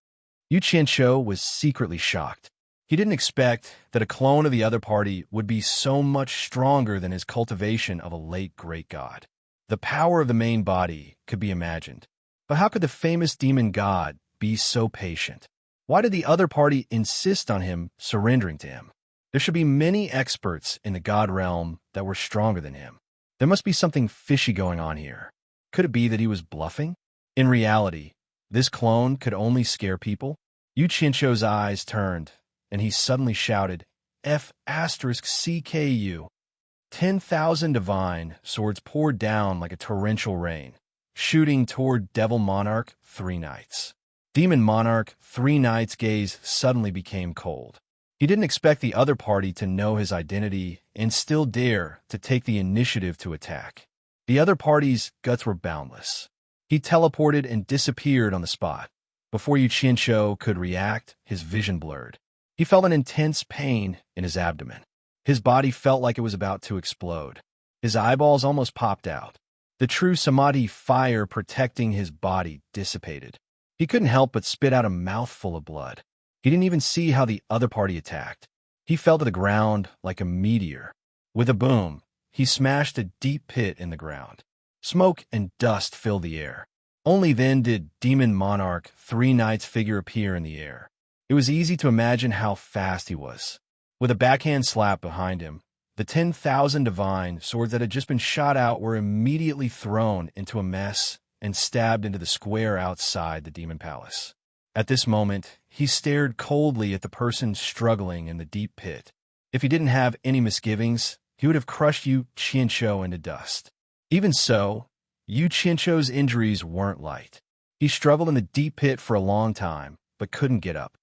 Yu Qianqiu was secretly shocked. He didn't expect that a clone of the other party would be so much stronger than his cultivation of a late great god. The power of the main body could be imagined. But how could the famous demon god be so patient? Why did the other party insist on him surrendering to him? There should be many experts in the God realm that were stronger than him. There must be something fishy going on here. Could it be that he was bluffing? In reality, this clone could only scare people. Yu Qianqiu's eyes turned, and he suddenly shouted, "F***CKU." 10,000 divine swords poured down like a torrential rain, shooting toward Devil Monarch 3 Knights. Demon Monarch 3 Knights' gaze suddenly became cold. He didn't expect the other party to know his identity and still dare to take the initiative to attack. The other party's guts were boundless. He teleported and disappeared on the spot. Before Yu Qianqiu could react, his vision blurred. He felt an intense pain in his abdomen. His body felt like it was about to explode. His eyeballs almost popped out. The true Samadhi fire protecting his body dissipated. He couldn't help but spit out a mouthful of blood. He didn't even see how the other party attacked. He fell to the ground like a meteor. With a boom, he smashed a deep pit in the ground. Smoke and dust filled the air. Only then did Demon Monarch 3 Knights figure appear in the air. It was easy to imagine how fast he was. With a backhand slap behind him, the 10,000 divine swords that had just been shot out were immediately thrown into a mess and stabbed into the square outside the demon palace. At this moment, he stared coldly at the person struggling in the deep pit. If he didn't have any misgivings, he would have crushed Yu Qianqiu into dust. Even so, Yu Qianqiu's injuries weren't light. He struggled in the deep pit for a long time, but couldn't get up.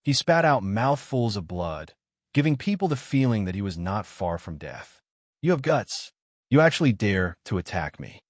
He spat out mouthfuls of blood, giving people the feeling that he was not far from death. You have guts. You actually dare to attack me.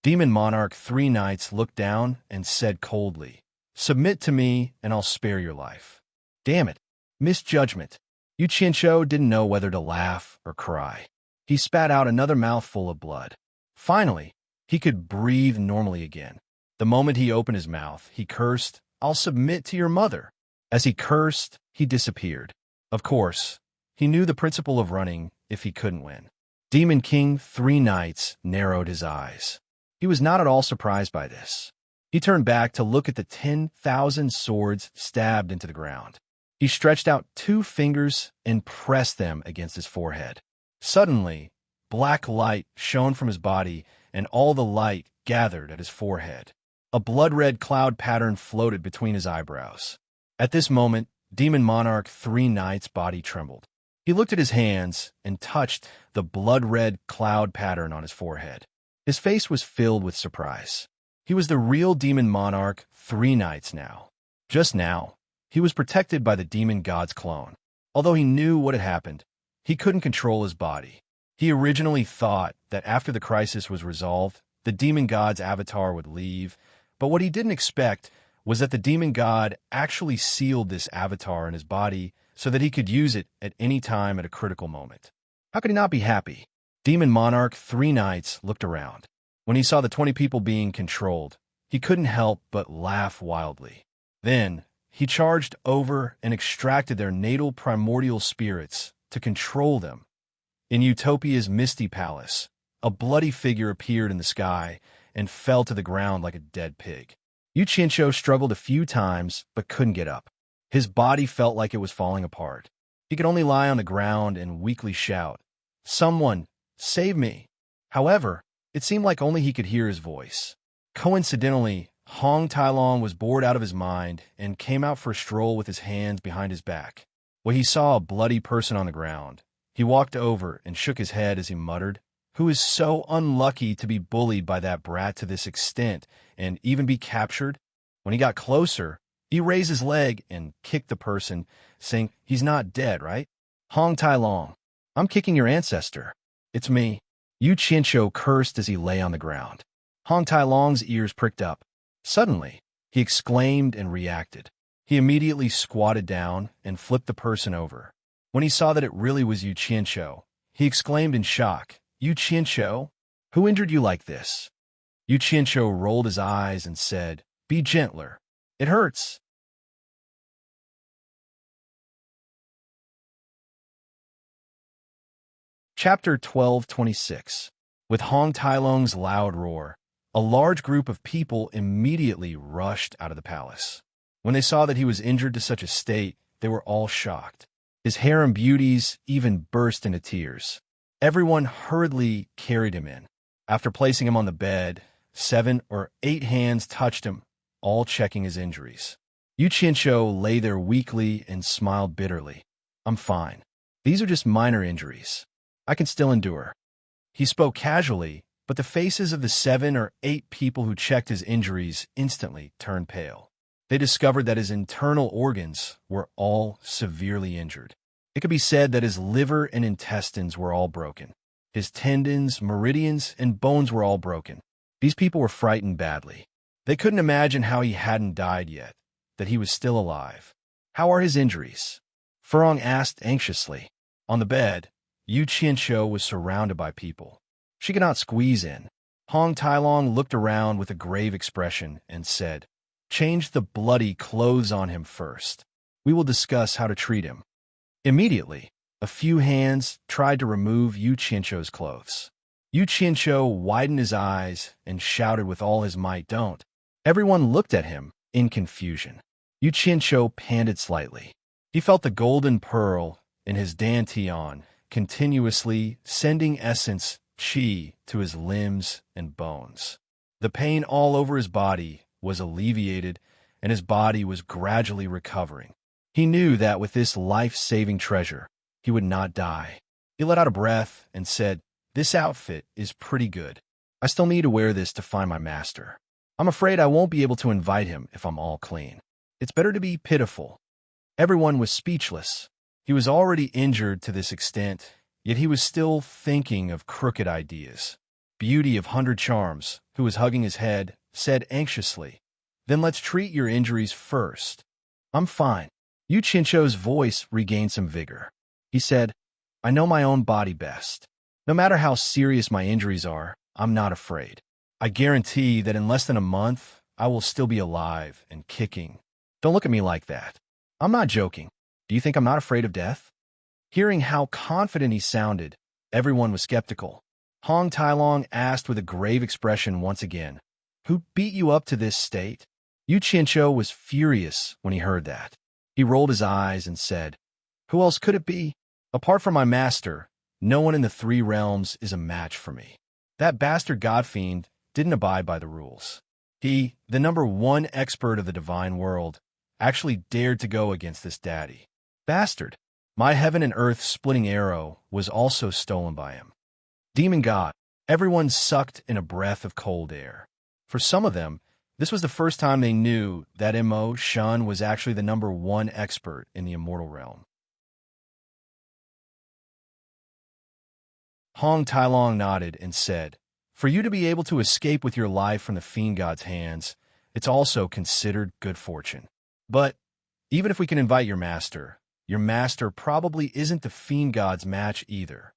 Demon Monarch 3 Knights looked down and said coldly, Submit to me and I'll spare your life. Damn it. Misjudgment. Yu Qianqiu didn't know whether to laugh or cry. He spat out another mouthful of blood. Finally, he could breathe normally again. The moment he opened his mouth, he cursed, I'll submit to your mother. As he cursed, he disappeared. Of course, he knew the principle of running if he couldn't win. Demon King 3 Knights narrowed his eyes. He was not at all surprised by this. He turned back to look at the 10,000 swords stabbed into the ground. He stretched out 2 fingers and pressed them against his forehead. Suddenly, black light shone from his body, and all the light gathered at his forehead. A blood-red cloud pattern floated between his eyebrows. At this moment, Demon Monarch 3 Knights' body trembled. He looked at his hands and touched the blood-red cloud pattern on his forehead. His face was filled with surprise. He was the real Demon Monarch 3 Knights now. Just now, he was protected by the Demon God's clone. Although he knew what had happened, he couldn't control his body. He originally thought that after the crisis was resolved, the Demon God's avatar would leave, but what he didn't expect was that the Demon God actually sealed this avatar in his body so that he could use it at any time at a critical moment. How could he not be happy? Demon Monarch 3 Knights looked around. When he saw the 20 people being controlled, he couldn't help but laugh wildly. Then, he charged over and extracted their natal primordial spirits to control them. In Utopia's misty palace, a bloody figure appeared in the sky and fell to the ground like a dead pig. Yu Qianqiu struggled a few times but couldn't get up. His body felt like it was falling apart. He could only lie on the ground and weakly shout, Someone, save me. However, it seemed like only he could hear his voice. Coincidentally, Hong Tailong was bored out of his mind and came out for a stroll with his hands behind his back. When he saw a bloody person on the ground, he walked over and shook his head as he muttered, Who is so unlucky to be bullied by that brat to this extent and even be captured? When he got closer, he raised his leg and kicked the person, saying, He's not dead, right? Hong Tailong, I'm kicking your ancestor. It's me. Yu Qianqiu cursed as he lay on the ground. Hong Tailong's ears pricked up. Suddenly, he exclaimed and reacted. He immediately squatted down and flipped the person over. When he saw that it really was Yu Qianqiu, he exclaimed in shock, Yu Qianqiu? Who injured you like this? Yu Qianqiu rolled his eyes and said, Be gentler. It hurts. Chapter 1226. With Hong Tailong's loud roar, a large group of people immediately rushed out of the palace. When they saw that he was injured to such a state, they were all shocked. His harem beauties even burst into tears. Everyone hurriedly carried him in. After placing him on the bed, 7 or 8 hands touched him, all checking his injuries. Yu Qianqiu lay there weakly and smiled bitterly. I'm fine. These are just minor injuries. I can still endure. He spoke casually, but the faces of the 7 or 8 people who checked his injuries instantly turned pale. They discovered that his internal organs were all severely injured. It could be said that his liver and intestines were all broken. His tendons, meridians, and bones were all broken. These people were frightened badly. They couldn't imagine how he hadn't died yet, that he was still alive. How are his injuries? Furong asked anxiously. On the bed, Yu Qianqiu was surrounded by people. She could not squeeze in. Hong Tailong looked around with a grave expression and said, Change the bloody clothes on him first. We will discuss how to treat him. Immediately, a few hands tried to remove Yu Qianzhou's clothes. Yu Qianzhou widened his eyes and shouted with all his might, "Don't!" Everyone looked at him in confusion. Yu Qianzhou panted slightly. He felt the golden pearl in his dantian continuously sending essence qi to his limbs and bones. The pain all over his body was alleviated, and his body was gradually recovering. He knew that with this life-saving treasure, he would not die. He let out a breath and said, "This outfit is pretty good. I still need to wear this to find my master. I'm afraid I won't be able to invite him if I'm all clean. It's better to be pitiful." Everyone was speechless. He was already injured to this extent, yet he was still thinking of crooked ideas. Beauty of 100 Charms, who was hugging his head, said anxiously, "Then let's treat your injuries first." "I'm fine." Yu Qianzhou's voice regained some vigor. He said, "I know my own body best. No matter how serious my injuries are, I'm not afraid. I guarantee that in less than a month, I will still be alive and kicking. Don't look at me like that. I'm not joking. Do you think I'm not afraid of death?" Hearing how confident he sounded, everyone was skeptical. Hong Tailong asked with a grave expression once again, "Who beat you up to this state?" Yu Qianzhou was furious when he heard that. He rolled his eyes and said, "Who else could it be? Apart from my master, no one in the 3 realms is a match for me. That bastard godfiend didn't abide by the rules. He, the #1 expert of the divine world, actually dared to go against this daddy. Bastard. My heaven and earth splitting arrow was also stolen by him. Demon god." Everyone sucked in a breath of cold air. For some of them, this was the first time they knew that Mo Shun was actually the #1 expert in the immortal realm. Hong Tailong nodded and said, "For you to be able to escape with your life from the fiend god's hands, it's also considered good fortune. But even if we can invite your master probably isn't the fiend god's match either.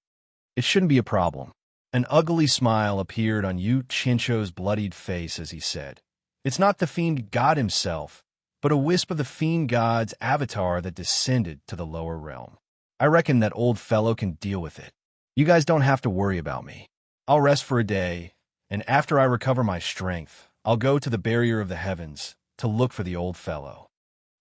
It shouldn't be a problem." An ugly smile appeared on Yu Qianzhou's bloodied face as he said, "It's not the fiend god himself, but a wisp of the fiend god's avatar that descended to the lower realm. I reckon that old fellow can deal with it. You guys don't have to worry about me. I'll rest for a day, and after I recover my strength, I'll go to the barrier of the heavens to look for the old fellow."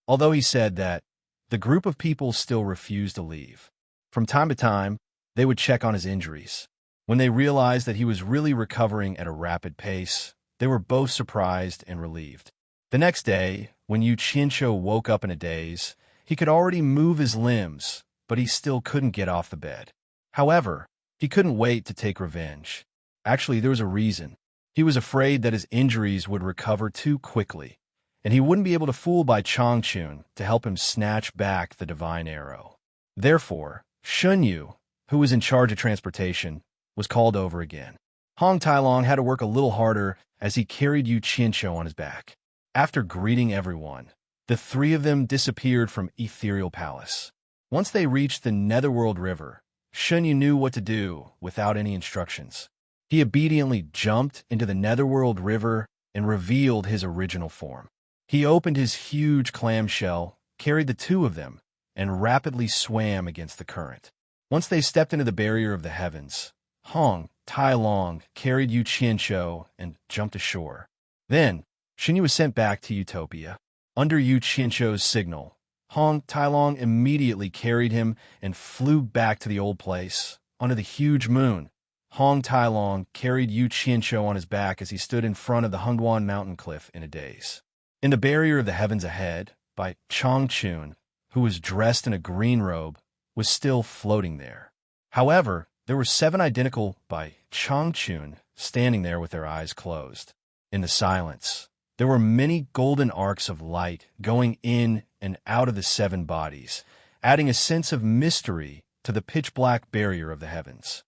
Although he said that, the group of people still refused to leave. From time to time, they would check on his injuries. When they realized that he was really recovering at a rapid pace, they were both surprised and relieved. The next day, when Yu Qianzhou woke up in a daze, he could already move his limbs, but he still couldn't get off the bed. However, he couldn't wait to take revenge. Actually, there was a reason. He was afraid that his injuries would recover too quickly, and he wouldn't be able to fool by Changchun to help him snatch back the divine arrow. Therefore, Shunyu, who was in charge of transportation, was called over again. Hong Tailong had to work a little harder as he carried Yu Qianzhou on his back. After greeting everyone, the 3 of them disappeared from Ethereal Palace. Once they reached the Netherworld River, Shunyu knew what to do without any instructions. He obediently jumped into the Netherworld River and revealed his original form. He opened his huge clamshell, carried the 2 of them, and rapidly swam against the current. Once they stepped into the barrier of the heavens, Hong Tailong carried Yu Qianzhou and jumped ashore. Then, Shunyu was sent back to Utopia. Under Yu Qianzhou's signal, Hong Tailong immediately carried him and flew back to the old place, onto the huge moon. Hong Tailong carried Yu Qianzhou on his back as he stood in front of the Hungwan mountain cliff in a daze. In the barrier of the heavens ahead, by Changchun, who was dressed in a green robe, was still floating there. However, there were 7 identical by Changchun standing there with their eyes closed. In the silence, there were many golden arcs of light going in and out of the 7 bodies, adding a sense of mystery to the pitch-black barrier of the heavens.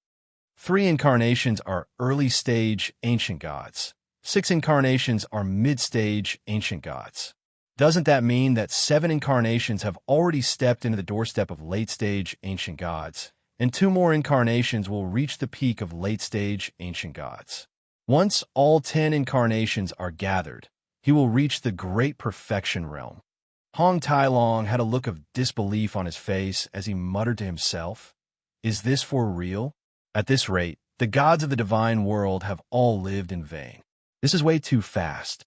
3 incarnations are early-stage ancient gods. 6 incarnations are mid-stage ancient gods. Doesn't that mean that 7 incarnations have already stepped into the doorstep of late-stage ancient gods, and 2 more incarnations will reach the peak of late-stage ancient gods? Once all 10 incarnations are gathered, he will reach the great perfection realm. Hong Tai Long had a look of disbelief on his face as he muttered to himself, "Is this for real? At this rate, the gods of the divine world have all lived in vain. This is way too fast."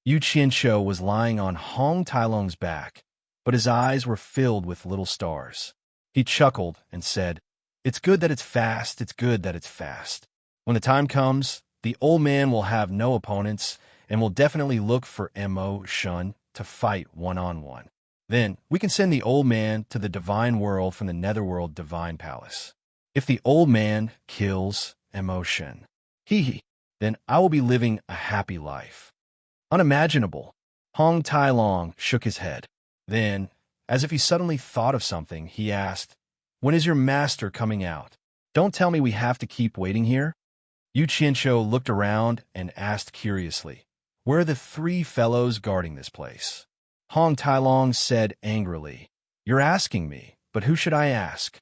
Yu Qianshou was lying on Hong Tai Long's back, but his eyes were filled with little stars. He chuckled and said, "It's good that it's fast, it's good that it's fast. When the time comes, the old man will have no opponents and will definitely look for Mo Shun to fight one-on-one. Then we can send the old man to the divine world from the netherworld divine palace. If the old man kills Mo Shun, then I will be living a happy life." Unimaginable. Hong Tai Long shook his head. Then, as if he suddenly thought of something, he asked, "When is your master coming out? Don't tell me we have to keep waiting here?" Yu Qianshou looked around and asked curiously, "Where are the three fellows guarding this place?" Hong Tai Long said angrily, "You're asking me, but who should I ask?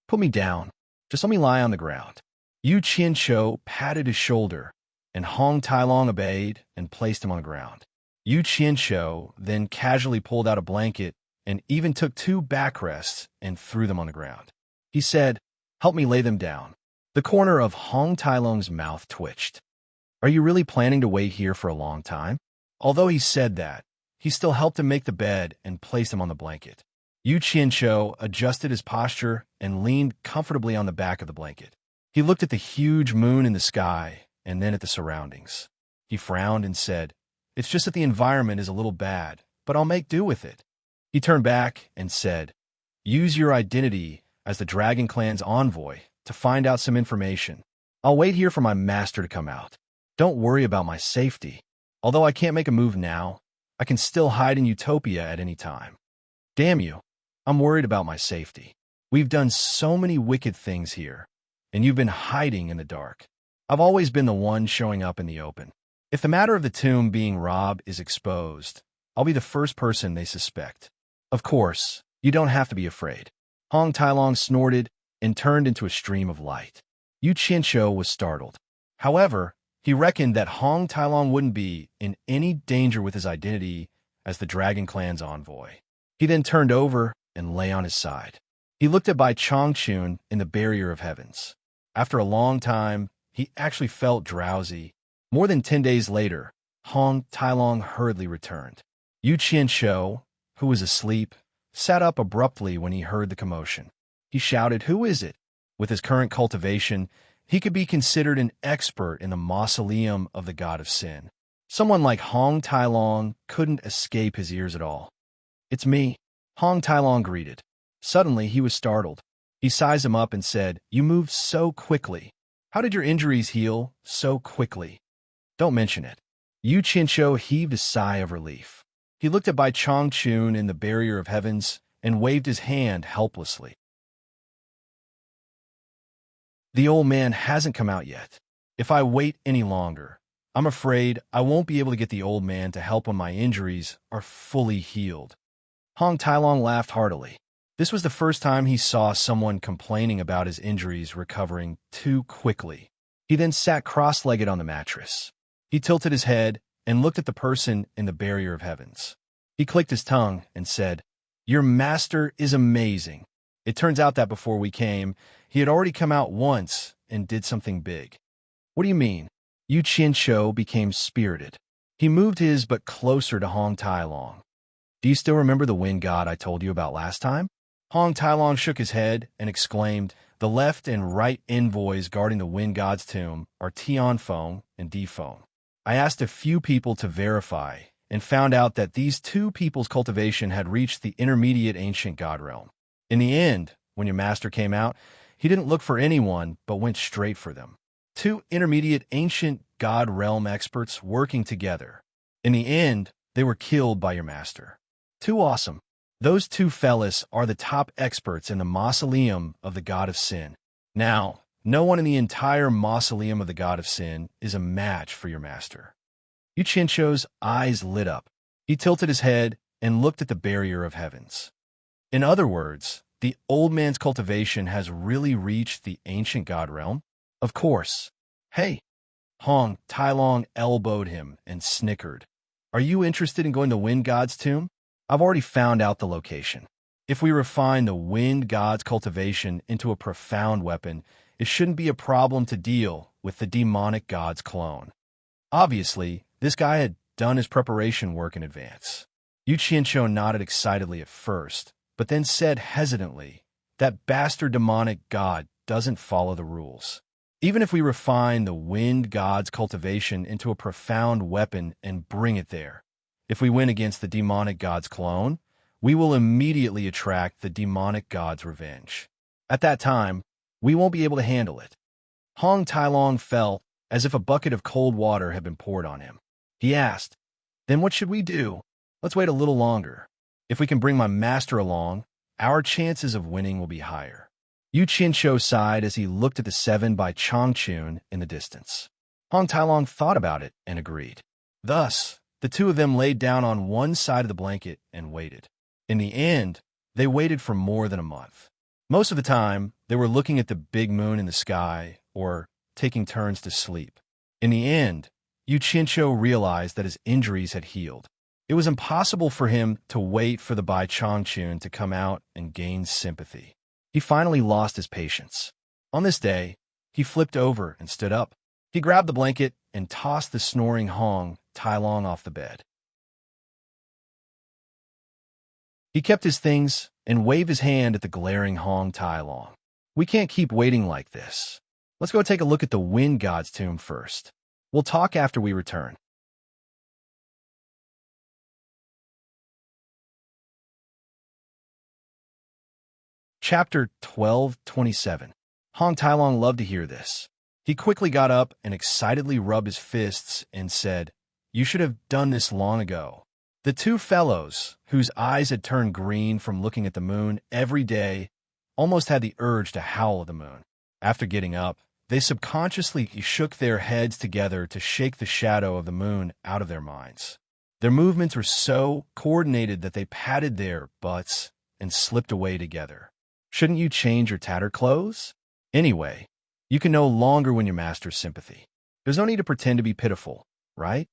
Put me down. Just let me lie on the ground." Yu Qianshou patted his shoulder, and Hong Tai Long obeyed and placed him on the ground. Yu Qianshou then casually pulled out a blanket and even took 2 backrests and threw them on the ground. He said, "Help me lay them down." The corner of Hong Tai Long's mouth twitched. "Are you really planning to wait here for a long time?" Although he said that, he still helped him make the bed and placed him on the blanket. Yu Qianshou adjusted his posture and leaned comfortably on the back of the blanket. He looked at the huge moon in the sky and then at the surroundings. He frowned and said, "It's just that the environment is a little bad, but I'll make do with it." He turned back and said, "Use your identity as the Dragon Clan's envoy to find out some information. I'll wait here for my master to come out. Don't worry about my safety. Although I can't make a move now, I can still hide in Utopia at any time. Damn you, I'm worried about my safety. We've done so many wicked things here, and you've been hiding in the dark. I've always been the one showing up in the open. If the matter of the tomb being robbed is exposed, I'll be the first person they suspect. Of course, you don't have to be afraid." Hong Tai Long snorted and turned into a stream of light. Yu Qianshou was startled. However, he reckoned that Hong Tai Long wouldn't be in any danger with his identity as the Dragon Clan's envoy. He then turned over and lay on his side. He looked at Bai Chongqun in the Barrier of Heavens. After a long time, he actually felt drowsy. More than 10 days later, Hong Tai Long hurriedly returned. Yu Qianshou, who was asleep, sat up abruptly when he heard the commotion. He shouted, "Who is it?" With his current cultivation, he could be considered an expert in the mausoleum of the god of sin. Someone like Hong Tai Long couldn't escape his ears at all. "It's me," Hong Tai Long greeted. Suddenly, he was startled. He sized him up and said, "You moved so quickly. How did your injuries heal so quickly?" "Don't mention it." Yu Qianshou heaved a sigh of relief. He looked at Bai Chongqun in the Barrier of Heavens and waved his hand helplessly. "The old man hasn't come out yet. If I wait any longer, I'm afraid I won't be able to get the old man to help when my injuries are fully healed." Hong Tai Long laughed heartily. This was the first time he saw someone complaining about his injuries recovering too quickly. He then sat cross-legged on the mattress. He tilted his head and looked at the person in the Barrier of Heavens. He clicked his tongue and said, "Your master is amazing. It turns out that before we came, he had already come out once and did something big." "What do you mean?" Yu Qianshou became spirited. He moved his butt closer to Hong Tai Long. "Do you still remember the wind god I told you about last time?" Hong Tai Long shook his head and exclaimed, "The left and right envoys guarding the wind god's tomb are Tianfeng and Difeng. I asked a few people to verify and found out that these 2 people's cultivation had reached the intermediate ancient god realm. In the end, when your master came out, he didn't look for anyone but went straight for them. 2 intermediate ancient god realm experts working together. In the end, they were killed by your master. Too awesome. Those 2 fellas are the top experts in the mausoleum of the god of sin. Now, no one in the entire mausoleum of the god of sin is a match for your master." Yu Qianshou's eyes lit up. He tilted his head and looked at the Barrier of Heavens. In other words, the old man's cultivation has really reached the ancient god realm? Of course. "Hey!" Hong Tai Long elbowed him and snickered. Are you interested in going to Wind God's tomb? I've already found out the location. If we refine the Wind God's cultivation into a profound weapon, it shouldn't be a problem to deal with the demonic god's clone. Obviously, this guy had done his preparation work in advance. Yu Qianqiu nodded excitedly at first, but then said hesitantly, that bastard demonic god doesn't follow the rules. Even if we refine the Wind God's cultivation into a profound weapon and bring it there, if we win against the demonic god's clone, we will immediately attract the demonic god's revenge. At that time, we won't be able to handle it. Hong Tailong felt as if a bucket of cold water had been poured on him. He asked, then what should we do? Let's wait a little longer. If we can bring my master along, our chances of winning will be higher. Yu Qianqiu sighed as he looked at the 7 by Changchun in the distance. Hong Tailong thought about it and agreed. Thus, the two of them laid down on one side of the blanket and waited. In the end, they waited for more than a month. Most of the time, they were looking at the big moon in the sky or taking turns to sleep. In the end, Yu Qianqiu realized that his injuries had healed. It was impossible for him to wait for the Bai Changchun to come out and gain sympathy. He finally lost his patience. On this day, he flipped over and stood up. He grabbed the blanket and tossed the snoring Hong Tailong off the bed. He kept his things and waved his hand at the glaring Hong Tailong. We can't keep waiting like this. Let's go take a look at the Wind God's tomb first. We'll talk after we return. Chapter 12:27. Hong Tailong loved to hear this. He quickly got up and excitedly rubbed his fists and said, you should have done this long ago. The two fellows, whose eyes had turned green from looking at the moon every day, almost had the urge to howl at the moon. After getting up, they subconsciously shook their heads together to shake the shadow of the moon out of their minds. Their movements were so coordinated that they patted their butts and slipped away together. Shouldn't you change your tattered clothes? Anyway, you can no longer win your master's sympathy. There's no need to pretend to be pitiful, right?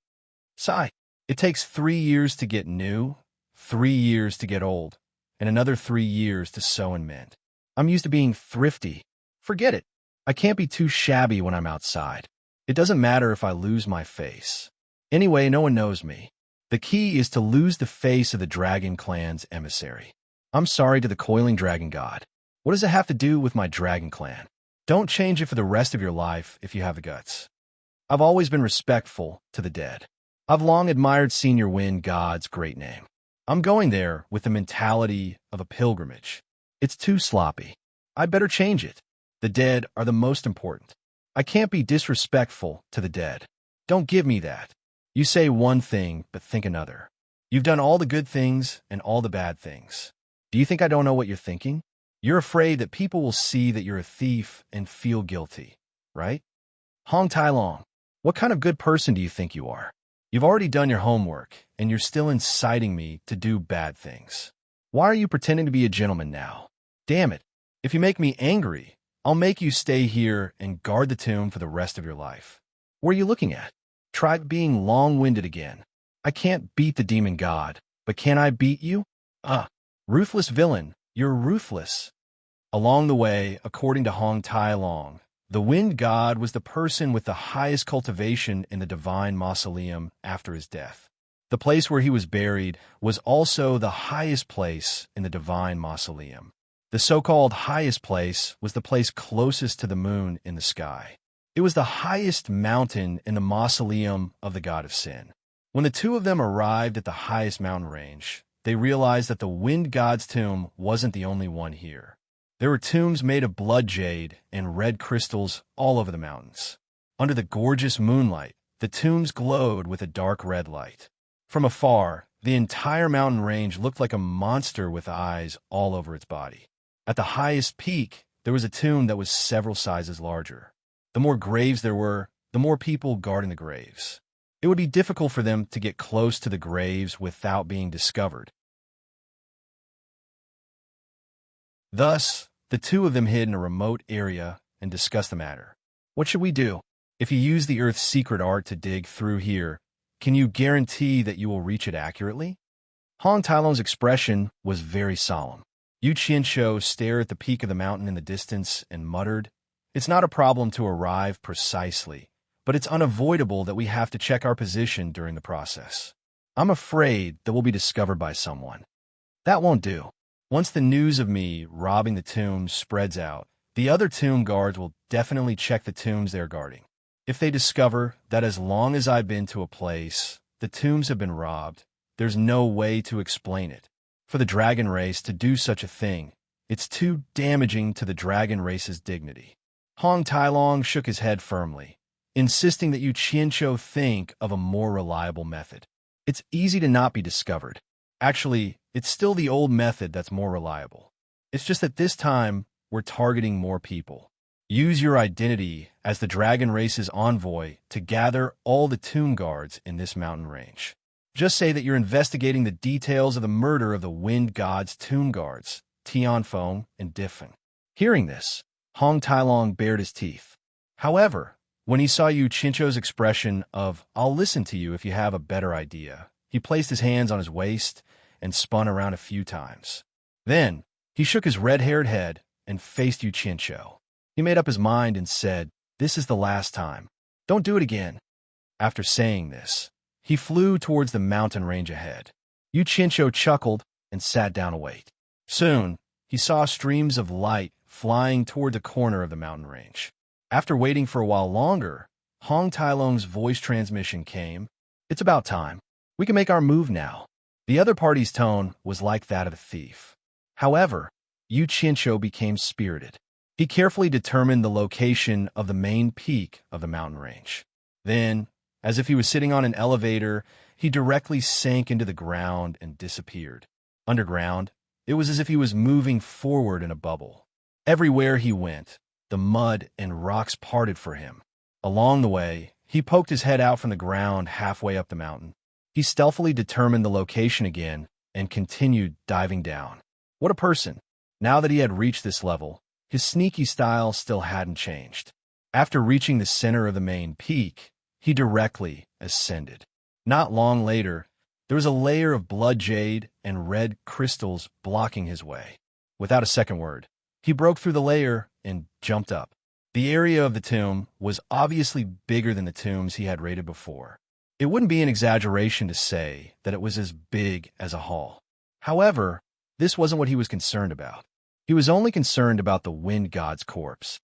Sigh. It takes 3 years to get new, 3 years to get old, and another 3 years to sew and mend. I'm used to being thrifty. Forget it. I can't be too shabby when I'm outside. It doesn't matter if I lose my face. Anyway, no one knows me. The key is to lose the face of the dragon clan's emissary. I'm sorry to the coiling dragon god. What does it have to do with my dragon clan? Don't change it for the rest of your life if you have the guts. I've always been respectful to the dead. I've long admired Senior Wind God's great name. I'm going there with the mentality of a pilgrimage. It's too sloppy. I better change it. The dead are the most important. I can't be disrespectful to the dead. Don't give me that. You say one thing, but think another. You've done all the good things and all the bad things. Do you think I don't know what you're thinking? You're afraid that people will see that you're a thief and feel guilty, right? Hong Tailong, what kind of good person do you think you are? You've already done your homework, and you're still inciting me to do bad things. Why are you pretending to be a gentleman now? Damn it. If you make me angry, I'll make you stay here and guard the tomb for the rest of your life. What are you looking at? Try being long-winded again. I can't beat the demon god, but can I beat you? Ruthless villain, you're ruthless. Along the way, according to Hong Tailong, the Wind God was the person with the highest cultivation in the divine mausoleum after his death. The place where he was buried was also the highest place in the divine mausoleum. The so-called highest place was the place closest to the moon in the sky. It was the highest mountain in the mausoleum of the god of sin. When the two of them arrived at the highest mountain range, they realized that the Wind God's tomb wasn't the only one here. There were tombs made of blood jade and red crystals all over the mountains. Under the gorgeous moonlight, the tombs glowed with a dark red light. From afar, the entire mountain range looked like a monster with eyes all over its body. At the highest peak, there was a tomb that was several sizes larger. The more graves there were, the more people guarding the graves. It would be difficult for them to get close to the graves without being discovered. Thus, the two of them hid in a remote area and discussed the matter. What should we do? If you use the Earth's secret art to dig through here, Can you guarantee that you will reach it accurately? Hong Tailong's expression was very solemn. Yu Qianqiu stared at the peak of the mountain in the distance and muttered, "It's not a problem to arrive precisely, but it's unavoidable that we have to check our position during the process. I'm afraid that we'll be discovered by someone. That won't do. Once the news of me robbing the tombs spreads out, the other tomb guards will definitely check the tombs they're guarding. If they discover that as long as I've been to a place, the tombs have been robbed, there's no way to explain it. For the dragon race to do such a thing, it's too damaging to the dragon race's dignity." Hong Tailong shook his head firmly, insisting that Yu Qianqiu think of a more reliable method. It's easy to not be discovered. Actually, it's still the old method that's more reliable. It's just that this time, we're targeting more people. Use your identity as the dragon race's envoy to gather all the tomb guards in this mountain range. Just say that you're investigating the details of the murder of the wind god's tomb guards, Tianfeng and Difen. Hearing this, Hong Tailong bared his teeth. However, when he saw Yu Qianqiu's expression of, "I'll listen to you if you have a better idea," he placed his hands on his waist and spun around a few times. Then, he shook his red-haired head and faced Yu Qianqiu. He made up his mind and said, "This is the last time. Don't do it again." After saying this, he flew towards the mountain range ahead. Yu Qianqiu chuckled and sat down to wait. Soon, he saw streams of light flying toward the corner of the mountain range. After waiting for a while longer, Hong Tailong's voice transmission came. "It's about time. We can make our move now." The other party's tone was like that of a thief. However, Yu Qianqiu became spirited. He carefully determined the location of the main peak of the mountain range. Then, as if he was sitting on an elevator, he directly sank into the ground and disappeared. Underground, it was as if he was moving forward in a bubble. Everywhere he went, the mud and rocks parted for him. Along the way, he poked his head out from the ground halfway up the mountain. He stealthily determined the location again and continued diving down. What a person! Now that he had reached this level, his sneaky style still hadn't changed. After reaching the center of the main peak, he directly ascended. Not long later, there was a layer of blood jade and red crystals blocking his way. Without a second word, he broke through the layer and jumped up. The area of the tomb was obviously bigger than the tombs he had raided before. It wouldn't be an exaggeration to say that it was as big as a hall. However, this wasn't what he was concerned about. He was only concerned about the wind god's corpse.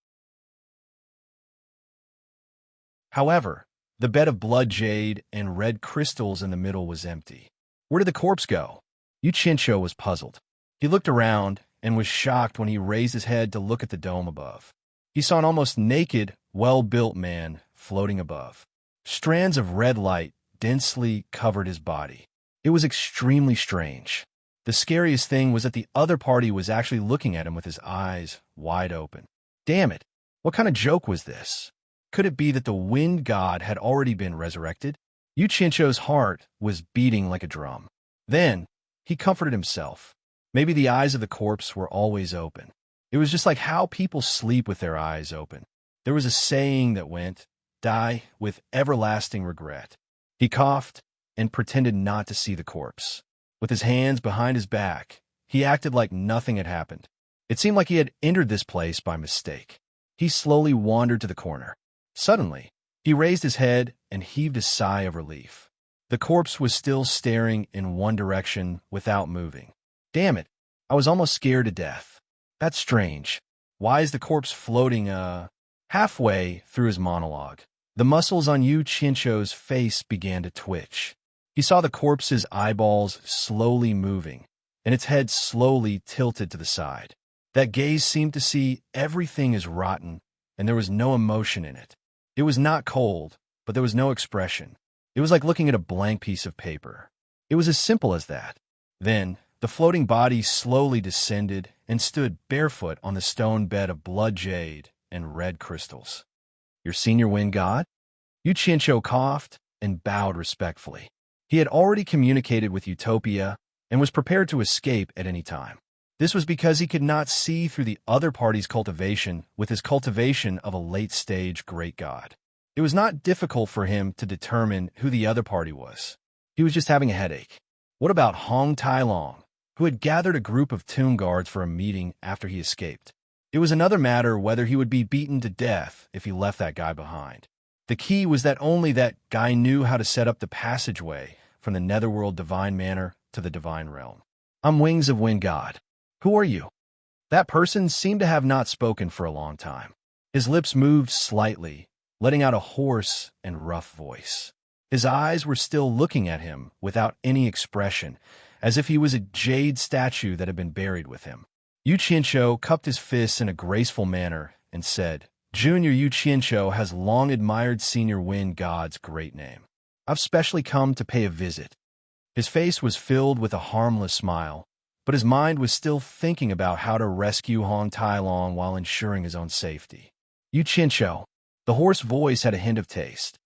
However, the bed of blood jade and red crystals in the middle was empty. Where did the corpse go? Yu Qianqiu was puzzled. He looked around and was shocked when he raised his head to look at the dome above. He saw an almost naked, well-built man floating above. Strands of red light densely covered his body. It was extremely strange. The scariest thing was that the other party was actually looking at him with his eyes wide open. Damn it! What kind of joke was this? Could it be that the wind god had already been resurrected? Yu Qianqiu's heart was beating like a drum. Then, he comforted himself. Maybe the eyes of the corpse were always open. It was just like how people sleep with their eyes open. There was a saying that went, "Die with everlasting regret." He coughed and pretended not to see the corpse. With his hands behind his back, he acted like nothing had happened. It seemed like he had entered this place by mistake. He slowly wandered to the corner. Suddenly, he raised his head and heaved a sigh of relief. The corpse was still staring in one direction without moving. Damn it, I was almost scared to death. That's strange. Why is the corpse floating, Halfway through his monologue, the muscles on Yu Qianqiu's face began to twitch. He saw the corpse's eyeballs slowly moving, and its head slowly tilted to the side. That gaze seemed to see everything as rotten, and there was no emotion in it. It was not cold, but there was no expression. It was like looking at a blank piece of paper. It was as simple as that. Then, the floating body slowly descended and stood barefoot on the stone bed of blood jade and red crystals. Your senior wind god? Yu Qianqiu coughed and bowed respectfully. He had already communicated with Utopia and was prepared to escape at any time. This was because he could not see through the other party's cultivation with his cultivation of a late-stage great god. It was not difficult for him to determine who the other party was. He was just having a headache. What about Hong Tai Long, who had gathered a group of tomb guards for a meeting after he escaped? It was another matter whether he would be beaten to death if he left that guy behind. The key was that only that guy knew how to set up the passageway from the netherworld divine manor to the divine realm. I'm Wings of Wind God. Who are you? That person seemed to have not spoken for a long time. His lips moved slightly, letting out a hoarse and rough voice. His eyes were still looking at him without any expression, as if he was a jade statue that had been buried with him. Yu Qianqiu cupped his fists in a graceful manner and said, Junior Yu Qianqiu has long admired Senior Wind God's great name. I've specially come to pay a visit. His face was filled with a harmless smile, but his mind was still thinking about how to rescue Hong Tai Long while ensuring his own safety. Yu Qianqiu. The hoarse voice had a hint of taste.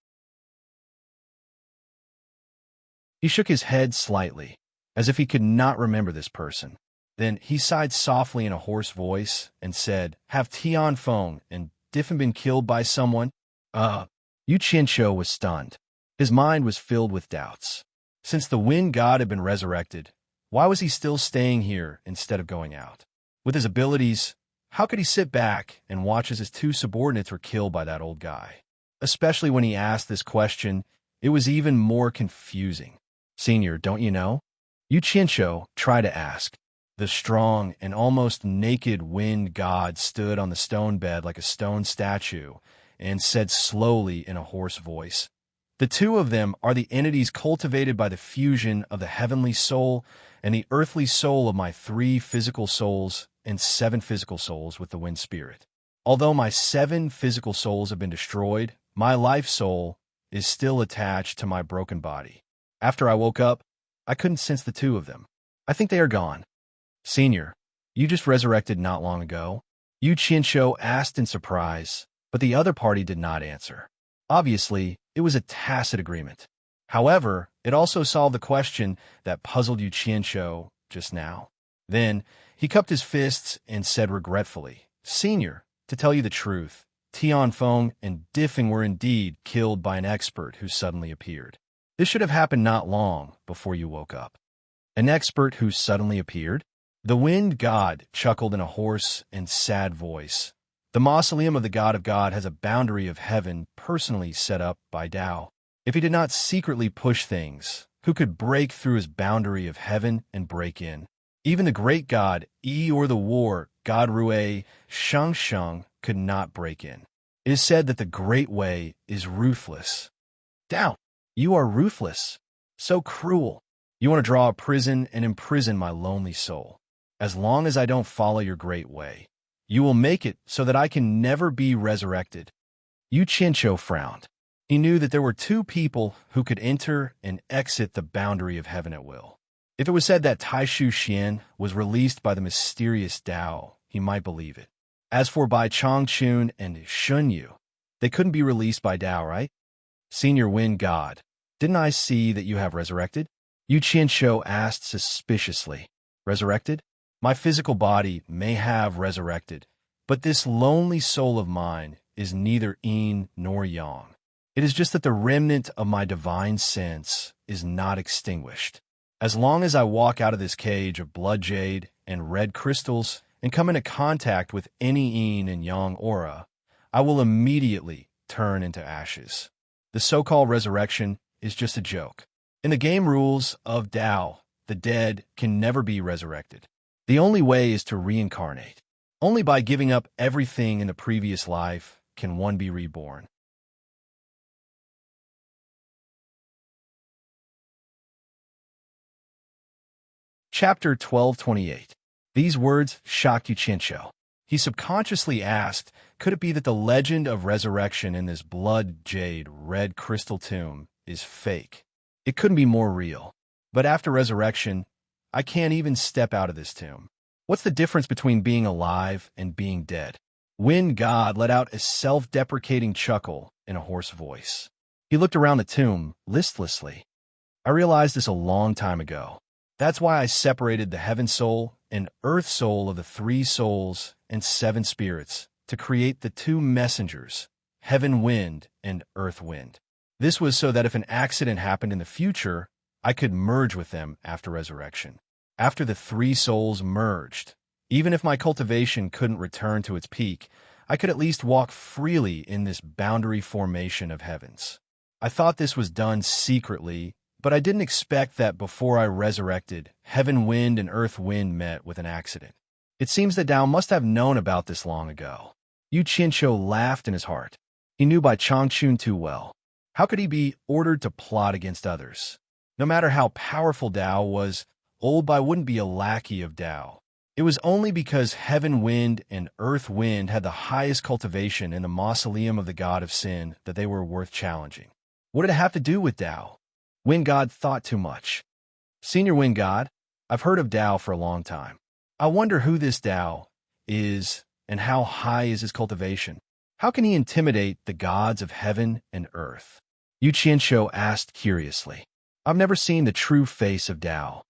He shook his head slightly, as if he could not remember this person. Then he sighed softly in a hoarse voice and said, Have Tian Feng and Diffin been killed by someone? Yu Qianqiu was stunned. His mind was filled with doubts. Since the wind god had been resurrected, why was he still staying here instead of going out? With his abilities, how could he sit back and watch as his two subordinates were killed by that old guy? Especially when he asked this question, it was even more confusing. Senior, don't you know? Yu Qianqiu tried to ask. The strong and almost naked wind god stood on the stone bed like a stone statue and said slowly in a hoarse voice, The two of them are the entities cultivated by the fusion of the heavenly soul and the earthly soul of my 3 physical souls and 7 physical souls with the wind spirit. Although my 7 physical souls have been destroyed, my life soul is still attached to my broken body. After I woke up, I couldn't sense the two of them. I think they are gone. Senior, you just resurrected not long ago? Yu Qianqiu asked in surprise, but the other party did not answer. Obviously, it was a tacit agreement. However, it also solved the question that puzzled Yu Qianqiu just now. Then, he cupped his fists and said regretfully, Senior, to tell you the truth, Tian Feng and Diffing were indeed killed by an expert who suddenly appeared. This should have happened not long before you woke up. An expert who suddenly appeared? The wind god chuckled in a hoarse and sad voice. The mausoleum of the god of God has a boundary of heaven personally set up by Tao. If he did not secretly push things, who could break through his boundary of heaven and break in? Even the great god, Yi or the war, God Rui, Shang could not break in. It is said that the Great Way is ruthless. Tao, you are ruthless, so cruel. You want to draw a prison and imprison my lonely soul. As long as I don't follow your great way, you will make it so that I can never be resurrected. Yu Qianqiu frowned. He knew that there were 2 people who could enter and exit the boundary of heaven at will. If it was said that Taishu Xian was released by the mysterious Tao, he might believe it. As for Bai Changchun and Shun Yu, they couldn't be released by Tao, right? Senior Wind God, didn't I see that you have resurrected? Yu Qianqiu asked suspiciously. Resurrected? My physical body may have resurrected, but this lonely soul of mine is neither yin nor yang. It is just that the remnant of my divine sense is not extinguished. As long as I walk out of this cage of blood jade and red crystals and come into contact with any yin and yang aura, I will immediately turn into ashes. The so-called resurrection is just a joke. In the game rules of Tao, the dead can never be resurrected. The only way is to reincarnate. Only by giving up everything in the previous life can one be reborn. Chapter 1228. These words shocked Yu Qianqiu. He subconsciously asked, could it be that the legend of resurrection in this blood jade red crystal tomb is fake? It couldn't be more real. But after resurrection, I can't even step out of this tomb. What's the difference between being alive and being dead? Wind God let out a self-deprecating chuckle in a hoarse voice. He looked around the tomb listlessly. I realized this a long time ago. That's why I separated the heaven soul and earth soul of the 3 souls and 7 spirits to create the 2 messengers, heaven wind and earth wind. This was so that if an accident happened in the future, I could merge with them after resurrection. After the three souls merged, even if my cultivation couldn't return to its peak, I could at least walk freely in this boundary formation of heavens. I thought this was done secretly, but I didn't expect that before I resurrected, heaven wind and earth wind met with an accident. It seems that Dao must have known about this long ago. Yu Qianqiu laughed in his heart. He knew Bai Changchun too well. How could he be ordered to plot against others? No matter how powerful Dao was, old Bai wouldn't be a lackey of Dao. It was only because heaven wind and earth wind had the highest cultivation in the mausoleum of the god of sin that they were worth challenging. What did it have to do with Dao? Wind God thought too much. Senior Wind God, I've heard of Dao for a long time. I wonder who this Dao is and how high is his cultivation. How can he intimidate the gods of heaven and earth? Yu Qianqiu asked curiously. I've never seen the true face of Dao.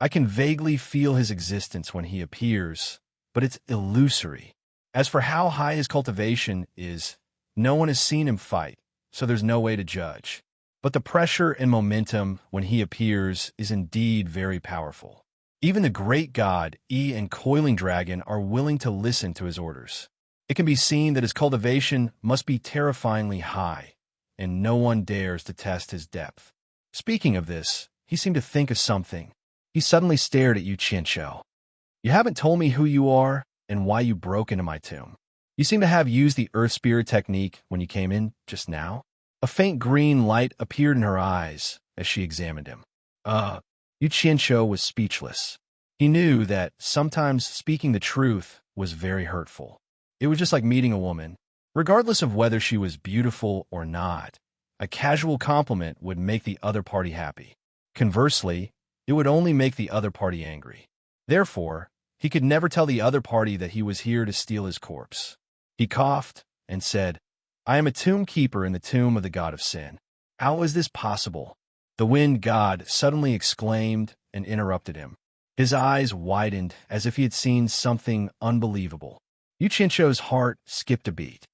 I can vaguely feel his existence when he appears, but it's illusory. As for how high his cultivation is, no one has seen him fight, so there's no way to judge. But the pressure and momentum when he appears is indeed very powerful. Even the great god, and Coiling Dragon are willing to listen to his orders. It can be seen that his cultivation must be terrifyingly high, and no one dares to test his depth. Speaking of this, he seemed to think of something. He suddenly stared at Yu Qianqiu. You haven't told me who you are and why you broke into my tomb. You seem to have used the Earth Spirit technique when you came in just now. A faint green light appeared in her eyes as she examined him. Yu Qianqiu was speechless. He knew that sometimes speaking the truth was very hurtful. It was just like meeting a woman. Regardless of whether she was beautiful or not, a casual compliment would make the other party happy. Conversely, it would only make the other party angry. Therefore, he could never tell the other party that he was here to steal his corpse. He coughed and said, I am a tomb keeper in the tomb of the god of sin. How is this possible? The wind god suddenly exclaimed and interrupted him. His eyes widened as if he had seen something unbelievable. Yu Qianqiu's heart skipped a beat.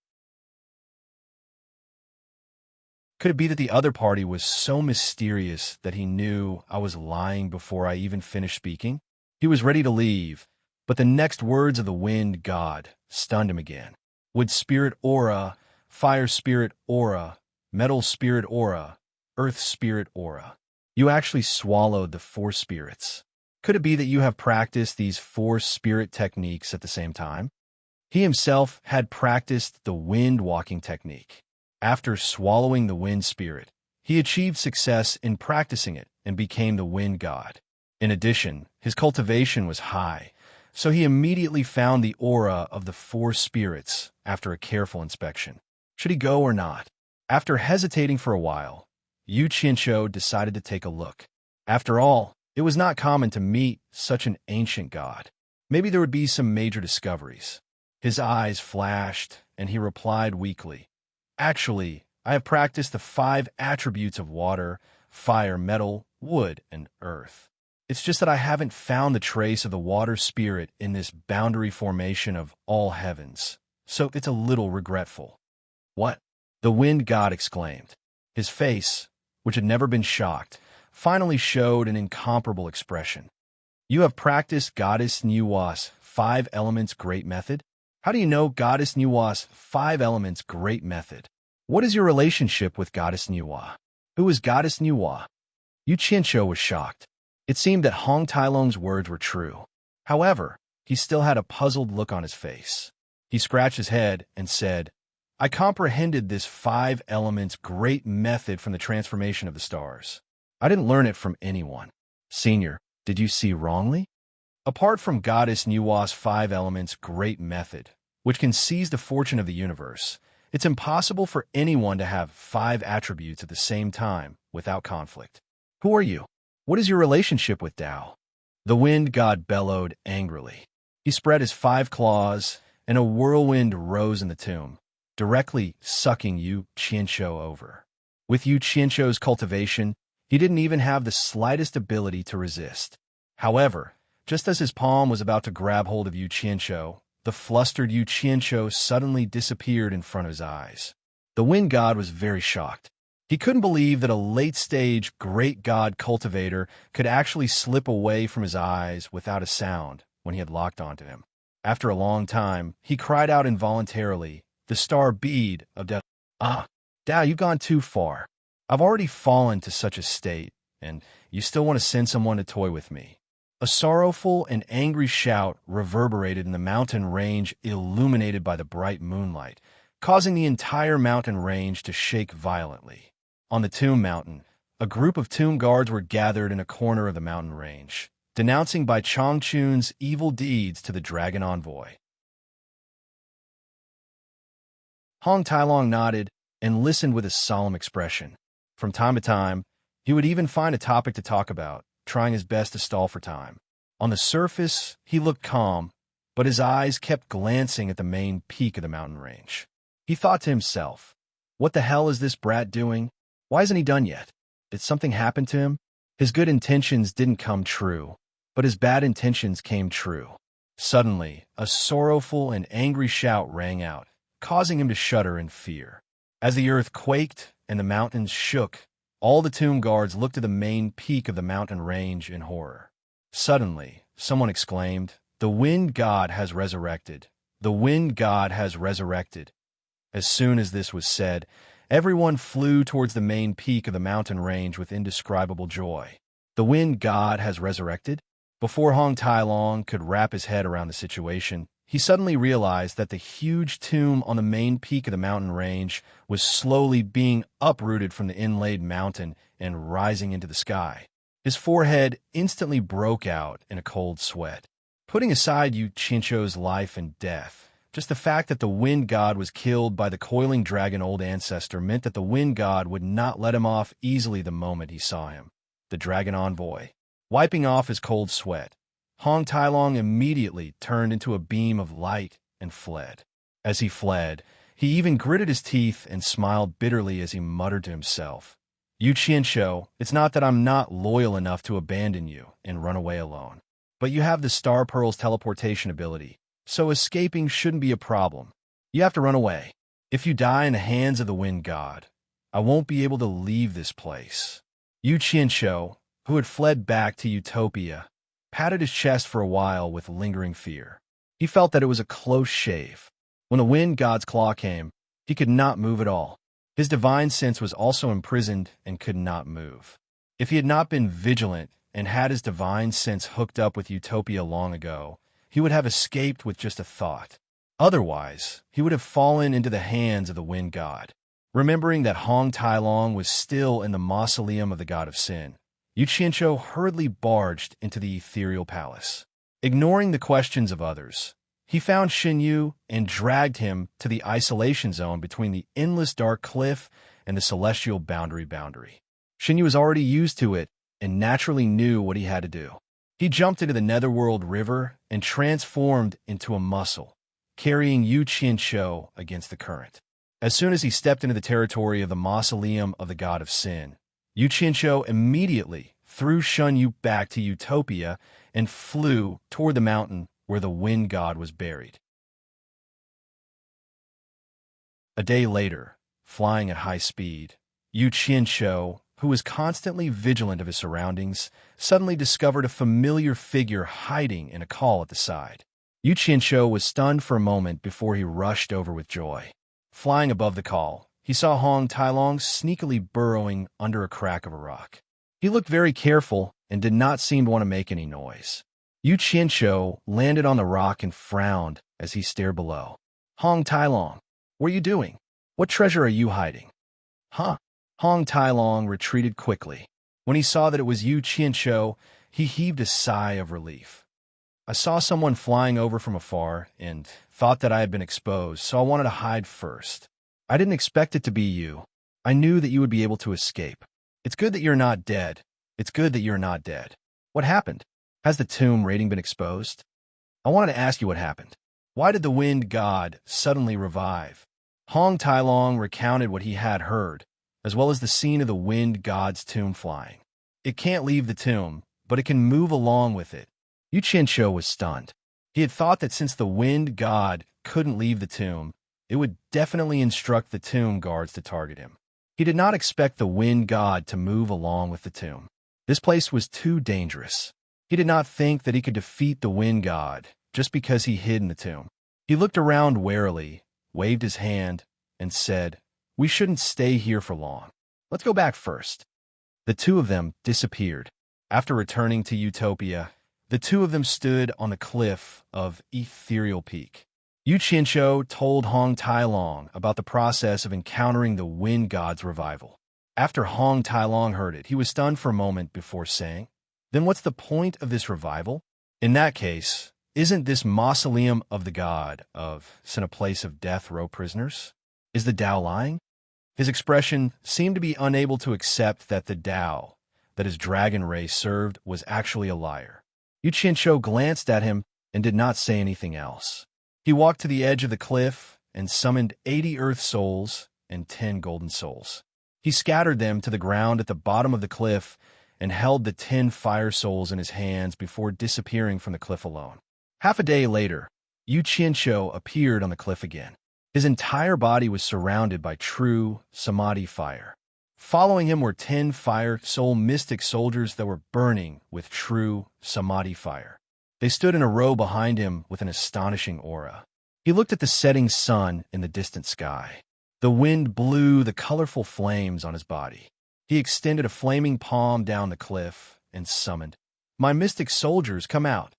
Could it be that the other party was so mysterious that he knew I was lying before I even finished speaking? He was ready to leave, but the next words of the wind god stunned him again. Wood spirit aura, fire spirit aura, metal spirit aura, earth spirit aura. You actually swallowed the four spirits. Could it be that you have practiced these four spirit techniques at the same time? He himself had practiced the wind walking technique. After swallowing the wind spirit, he achieved success in practicing it and became the wind god. In addition, his cultivation was high, so he immediately found the aura of the four spirits after a careful inspection. Should he go or not? After hesitating for a while, Yu Qianqiu decided to take a look. After all, it was not common to meet such an ancient god. Maybe there would be some major discoveries. His eyes flashed, and he replied weakly, Actually, I have practiced the 5 attributes of water, fire, metal, wood, and earth. It's just that I haven't found the trace of the water spirit in this boundary formation of all heavens, so it's a little regretful. What? The wind god exclaimed. His face, which had never been shocked, finally showed an incomparable expression. You have practiced Goddess Nuwa's 5 elements great method? How do you know Goddess Nuwa's 5 elements great method? What is your relationship with Goddess Nuwa? Who is Goddess Nuwa? Yu Qianqiu was shocked. It seemed that Hong Tailong's words were true. However, he still had a puzzled look on his face. He scratched his head and said, I comprehended this 5 elements great method from the transformation of the stars. I didn't learn it from anyone. Senior, did you see wrongly? Apart from Goddess Nuwa's 5 elements great method, which can seize the fortune of the universe, it's impossible for anyone to have 5 attributes at the same time without conflict. Who are you? What is your relationship with Tao? The wind god bellowed angrily. He spread his 5 claws, and a whirlwind rose in the tomb, directly sucking Yu Qianqiu over. With Yu Qianqiu's cultivation, he didn't even have the slightest ability to resist. However, just as his palm was about to grab hold of Yu Qianqiu, the flustered Yu Qianqiu suddenly disappeared in front of his eyes. The wind god was very shocked. He couldn't believe that a late-stage great god cultivator could actually slip away from his eyes without a sound when he had locked onto him. After a long time, he cried out involuntarily, the star bead of death. Ah, Dao, you've gone too far. I've already fallen to such a state, and you still want to send someone to toy with me. A sorrowful and angry shout reverberated in the mountain range illuminated by the bright moonlight, causing the entire mountain range to shake violently. On the tomb mountain, a group of tomb guards were gathered in a corner of the mountain range, denouncing Bai Changchun's evil deeds to the dragon envoy. Hong Tailong nodded and listened with a solemn expression. From time to time, he would even find a topic to talk about, trying his best to stall for time. On the surface, he looked calm, but his eyes kept glancing at the main peak of the mountain range. He thought to himself, what the hell is this brat doing? Why isn't he done yet? Did something happen to him? His good intentions didn't come true, but his bad intentions came true. Suddenly, a sorrowful and angry shout rang out, causing him to shudder in fear. As the earth quaked and the mountains shook, all the tomb guards looked at the main peak of the mountain range in horror. Suddenly, someone exclaimed, "The wind god has resurrected! The wind god has resurrected!" As soon as this was said, everyone flew towards the main peak of the mountain range with indescribable joy. The wind god has resurrected? Before Hong Tailong could wrap his head around the situation, he suddenly realized that the huge tomb on the main peak of the mountain range was slowly being uprooted from the inlaid mountain and rising into the sky. His forehead instantly broke out in a cold sweat. Putting aside Yu Chincho's life and death, just the fact that the wind god was killed by the coiling dragon old ancestor meant that the wind god would not let him off easily the moment he saw him. The dragon envoy. Wiping off his cold sweat, Hong Tailong immediately turned into a beam of light and fled. As he fled, he even gritted his teeth and smiled bitterly as he muttered to himself, Yu Qianshou, it's not that I'm not loyal enough to abandon you and run away alone, but you have the Star Pearl's teleportation ability, so escaping shouldn't be a problem. You have to run away. If you die in the hands of the wind god, I won't be able to leave this place. Yu Qianshou, who had fled back to Utopia, patted his chest for a while with lingering fear. He felt that it was a close shave. When the wind god's claw came, he could not move at all. His divine sense was also imprisoned and could not move. If he had not been vigilant and had his divine sense hooked up with Utopia long ago, he would have escaped with just a thought. Otherwise, he would have fallen into the hands of the wind god. Remembering that Hong Tailong was still in the mausoleum of the god of sin, Yu Qianshou hurriedly barged into the ethereal palace. Ignoring the questions of others, he found Xin Yu and dragged him to the isolation zone between the endless dark cliff and the celestial boundary. Xin Yu was already used to it and naturally knew what he had to do. He jumped into the Netherworld River and transformed into a mussel, carrying Yu Qianshou against the current. As soon as he stepped into the territory of the mausoleum of the god of sin, Yu Qianshou immediately threw Shun Yu back to Utopia and flew toward the mountain where the wind god was buried. A day later, flying at high speed, Yu Qianshou, who was constantly vigilant of his surroundings, suddenly discovered a familiar figure hiding in a call at the side. Yu Qianshou was stunned for a moment before he rushed over with joy. Flying above the call, he saw Hong Tailong sneakily burrowing under a crack of a rock. He looked very careful and did not seem to want to make any noise. Yu Qianshou landed on the rock and frowned as he stared below. Hong Tailong, what are you doing? What treasure are you hiding? Huh? Hong Tailong retreated quickly. When he saw that it was Yu Qianshou, he heaved a sigh of relief. I saw someone flying over from afar and thought that I had been exposed, so I wanted to hide first. I didn't expect it to be you. I knew that you would be able to escape. It's good that you're not dead. It's good that you're not dead. What happened? Has the tomb rating been exposed? I wanted to ask you what happened. Why did the wind god suddenly revive? Hong Tailong recounted what he had heard, as well as the scene of the wind god's tomb flying. It can't leave the tomb, but it can move along with it. Yu Qianshou was stunned. He had thought that since the wind god couldn't leave the tomb, it would definitely instruct the tomb guards to target him. He did not expect the wind god to move along with the tomb. This place was too dangerous. He did not think that he could defeat the wind god just because he hid in the tomb. He looked around warily, waved his hand, and said, "We shouldn't stay here for long. Let's go back first." The two of them disappeared. After returning to Utopia, the two of them stood on the cliff of Ethereal Peak. Yu Qianqiu told Hong Tailong about the process of encountering the wind god's revival. After Hong Tailong heard it, he was stunned for a moment before saying, "Then what's the point of this revival? In that case, isn't this mausoleum of the god of Sin a place of death row prisoners? Is the Tao lying?" His expression seemed to be unable to accept that the Tao that his dragon race served was actually a liar. Yu Qianqiu glanced at him and did not say anything else. He walked to the edge of the cliff and summoned 80 earth souls and 10 golden souls. He scattered them to the ground at the bottom of the cliff and held the 10 fire souls in his hands before disappearing from the cliff alone. Half a day later, Yu Qianqiu appeared on the cliff again. His entire body was surrounded by true samadhi fire. Following him were 10 fire soul mystic soldiers that were burning with true samadhi fire. They stood in a row behind him with an astonishing aura. He looked at the setting sun in the distant sky. The wind blew the colorful flames on his body. He extended a flaming palm down the cliff and summoned, "My mystic soldiers, come out."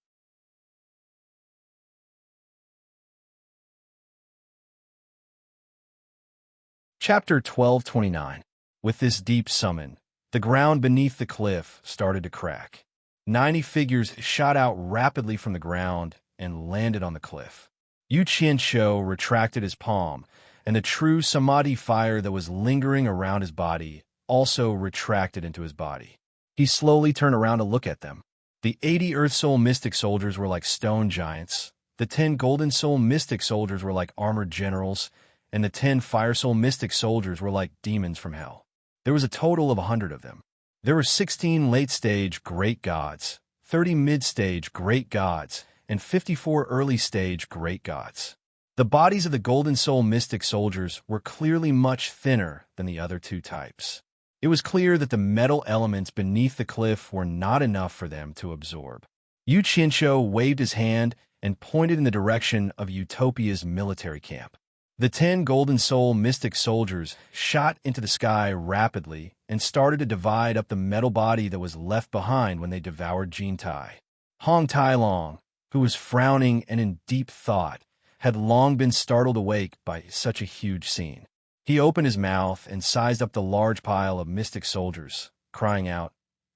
Chapter 1229. With this deep summon, the ground beneath the cliff started to crack. 90 figures shot out rapidly from the ground and landed on the cliff. Yu Qianqiu retracted his palm, and the true samadhi fire that was lingering around his body also retracted into his body. He slowly turned around to look at them. The 80 Earth Soul Mystic soldiers were like stone giants, the 10 Golden Soul Mystic soldiers were like armored generals, and the 10 Fire Soul Mystic soldiers were like demons from hell. There was a total of 100 of them. There were 16 late-stage great gods, 30 mid-stage great gods, and 54 early-stage great gods. The bodies of the Golden Soul Mystic soldiers were clearly much thinner than the other two types. It was clear that the metal elements beneath the cliff were not enough for them to absorb. Yu Qianqiu waved his hand and pointed in the direction of Utopia's military camp. The 10 Golden Soul Mystic soldiers shot into the sky rapidly and started to divide up the metal body that was left behind when they devoured Jin Tai. Hong Tailong, who was frowning and in deep thought, had long been startled awake by such a huge scene. He opened his mouth and sized up the large pile of mystic soldiers, crying out,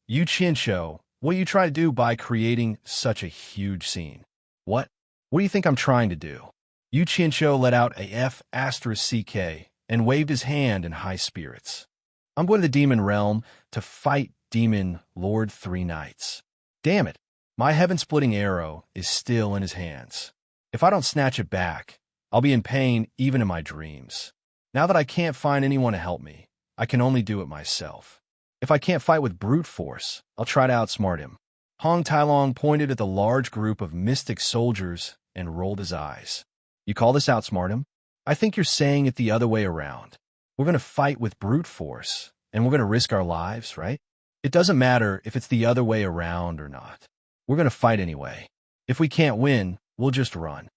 "Yu Qianqiu, what do you try to do by creating such a huge scene?" What do you think I'm trying to do?" Yu Qianqiu let out a F***CK and waved his hand in high spirits. "I'm going to the demon realm to fight Demon Lord 3 Knights. Damn it, my heaven-splitting arrow is still in his hands. If I don't snatch it back, I'll be in pain even in my dreams. Now that I can't find anyone to help me, I can only do it myself. If I can't fight with brute force, I'll try to outsmart him." Hong Tailong pointed at the large group of mystic soldiers and rolled his eyes. "You call this outsmart him? I think you're saying it the other way around. We're going to fight with brute force, and we're going to risk our lives, right? It doesn't matter if it's the other way around or not. We're going to fight anyway. If we can't win, we'll just run.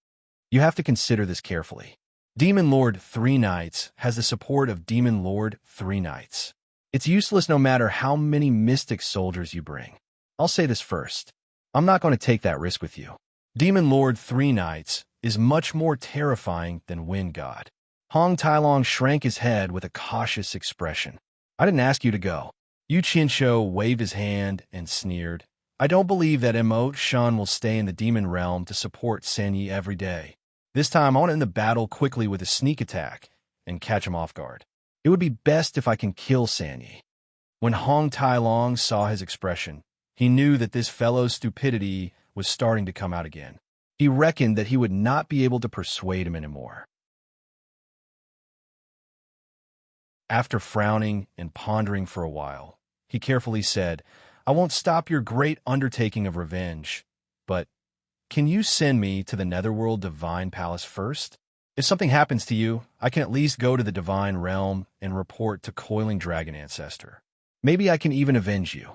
You have to consider this carefully. Demon Lord 3 Knights has the support of Demon Lord 3 Knights. It's useless no matter how many mystic soldiers you bring. I'll say this first. I'm not going to take that risk with you. Demon Lord 3 Knights is much more terrifying than Wind God." Hong Tailong shrank his head with a cautious expression. "I didn't ask you to go." Yu Qianqiu waved his hand and sneered. "I don't believe that Mo Shun will stay in the demon realm to support Sanyi every day. This time I want to end the battle quickly with a sneak attack and catch him off guard. It would be best if I can kill Sanyi." When Hong Tailong saw his expression, he knew that this fellow's stupidity was starting to come out again. He reckoned that he would not be able to persuade him anymore. After frowning and pondering for a while, he carefully said, "I won't stop your great undertaking of revenge, but can you send me to the Netherworld Divine Palace first? If something happens to you, I can at least go to the divine realm and report to Coiling Dragon Ancestor. Maybe I can even avenge you.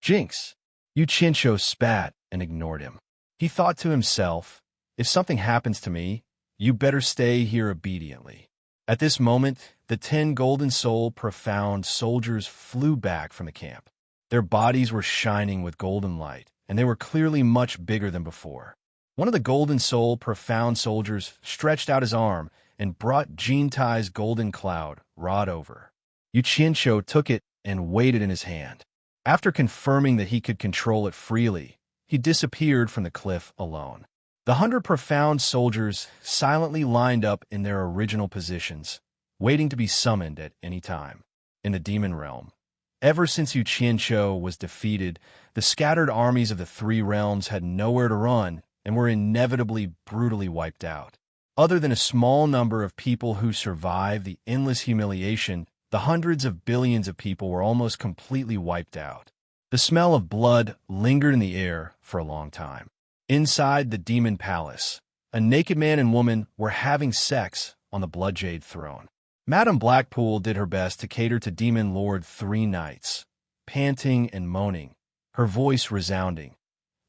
Jinx! Yu Qianqiu spat and ignored him. He thought to himself, if something happens to me, you better stay here obediently. At this moment, the 10 golden soul profound soldiers flew back from the camp. Their bodies were shining with golden light, and they were clearly much bigger than before. One of the golden soul profound soldiers stretched out his arm and brought Jin Tai's golden cloud rod over. Yu Qianqiu took it and weighed it in his hand. After confirming that he could control it freely, he disappeared from the cliff alone. The 100 profound soldiers silently lined up in their original positions, waiting to be summoned at any time. In the demon realm, ever since Yu Qianqiu was defeated, the scattered armies of the 3 realms had nowhere to run and were inevitably brutally wiped out. Other than a small number of people who survived the endless humiliation, the hundreds of billions of people were almost completely wiped out. The smell of blood lingered in the air for a long time. Inside the demon palace, a naked man and woman were having sex on the Blood Jade throne. Madame Blackpool did her best to cater to Demon Lord 3 Knights, panting and moaning, her voice resounding.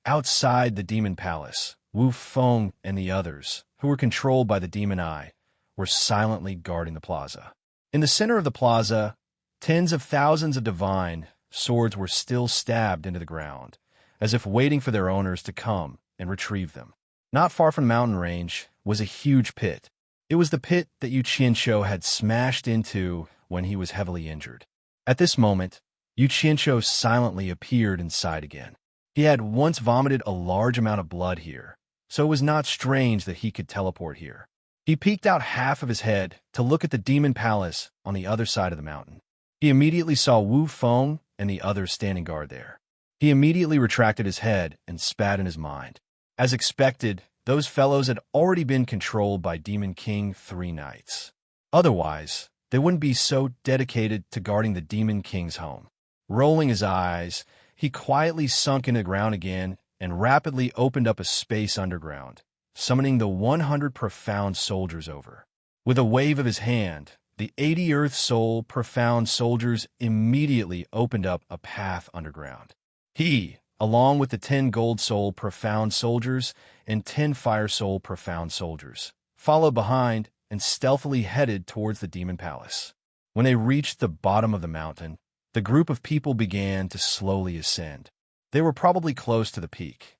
Outside the demon palace, Wu Feng and the others, who were controlled by the demon eye, were silently guarding the plaza. In the center of the plaza, tens of thousands of divine swords were still stabbed into the ground, as if waiting for their owners to come and retrieve them. Not far from the mountain range was a huge pit. It was the pit that Yu Qianqiu had smashed into when he was heavily injured. At this moment, Yu Qianqiu silently appeared inside again. He had once vomited a large amount of blood here, so it was not strange that he could teleport here. He peeked out half of his head to look at the demon palace on the other side of the mountain. He immediately saw Wu Feng and the others standing guard there. He immediately retracted his head and spat in his mind. As expected, those fellows had already been controlled by Demon King 3 Knights. Otherwise, they wouldn't be so dedicated to guarding the Demon King's home. Rolling his eyes, he quietly sunk into the ground again and rapidly opened up a space underground, summoning the 100 profound soldiers over. With a wave of his hand, the 80 Earth Soul profound soldiers immediately opened up a path underground. He, along with the 10 Gold Soul profound soldiers and 10 Fire Soul profound soldiers, followed behind and stealthily headed towards the Demon Palace. When they reached the bottom of the mountain, the group of people began to slowly ascend. They were probably close to the peak.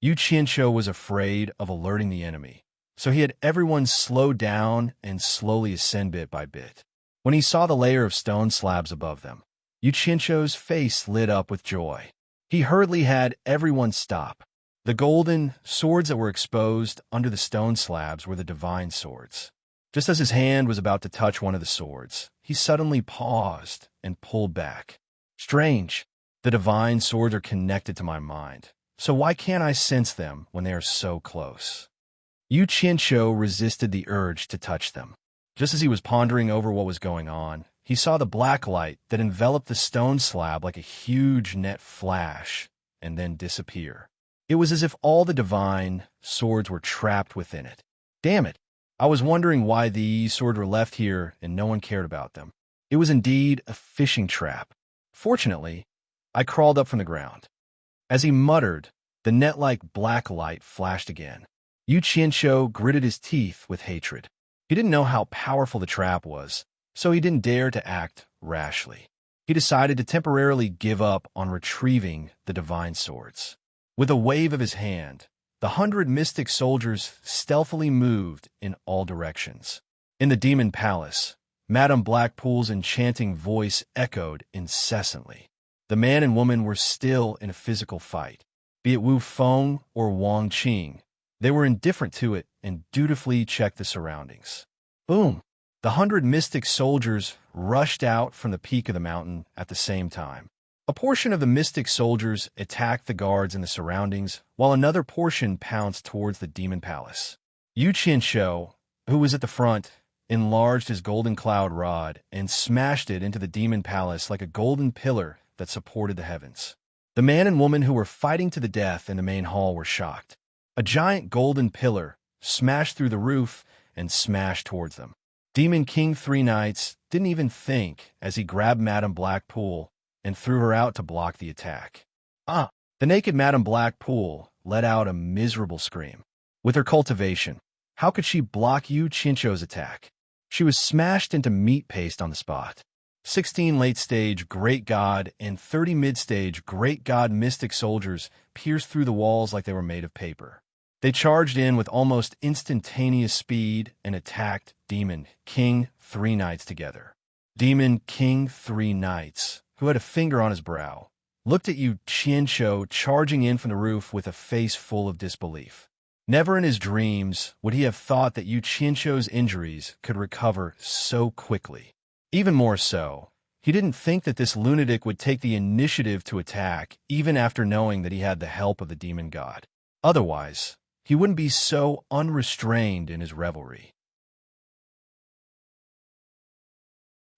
Yu Qianqiu was afraid of alerting the enemy, so he had everyone slow down and slowly ascend bit by bit. When he saw the layer of stone slabs above them, Yu Qianqiu's face lit up with joy. He hurriedly had everyone stop. The golden swords that were exposed under the stone slabs were the divine swords. Just as his hand was about to touch one of the swords, he suddenly paused and pulled back. Strange, the divine swords are connected to my mind, so why can't I sense them when they are so close? Yu Qianqiu resisted the urge to touch them. Just as he was pondering over what was going on, he saw the black light that enveloped the stone slab like a huge net flash and then disappear. It was as if all the divine swords were trapped within it. Damn it! I was wondering why these swords were left here and no one cared about them. It was indeed a fishing trap. Fortunately, I crawled up from the ground. As he muttered, the net-like black light flashed again. Yu Qianqiu gritted his teeth with hatred. He didn't know how powerful the trap was, so he didn't dare to act rashly. He decided to temporarily give up on retrieving the divine swords. With a wave of his hand, the 100 mystic soldiers stealthily moved in all directions. In the demon palace, Madame Blackpool's enchanting voice echoed incessantly. The man and woman were still in a physical fight. Be it Wu Feng or Wang Qing, they were indifferent to it and dutifully checked the surroundings. Boom! The 100 mystic soldiers rushed out from the peak of the mountain at the same time. A portion of the mystic soldiers attacked the guards in the surroundings, while another portion pounced towards the demon palace. Yu Qianqiu, who was at the front, enlarged his golden cloud rod and smashed it into the demon palace like a golden pillar that supported the heavens. The man and woman who were fighting to the death in the main hall were shocked. A giant golden pillar smashed through the roof and smashed towards them. Demon King Three Knights didn't even think as he grabbed Madame Blackpool and threw her out to block the attack. Ah! The naked Madame Blackpool let out a miserable scream. With her cultivation, how could she block Yu Chincho's attack? She was smashed into meat paste on the spot. 16 late-stage Great God and 30 mid-stage Great God Mystic soldiers pierced through the walls like they were made of paper. They charged in with almost instantaneous speed and attacked Demon King Three Knights together. Demon King Three Knights, who had a finger on his brow, looked at Yu Qianqiu charging in from the roof with a face full of disbelief. Never in his dreams would he have thought that Yu Qianqiu's injuries could recover so quickly. Even more so, he didn't think that this lunatic would take the initiative to attack even after knowing that he had the help of the demon god. Otherwise, he wouldn't be so unrestrained in his revelry.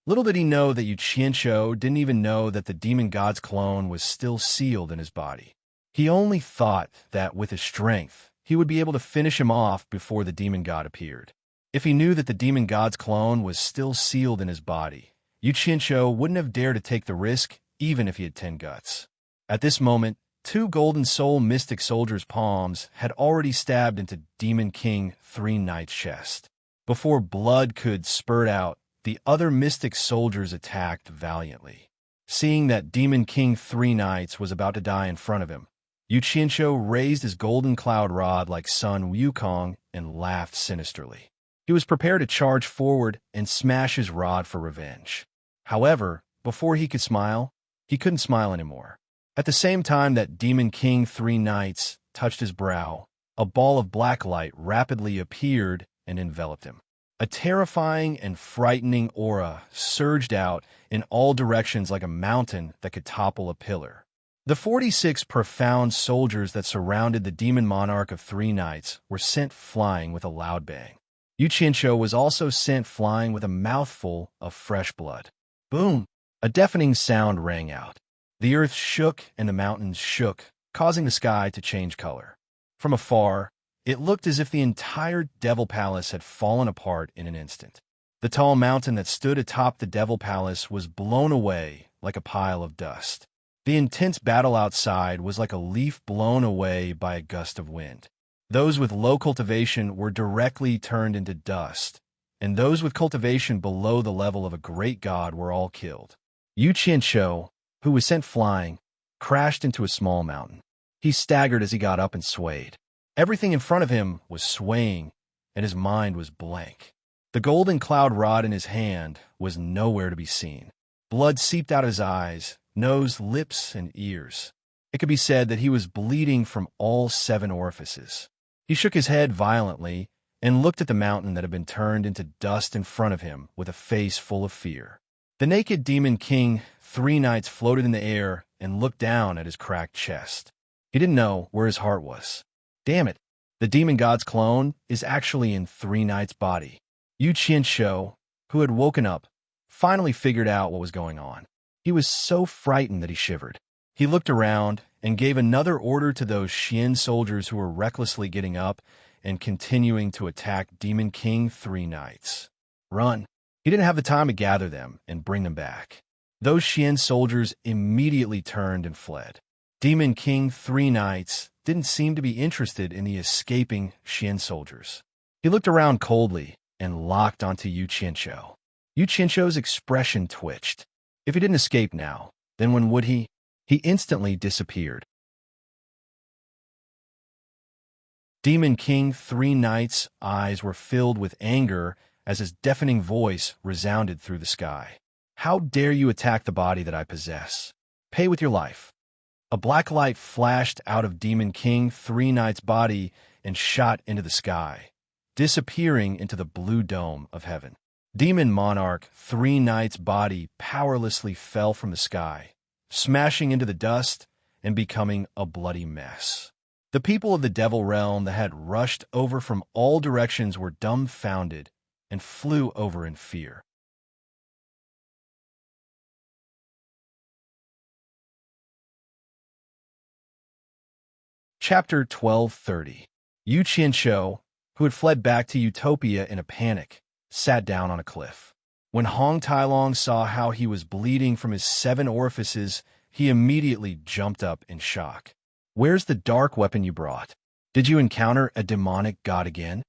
Little did he know that Yu Qianqiu didn't even know that the demon god's clone was still sealed in his body. He only thought that with his strength, he would be able to finish him off before the demon god appeared. If he knew that the demon god's clone was still sealed in his body, Yu Qianqiu wouldn't have dared to take the risk even if he had 10 guts. At this moment, 2 Golden Soul Mystic Soldiers' palms had already stabbed into Demon King Three Knights' chest. Before blood could spurt out, the other Mystic Soldiers attacked valiantly. Seeing that Demon King Three Knights was about to die in front of him, Yu Qianqiu raised his golden cloud rod like Sun Wukong and laughed sinisterly. He was prepared to charge forward and smash his rod for revenge. However, before he could smile, he couldn't smile anymore. At the same time that Demon King Three Knights touched his brow, a ball of black light rapidly appeared and enveloped him. A terrifying and frightening aura surged out in all directions like a mountain that could topple a pillar. The 46 profound soldiers that surrounded the demon monarch of Three Knights were sent flying with a loud bang. Yu Qianqiu was also sent flying with a mouthful of fresh blood. Boom! A deafening sound rang out. The earth shook and the mountains shook, causing the sky to change color. From afar, it looked as if the entire Devil Palace had fallen apart in an instant. The tall mountain that stood atop the Devil Palace was blown away like a pile of dust. The intense battle outside was like a leaf blown away by a gust of wind. Those with low cultivation were directly turned into dust, and those with cultivation below the level of a great god were all killed. Yu Qianqiu, who was sent flying, crashed into a small mountain. He staggered as he got up and swayed. Everything in front of him was swaying, and his mind was blank. The golden cloud rod in his hand was nowhere to be seen. Blood seeped out of his eyes, nose, lips, and ears. It could be said that he was bleeding from all 7 orifices. He shook his head violently and looked at the mountain that had been turned into dust in front of him with a face full of fear. The naked Demon King Three Knights floated in the air and looked down at his cracked chest. He didn't know where his heart was. Damn it, the demon god's clone is actually in Three Knights' body. Yu Qianqiu, who had woken up, finally figured out what was going on. He was so frightened that he shivered. He looked around and gave another order to those Xian soldiers who were recklessly getting up and continuing to attack Demon King Three Knights. Run! He didn't have the time to gather them and bring them back. Those Xian soldiers immediately turned and fled. Demon King Three Knights didn't seem to be interested in the escaping Xian soldiers. He looked around coldly and locked onto Yu Qianqiu. Yu Qianqiu's expression twitched. If he didn't escape now, then when would he? He instantly disappeared. Demon King Three Knights' eyes were filled with anger as his deafening voice resounded through the sky. How dare you attack the body that I possess? Pay with your life. A black light flashed out of Demon King Three Knights' body and shot into the sky, disappearing into the blue dome of heaven. Demon Monarch Three Knights' body powerlessly fell from the sky, smashing into the dust and becoming a bloody mess. The people of the Devil Realm that had rushed over from all directions were dumbfounded and flew over in fear. Chapter 1230. Yu Qianqiu, who had fled back to Utopia in a panic, sat down on a cliff. When Hong Tailong saw how he was bleeding from his 7 orifices, he immediately jumped up in shock. "Where's the dark weapon you brought? Did you encounter a demonic god again?"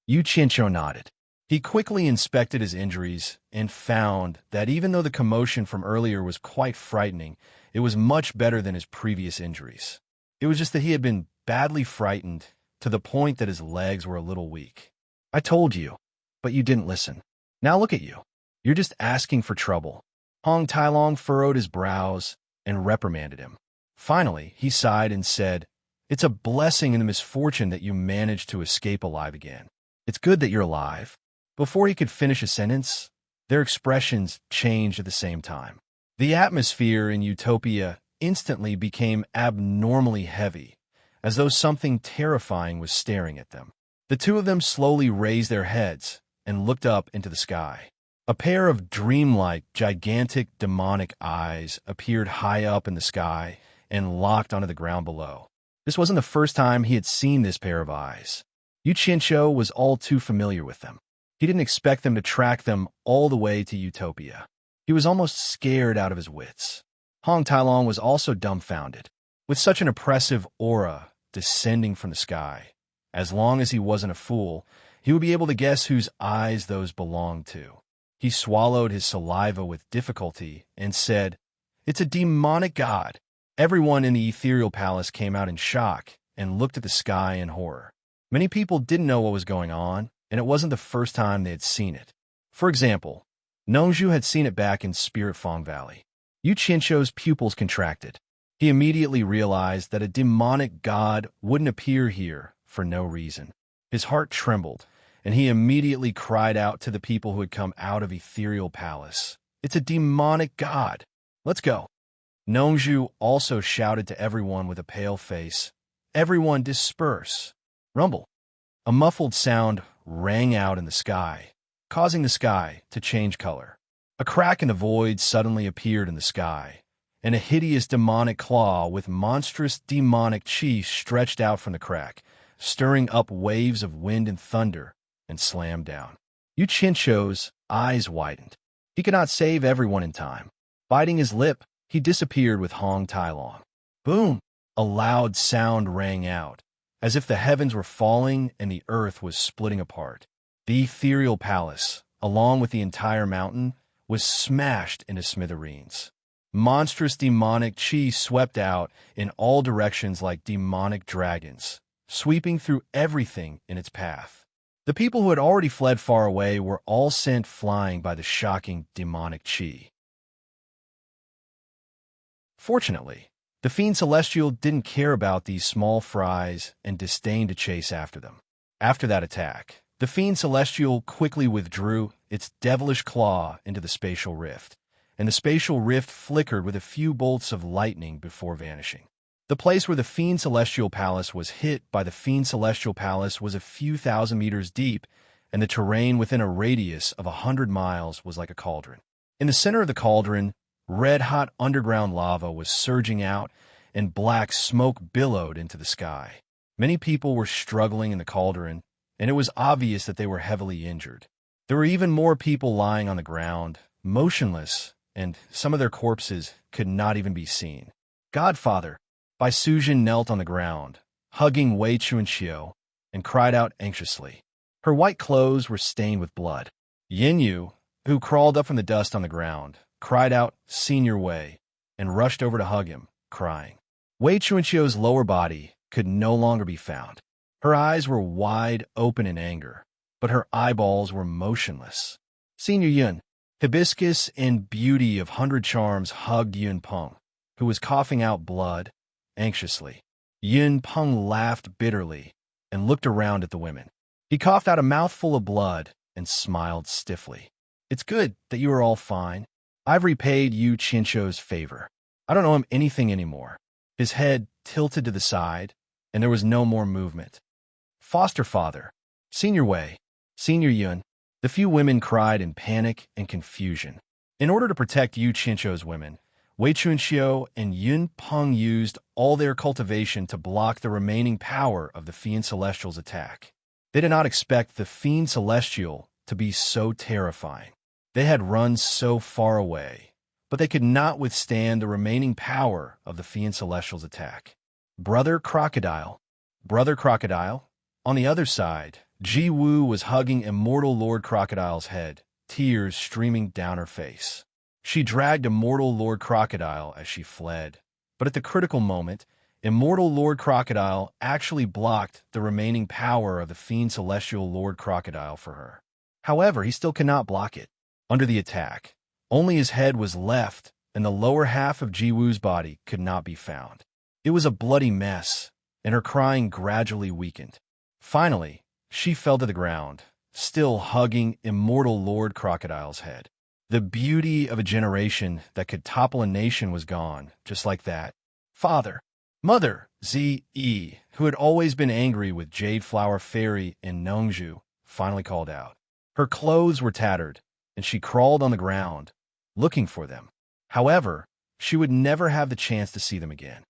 Yu Qianqiu nodded. He quickly inspected his injuries and found that even though the commotion from earlier was quite frightening, it was much better than his previous injuries. It was just that he had been badly frightened to the point that his legs were a little weak. "I told you, but you didn't listen. Now look at you. You're just asking for trouble." Hong Tailong furrowed his brows and reprimanded him. Finally, he sighed and said, "It's a blessing and a misfortune that you managed to escape alive again. It's good that you're alive." Before he could finish a sentence, their expressions changed at the same time. The atmosphere in Utopia instantly became abnormally heavy, as though something terrifying was staring at them. The two of them slowly raised their heads and looked up into the sky. A pair of dreamlike, gigantic, demonic eyes appeared high up in the sky and locked onto the ground below. This wasn't the first time he had seen this pair of eyes. Yu Qianqiu was all too familiar with them. He didn't expect them to track them all the way to Utopia. He was almost scared out of his wits. Hong Tailong was also dumbfounded. With such an oppressive aura descending from the sky, as long as he wasn't a fool, he would be able to guess whose eyes those belonged to. He swallowed his saliva with difficulty and said, "It's a demonic god." Everyone in the ethereal palace came out in shock and looked at the sky in horror. Many people didn't know what was going on, and it wasn't the first time they had seen it. For example, Nongzhu had seen it back in Spirit Fong Valley. Yu Qianqiu's pupils contracted. He immediately realized that a demonic god wouldn't appear here for no reason. His heart trembled, and he immediately cried out to the people who had come out of Ethereal Palace, "It's a demonic god! Let's go!" Nongzhu also shouted to everyone with a pale face, "Everyone disperse!" Rumble. A muffled sound rang out in the sky, causing the sky to change color. A crack in the void suddenly appeared in the sky, and a hideous demonic claw with monstrous demonic chi stretched out from the crack, stirring up waves of wind and thunder, and slammed down. Yu Qianqiu's eyes widened. He could not save everyone in time. Biting his lip, he disappeared with Hong Tailong. Boom! A loud sound rang out, as if the heavens were falling and the earth was splitting apart. The ethereal palace, along with the entire mountain, was smashed into smithereens. Monstrous demonic chi swept out in all directions like demonic dragons, sweeping through everything in its path. The people who had already fled far away were all sent flying by the shocking demonic chi. Fortunately, the Fiend Celestial didn't care about these small fries and disdained to chase after them. After that attack, the Fiend Celestial quickly withdrew its devilish claw into the spatial rift, and the spatial rift flickered with a few bolts of lightning before vanishing. The place where the Fiend Celestial Palace was hit by the Fiend Celestial Palace was a few thousand meters deep, and the terrain within a radius of 100 miles was like a cauldron. In the center of the cauldron, red-hot underground lava was surging out, and black smoke billowed into the sky. Many people were struggling in the cauldron, and it was obvious that they were heavily injured. There were even more people lying on the ground, motionless, and some of their corpses could not even be seen. "Godfather!" Bai Sujin knelt on the ground, hugging Wei Chuanxiu, and cried out anxiously. Her white clothes were stained with blood. Yin Yu, who crawled up from the dust on the ground, cried out, "Senior Wei," and rushed over to hug him, crying. Wei Chuanxiu's lower body could no longer be found. Her eyes were wide open in anger, but her eyeballs were motionless. Senior Yun, hibiscus and beauty of 100 charms, hugged Yun Peng, who was coughing out blood, anxiously. Yun Peng laughed bitterly and looked around at the women. He coughed out a mouthful of blood and smiled stiffly. "It's good that you are all fine. I've repaid Yu Qianqiu's favor. I don't owe him anything anymore." His head tilted to the side, and there was no more movement. "Foster father, Senior Wei, Senior Yun," the few women cried in panic and confusion. In order to protect Yu Qianqiu's women, Wei Chunxiu and Yun Peng used all their cultivation to block the remaining power of the Fiend Celestial's attack. They did not expect the Fiend Celestial to be so terrifying. They had run so far away, but they could not withstand the remaining power of the Fiend Celestial's attack. Brother Crocodile. Brother Crocodile? On the other side, Ji Wu was hugging Immortal Lord Crocodile's head, tears streaming down her face. She dragged Immortal Lord Crocodile as she fled, but at the critical moment, Immortal Lord Crocodile actually blocked the remaining power of the Fiend Celestial Lord Crocodile for her. However, he still could not block it. Under the attack, only his head was left, and the lower half of Ji Wu's body could not be found. It was a bloody mess, and her crying gradually weakened. Finally, she fell to the ground, still hugging Immortal Lord Crocodile's head. The beauty of a generation that could topple a nation was gone, just like that. Father, Mother, Zi, who had always been angry with Jade Flower Fairy in Nongzhu, finally called out. Her clothes were tattered, and she crawled on the ground, looking for them. However, she would never have the chance to see them again.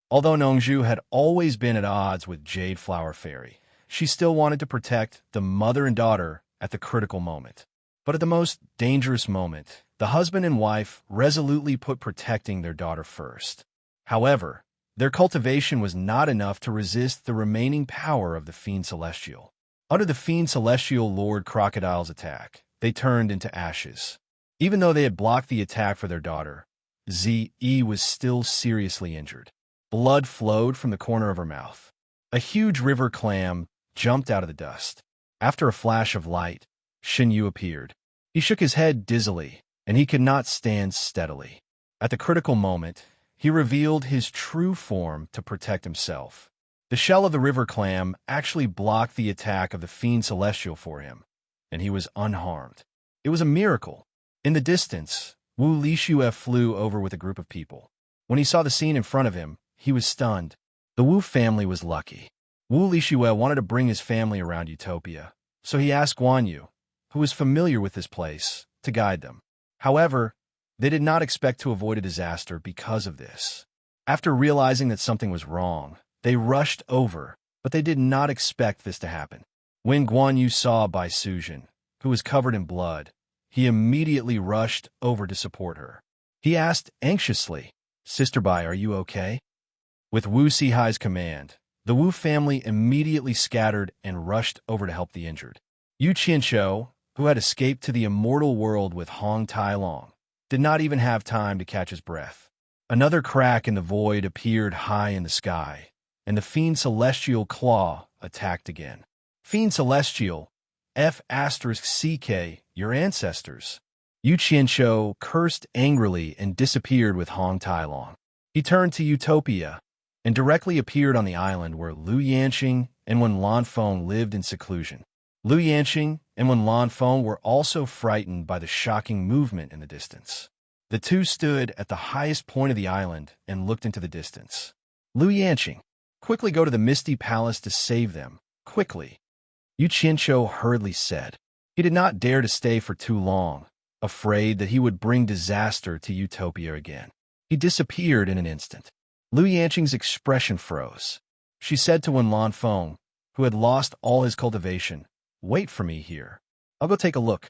Although Nongzhu had always been at odds with Jade Flower Fairy, she still wanted to protect the mother and daughter at the critical moment. But at the most dangerous moment, the husband and wife resolutely put protecting their daughter first. However, their cultivation was not enough to resist the remaining power of the Fiend Celestial. Under the Fiend Celestial Lord Crocodile's attack, they turned into ashes. Even though they had blocked the attack for their daughter, Zi was still seriously injured. Blood flowed from the corner of her mouth. A huge river clam jumped out of the dust. After a flash of light, Shen Yu appeared. He shook his head dizzily, and he could not stand steadily. At the critical moment, he revealed his true form to protect himself. The shell of the river clam actually blocked the attack of the Fiend Celestial for him, and he was unharmed. It was a miracle. In the distance, Wu Lixue flew over with a group of people. When he saw the scene in front of him, he was stunned. The Wu family was lucky. Wu Lixue wanted to bring his family around Utopia, so he asked Guan Yu, who was familiar with this place, to guide them. However, they did not expect to avoid a disaster because of this. After realizing that something was wrong, they rushed over, but they did not expect this to happen. When Guan Yu saw Bai Sujin, who was covered in blood, he immediately rushed over to support her. He asked anxiously, "Sister Bai, are you okay?" With Wu Sihai's command, the Wu family immediately scattered and rushed over to help the injured. Yu Qianqiu, who had escaped to the immortal world with Hong Tai-long, did not even have time to catch his breath. Another crack in the void appeared high in the sky, and the Fiend Celestial Claw attacked again. Fiend Celestial, F*CK, your ancestors. Yu Qianqiu cursed angrily and disappeared with Hong Tai-long. He turned to Utopia and directly appeared on the island where Lu Yanqing and Wen Lanfeng lived in seclusion. Lu Yanqing and Wen Lanfeng were also frightened by the shocking movement in the distance. The two stood at the highest point of the island and looked into the distance. Lu Yanqing, quickly go to the Misty Palace to save them, quickly. Yu Qianqiu hurriedly said. He did not dare to stay for too long, afraid that he would bring disaster to Utopia again. He disappeared in an instant. Lu Yanqing's expression froze. She said to Wen Lanfeng, who had lost all his cultivation, "Wait for me here. I'll go take a look."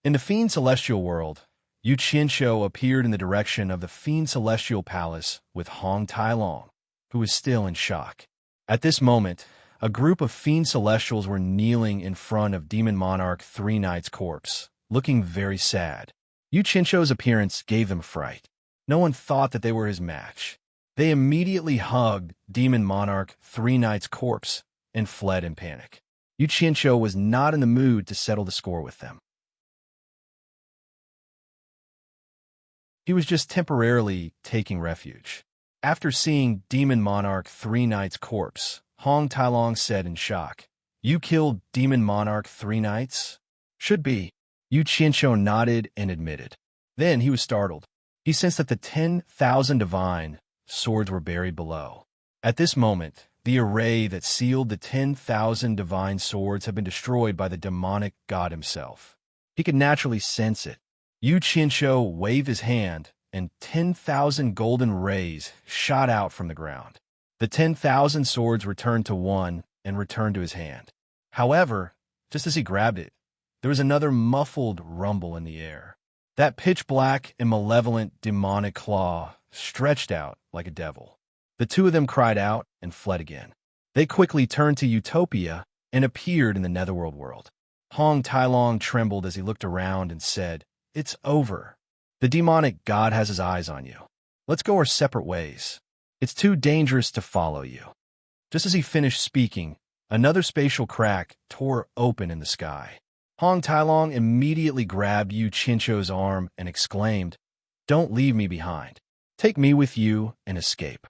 In the Fiend Celestial world, Yu Qianqiu appeared in the direction of the Fiend Celestial Palace with Hong Tai-long, who was still in shock. At this moment, a group of Fiend Celestials were kneeling in front of Demon Monarch Three Knights' corpse, looking very sad. Yu Qianqiu's appearance gave them fright. No one thought that they were his match. They immediately hugged Demon Monarch Three Knights' corpse and fled in panic. Yu Qianqiu was not in the mood to settle the score with them. He was just temporarily taking refuge. After seeing Demon Monarch Three Knights' corpse, Hong Tai-long said in shock, "You killed Demon Monarch Three Knights?" "Should be." Yu Qianqiu nodded and admitted. Then he was startled. He sensed that the 10,000 divine swords were buried below. At this moment, the array that sealed the 10,000 divine swords had been destroyed by the demonic god himself. He could naturally sense it. Yu Qinsho waved his hand, and 10,000 golden rays shot out from the ground. The 10,000 swords returned to one and returned to his hand. However, just as he grabbed it, there was another muffled rumble in the air. That pitch-black and malevolent demonic claw stretched out like a devil. The two of them cried out and fled again. They quickly turned to Utopia and appeared in the Netherworld world. Hong Tailong trembled as he looked around and said, "It's over. The demonic god has his eyes on you. Let's go our separate ways. It's too dangerous to follow you." Just as he finished speaking, another spatial crack tore open in the sky. Hong Tailong immediately grabbed Yu Qinsho's arm and exclaimed, "Don't leave me behind. Take me with you and escape."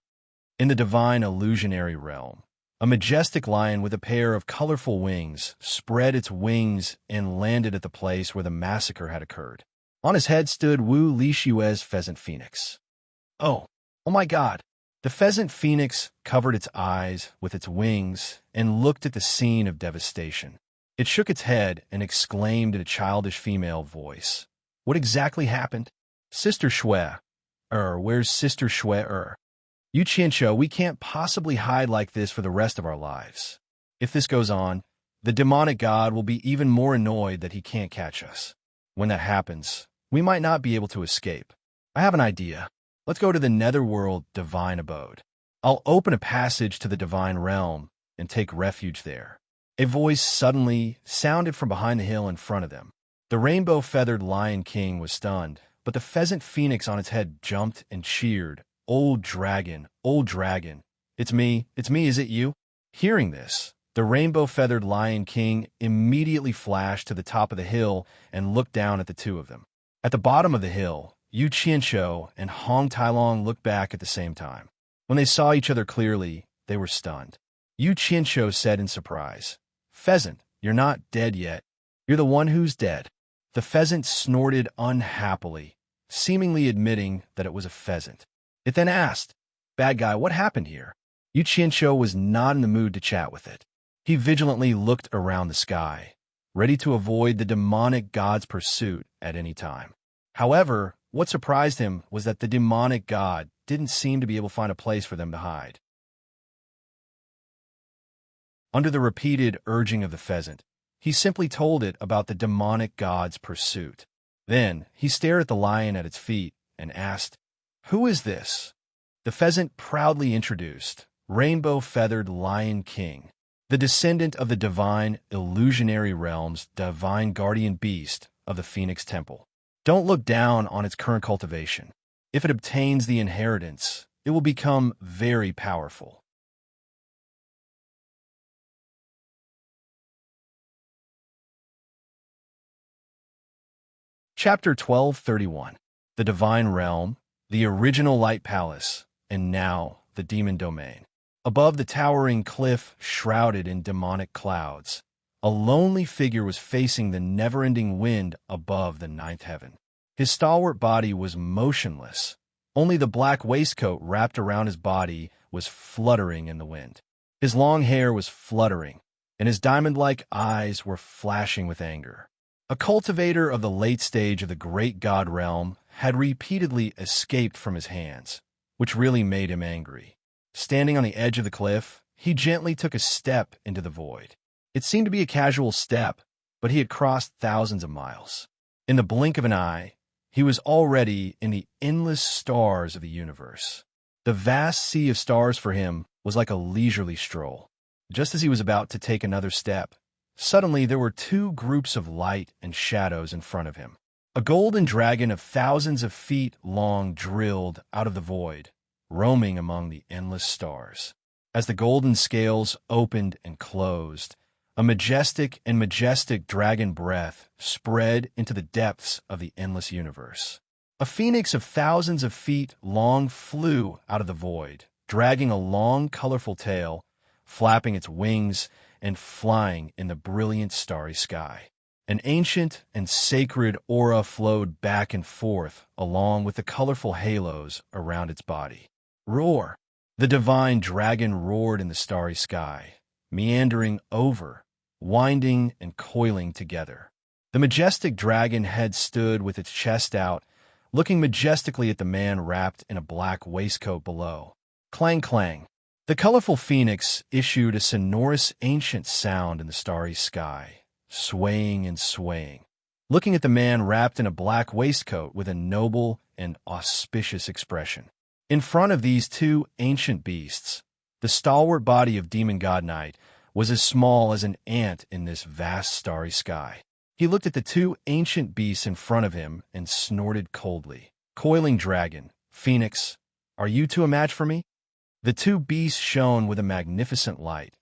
In the divine illusionary realm, a majestic lion with a pair of colorful wings spread its wings and landed at the place where the massacre had occurred. On his head stood Wu Lishue's pheasant phoenix. Oh my God! The pheasant phoenix covered its eyes with its wings and looked at the scene of devastation. It shook its head and exclaimed in a childish female voice, "What exactly happened? Sister Shui? Where's Sister Shui? Yu Qinsho, we can't possibly hide like this for the rest of our lives. If this goes on, the demonic god will be even more annoyed that he can't catch us. When that happens, we might not be able to escape. I have an idea. Let's go to the Netherworld divine abode. I'll open a passage to the divine realm and take refuge there." A voice suddenly sounded from behind the hill in front of them. The rainbow-feathered Lion King was stunned, but the pheasant phoenix on its head jumped and cheered, old dragon, it's me, is it you?" Hearing this, the rainbow-feathered Lion King immediately flashed to the top of the hill and looked down at the two of them. At the bottom of the hill, Yu Qinsho and Hong Tailong looked back at the same time. When they saw each other clearly, they were stunned. Yu Qinsho said in surprise, "Pheasant, you're not dead yet. You're the one who's dead." The pheasant snorted unhappily, seemingly admitting that it was a pheasant. It then asked, "Bad guy, what happened here?" Yu Qinsho was not in the mood to chat with it. He vigilantly looked around the sky, ready to avoid the demonic god's pursuit at any time. However, what surprised him was that the demonic god didn't seem to be able to find a place for them to hide. Under the repeated urging of the pheasant, he simply told it about the demonic god's pursuit. Then he stared at the lion at its feet and asked, "Who is this?" The pheasant proudly introduced Rainbow-Feathered Lion King, the descendant of the divine illusionary realm's divine guardian beast of the Phoenix Temple. Don't look down on its current cultivation. If it obtains the inheritance, it will become very powerful. Chapter 1231. The Divine Realm, the Original Light Palace, and now the Demon Domain. Above the towering cliff shrouded in demonic clouds, a lonely figure was facing the never-ending wind above the ninth heaven. His stalwart body was motionless. Only the black waistcoat wrapped around his body was fluttering in the wind. His long hair was fluttering, and his diamond-like eyes were flashing with anger. A cultivator of the late stage of the great god realm had repeatedly escaped from his hands, which really made him angry. Standing on the edge of the cliff, he gently took a step into the void. It seemed to be a casual step, but he had crossed thousands of miles. In the blink of an eye, he was already in the endless stars of the universe. The vast sea of stars for him was like a leisurely stroll. Just as he was about to take another step, suddenly there were two groups of light and shadows in front of him. A golden dragon of thousands of feet long drilled out of the void, roaming among the endless stars. As the golden scales opened and closed, a majestic dragon breath spread into the depths of the endless universe. A phoenix of thousands of feet long flew out of the void, dragging a long, colorful tail, flapping its wings, and flying in the brilliant starry sky. An ancient and sacred aura flowed back and forth along with the colorful halos around its body. Roar! The divine dragon roared in the starry sky, meandering over, winding and coiling together. The majestic dragon head stood with its chest out, looking majestically at the man wrapped in a black waistcoat below. Clang, clang. The colorful phoenix issued a sonorous ancient sound in the starry sky, swaying and swaying, looking at the man wrapped in a black waistcoat with a noble and auspicious expression. In front of these two ancient beasts, the stalwart body of Demon God Knight was as small as an ant in this vast starry sky. He looked at the two ancient beasts in front of him and snorted coldly. Coiling dragon, phoenix, are you two a match for me? The two beasts shone with a magnificent light,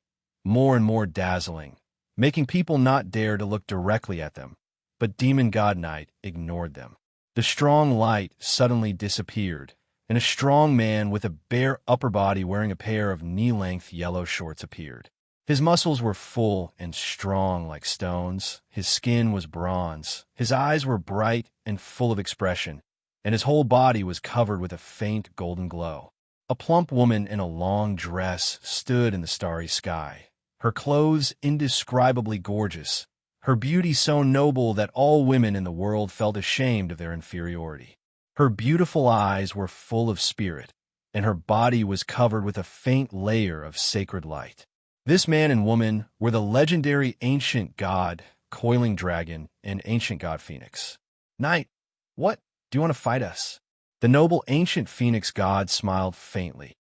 more and more dazzling, making people not dare to look directly at them. But Demon God Knight ignored them. The strong light suddenly disappeared, and a strong man with a bare upper body wearing a pair of knee-length yellow shorts appeared. His muscles were full and strong like stones, his skin was bronze, his eyes were bright and full of expression, and his whole body was covered with a faint golden glow. A plump woman in a long dress stood in the starry sky, her clothes indescribably gorgeous, her beauty so noble that all women in the world felt ashamed of their inferiority. Her beautiful eyes were full of spirit, and her body was covered with a faint layer of sacred light. This man and woman were the legendary ancient god, coiling dragon, and ancient god phoenix. Knight, what? Do you want to fight us? The noble ancient phoenix god smiled faintly.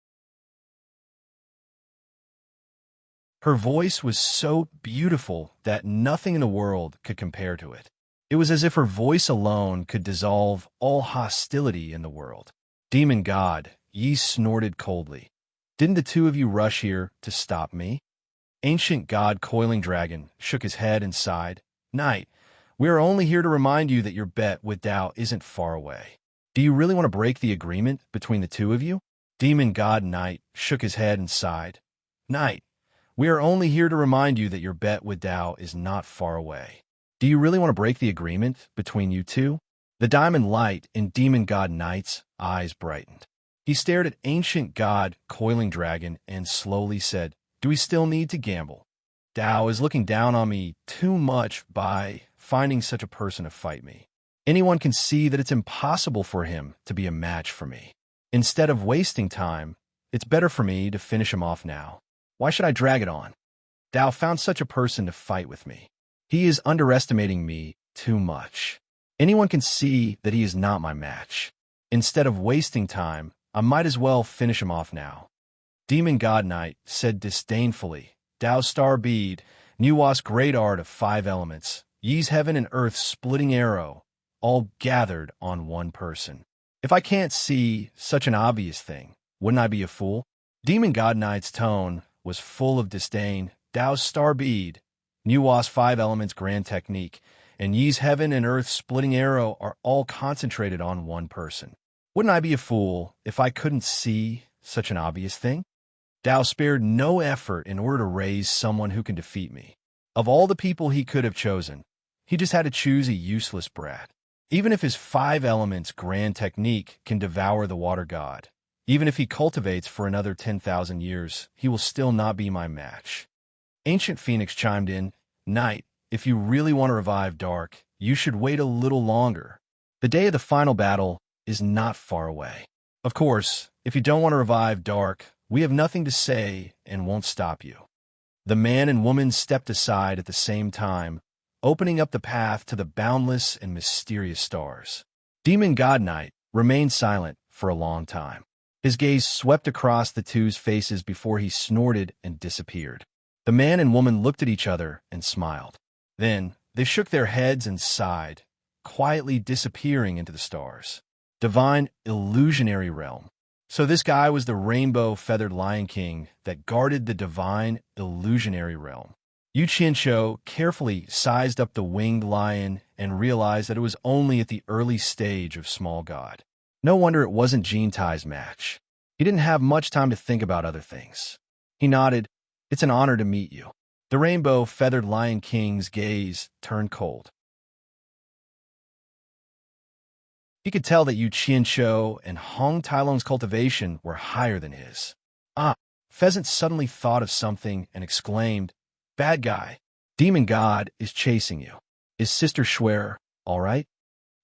Her voice was so beautiful that nothing in the world could compare to it. It was as if her voice alone could dissolve all hostility in the world. Demon God, ye snorted coldly. Didn't the two of you rush here to stop me? Ancient god coiling dragon shook his head and sighed. Knight, we are only here to remind you that your bet with Tao isn't far away. Do you really want to break the agreement between the two of you? Demon God Knight shook his head and sighed. Knight, we are only here to remind you that your bet with Tao is not far away. Do you really want to break the agreement between you two? The diamond light in Demon God Knight's eyes brightened. He stared at ancient god coiling dragon and slowly said, do we still need to gamble? Tao is looking down on me too much by finding such a person to fight me. Anyone can see that it's impossible for him to be a match for me. Instead of wasting time, it's better for me to finish him off now. Why should I drag it on? Tao found such a person to fight with me. He is underestimating me too much. Anyone can see that he is not my match. Instead of wasting time, I might as well finish him off now. Demon God Knight said disdainfully, Tao's star bead, Nuwa's great art of 5 elements, Yi's heaven and earth splitting arrow, all gathered on one person. If I can't see such an obvious thing, wouldn't I be a fool? Demon God Knight's tone was full of disdain. Tao's star bead, Nuwa's 5 elements grand technique, and Yi's heaven and earth splitting arrow are all concentrated on one person. Wouldn't I be a fool if I couldn't see such an obvious thing? Tao spared no effort in order to raise someone who can defeat me. Of all the people he could have chosen, he just had to choose a useless brat. Even if his 5 elements grand technique can devour the water god, even if he cultivates for another 10,000 years, he will still not be my match. Ancient Phoenix chimed in, Knight, if you really want to revive Dark, you should wait a little longer. The day of the final battle is not far away. Of course, if you don't want to revive Dark, we have nothing to say and won't stop you. The man and woman stepped aside at the same time, opening up the path to the boundless and mysterious stars. Demon God Knight remained silent for a long time. His gaze swept across the two's faces before he snorted and disappeared. The man and woman looked at each other and smiled. Then they shook their heads and sighed, quietly disappearing into the stars. Divine illusionary realm. So this guy was the rainbow-feathered Lion King that guarded the divine illusionary realm. Yu Qianshou carefully sized up the winged lion and realized that it was only at the early stage of small god. No wonder it wasn't Jin Tai's match. He didn't have much time to think about other things. He nodded, It's an honor to meet you. The rainbow-feathered Lion King's gaze turned cold. He could tell that Yu Qianshou and Hong Tailong's cultivation were higher than his. Pheasant suddenly thought of something and exclaimed, Bad guy, demon god is chasing you. Is Sister Schwer all right?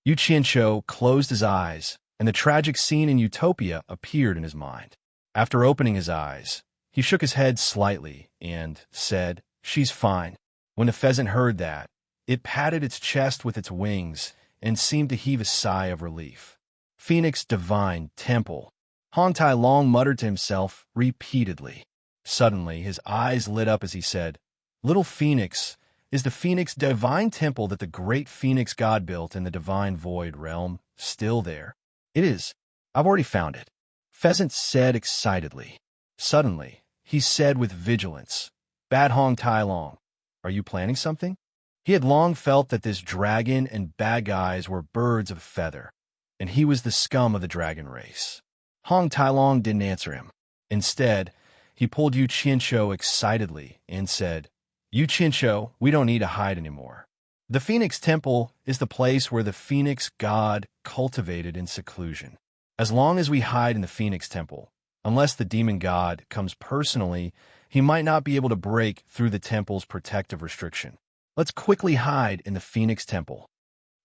Yu Qianqiu closed his eyes, and the tragic scene in Utopia appeared in his mind. After opening his eyes, he shook his head slightly and said, "She's fine." When the pheasant heard that, it patted its chest with its wings and seemed to heave a sigh of relief. Phoenix Divine Temple. Hong Tai Long muttered to himself repeatedly. Suddenly, his eyes lit up as he said, "Little Phoenix, is the Phoenix Divine Temple that the great Phoenix God built in the Divine Void realm still there?" "It is. I've already found it," Pheasant said excitedly. Suddenly, he said with vigilance, "Bad Hong Tai Long, are you planning something?" He had long felt that this dragon and bad guys were birds of a feather, and he was the scum of the dragon race. Hong Tai Long didn't answer him. Instead, he pulled Yu Qianqiu excitedly and said, "Yu Qianqiu, we don't need to hide anymore. The Phoenix Temple is the place where the Phoenix God cultivated in seclusion. As long as we hide in the Phoenix Temple, unless the demon god comes personally, he might not be able to break through the temple's protective restriction. Let's quickly hide in the Phoenix Temple."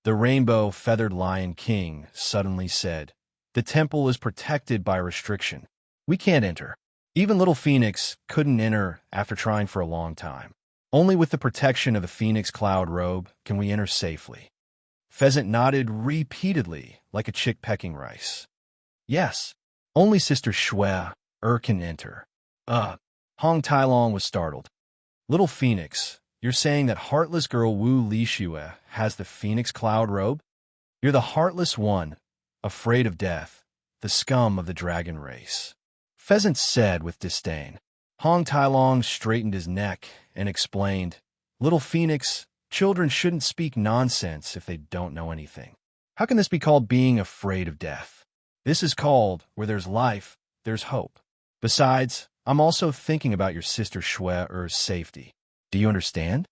The Rainbow Feathered Lion King suddenly said, "The temple is protected by restriction. We can't enter." Even little Phoenix couldn't enter after trying for a long time. "Only with the protection of the Phoenix Cloud Robe can we enter safely." Pheasant nodded repeatedly like a chick pecking rice. "Yes, only Sister Schwer can enter." Hong Tai Long was startled. "Little Phoenix, you're saying that heartless girl Wu Lishue has the Phoenix Cloud Robe? You're the heartless one, afraid of death, the scum of the dragon race," Pheasant said with disdain. Hong Tai Long straightened his neck and explained, "Little Phoenix, children shouldn't speak nonsense if they don't know anything. How can this be called being afraid of death? This is called, where there's life, there's hope. Besides, I'm also thinking about your sister Schwer's safety. Do you understand?"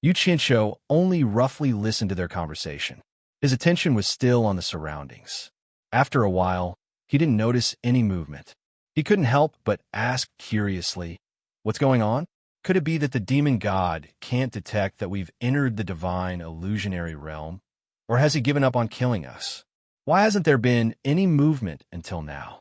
Yu Qianqiu only roughly listened to their conversation. His attention was still on the surroundings. After a while, he didn't notice any movement. He couldn't help but ask curiously, "What's going on? Could it be that the demon god can't detect that we've entered the divine illusionary realm? Or has he given up on killing us? Why hasn't there been any movement until now?"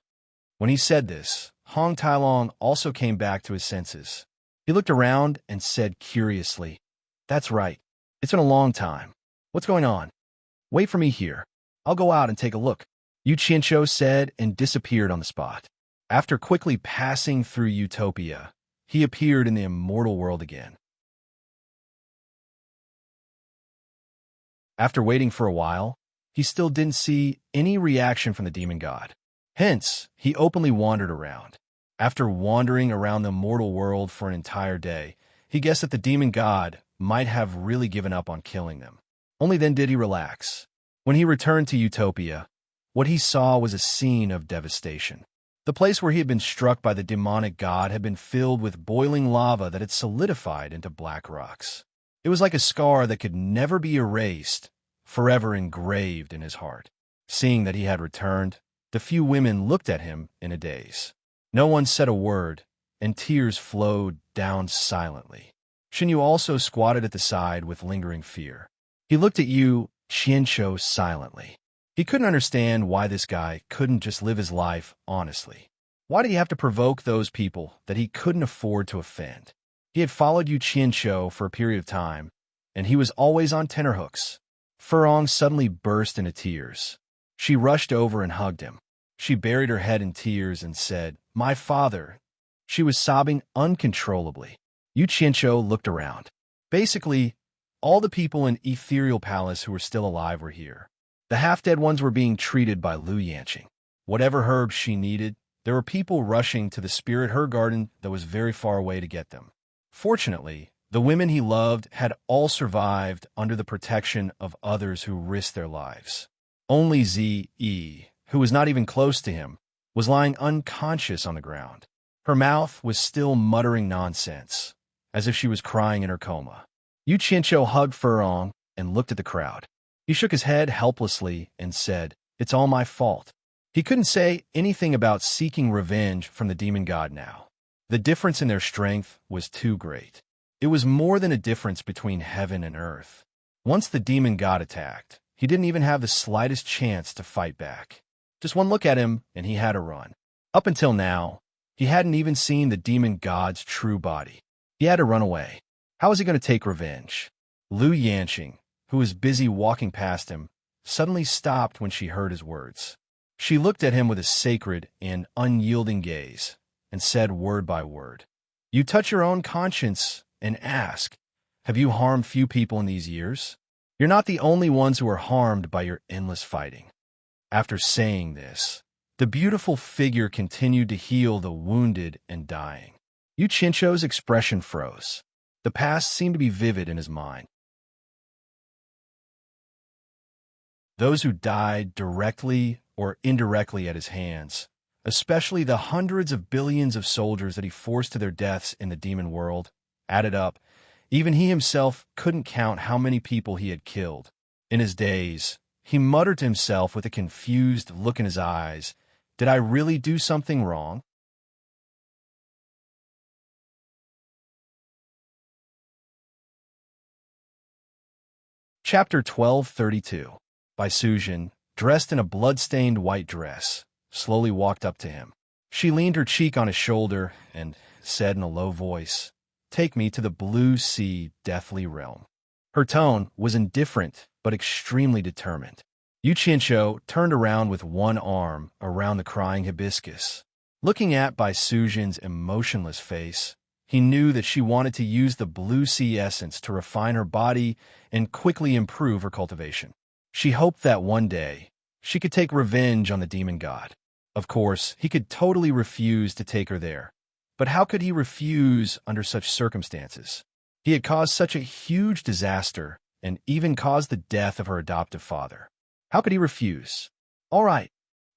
When he said this, Hong Tai Long also came back to his senses. He looked around and said curiously, "That's right. It's been a long time. What's going on? Wait for me here. I'll go out and take a look," Yu Qianqiu said and disappeared on the spot. After quickly passing through Utopia, he appeared in the immortal world again. After waiting for a while, he still didn't see any reaction from the demon god. Hence, he openly wandered around. After wandering around the mortal world for an entire day, he guessed that the demon god might have really given up on killing them. Only then did he relax. When he returned to Utopia, what he saw was a scene of devastation. The place where he had been struck by the demonic god had been filled with boiling lava that had solidified into black rocks. It was like a scar that could never be erased, forever engraved in his heart. Seeing that he had returned, the few women looked at him in a daze. No one said a word, and tears flowed down silently. Xinyu also squatted at the side with lingering fear. He looked at Yu Qianqiu silently. He couldn't understand why this guy couldn't just live his life honestly. Why did he have to provoke those people that he couldn't afford to offend? He had followed Yu Qianqiu for a period of time, and he was always on tenterhooks. Furong suddenly burst into tears. She rushed over and hugged him. She buried her head in tears and said, "My father." She was sobbing uncontrollably. Yu Qianqiu looked around. Basically, all the people in Ethereal Palace who were still alive were here. The half-dead ones were being treated by Lu Yanqing. Whatever herbs she needed, there were people rushing to the spirit herb garden that was very far away to get them. Fortunately, the women he loved had all survived under the protection of others who risked their lives. Only Zi, who was not even close to him, was lying unconscious on the ground. Her mouth was still muttering nonsense, as if she was crying in her coma. Yu Qianqiu hugged Furong and looked at the crowd. He shook his head helplessly and said, "It's all my fault." He couldn't say anything about seeking revenge from the demon god now. The difference in their strength was too great. It was more than a difference between heaven and earth. Once the demon god attacked, he didn't even have the slightest chance to fight back. Just one look at him, and he had to run. Up until now, he hadn't even seen the demon god's true body. He had to run away. How was he going to take revenge? Lu Yanqing, who was busy walking past him, suddenly stopped when she heard his words. She looked at him with a sacred and unyielding gaze and said word by word, "You touch your own conscience and ask, have you harmed few people in these years? You're not the only ones who are harmed by your endless fighting." After saying this, the beautiful figure continued to heal the wounded and dying. Yu Qianqiu's expression froze. The past seemed to be vivid in his mind. Those who died directly or indirectly at his hands, especially the hundreds of billions of soldiers that he forced to their deaths in the demon world, added up, even he himself couldn't count how many people he had killed. In his daze, he muttered to himself with a confused look in his eyes, "Did I really do something wrong?" Chapter 1232. By Sujin, dressed in a blood-stained white dress, slowly walked up to him. She leaned her cheek on his shoulder and said in a low voice, "Take me to the blue sea deathly realm." Her tone was indifferent but extremely determined. Yu Qianqiu turned around with one arm around the crying hibiscus. Looking at Bai Sujin's emotionless face, he knew that she wanted to use the blue sea essence to refine her body and quickly improve her cultivation. She hoped that one day she could take revenge on the demon god. Of course, he could totally refuse to take her there. But how could he refuse under such circumstances? He had caused such a huge disaster and even caused the death of her adoptive father. How could he refuse? All right.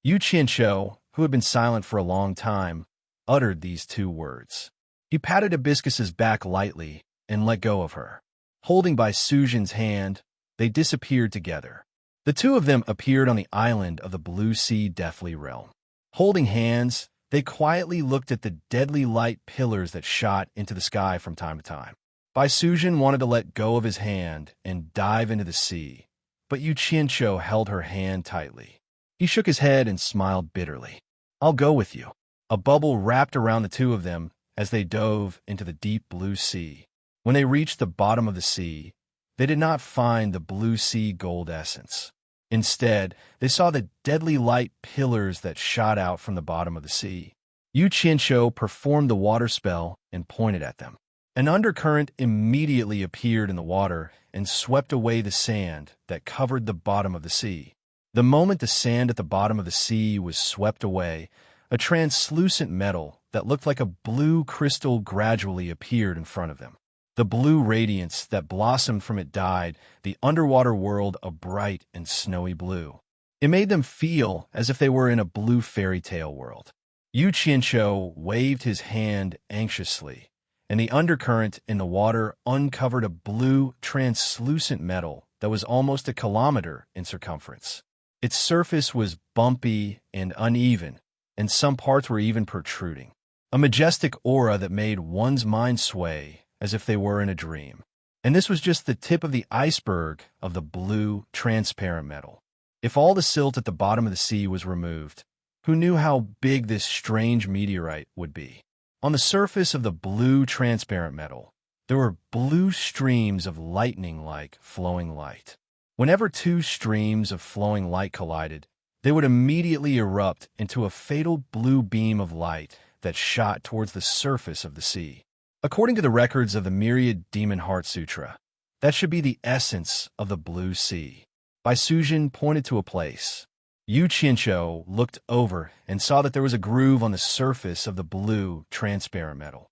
Yu Qianqiu, who had been silent for a long time, uttered these two words. He patted Hibiscus's back lightly and let go of her. Holding by Sujin's hand, they disappeared together. The two of them appeared on the island of the Blue Sea Deathly Realm. Holding hands, they quietly looked at the deadly light pillars that shot into the sky from time to time. Bai Sujin wanted to let go of his hand and dive into the sea, but Yu Qianqiu held her hand tightly. He shook his head and smiled bitterly. "I'll go with you." A bubble wrapped around the two of them as they dove into the deep blue sea. When they reached the bottom of the sea, they did not find the blue sea gold essence. Instead, they saw the deadly light pillars that shot out from the bottom of the sea. Yu Qianqiu performed the water spell and pointed at them. An undercurrent immediately appeared in the water and swept away the sand that covered the bottom of the sea. The moment the sand at the bottom of the sea was swept away, a translucent metal that looked like a blue crystal gradually appeared in front of them. The blue radiance that blossomed from it dyed the underwater world a bright and snowy blue. It made them feel as if they were in a blue fairy tale world. Yu Qianqiu waved his hand anxiously, and the undercurrent in the water uncovered a blue, translucent metal that was almost a kilometer in circumference. Its surface was bumpy and uneven, and some parts were even protruding. A majestic aura that made one's mind sway as if they were in a dream. And this was just the tip of the iceberg of the blue, transparent metal. If all the silt at the bottom of the sea was removed, who knew how big this strange meteorite would be? On the surface of the blue, transparent metal, there were blue streams of lightning-like flowing light. Whenever two streams of flowing light collided, they would immediately erupt into a fatal blue beam of light that shot towards the surface of the sea. According to the records of the Myriad Demon Heart Sutra, that should be the essence of the blue sea. Bai Sujin pointed to a place. Yu Qianqiu looked over and saw that there was a groove on the surface of the blue, transparent metal.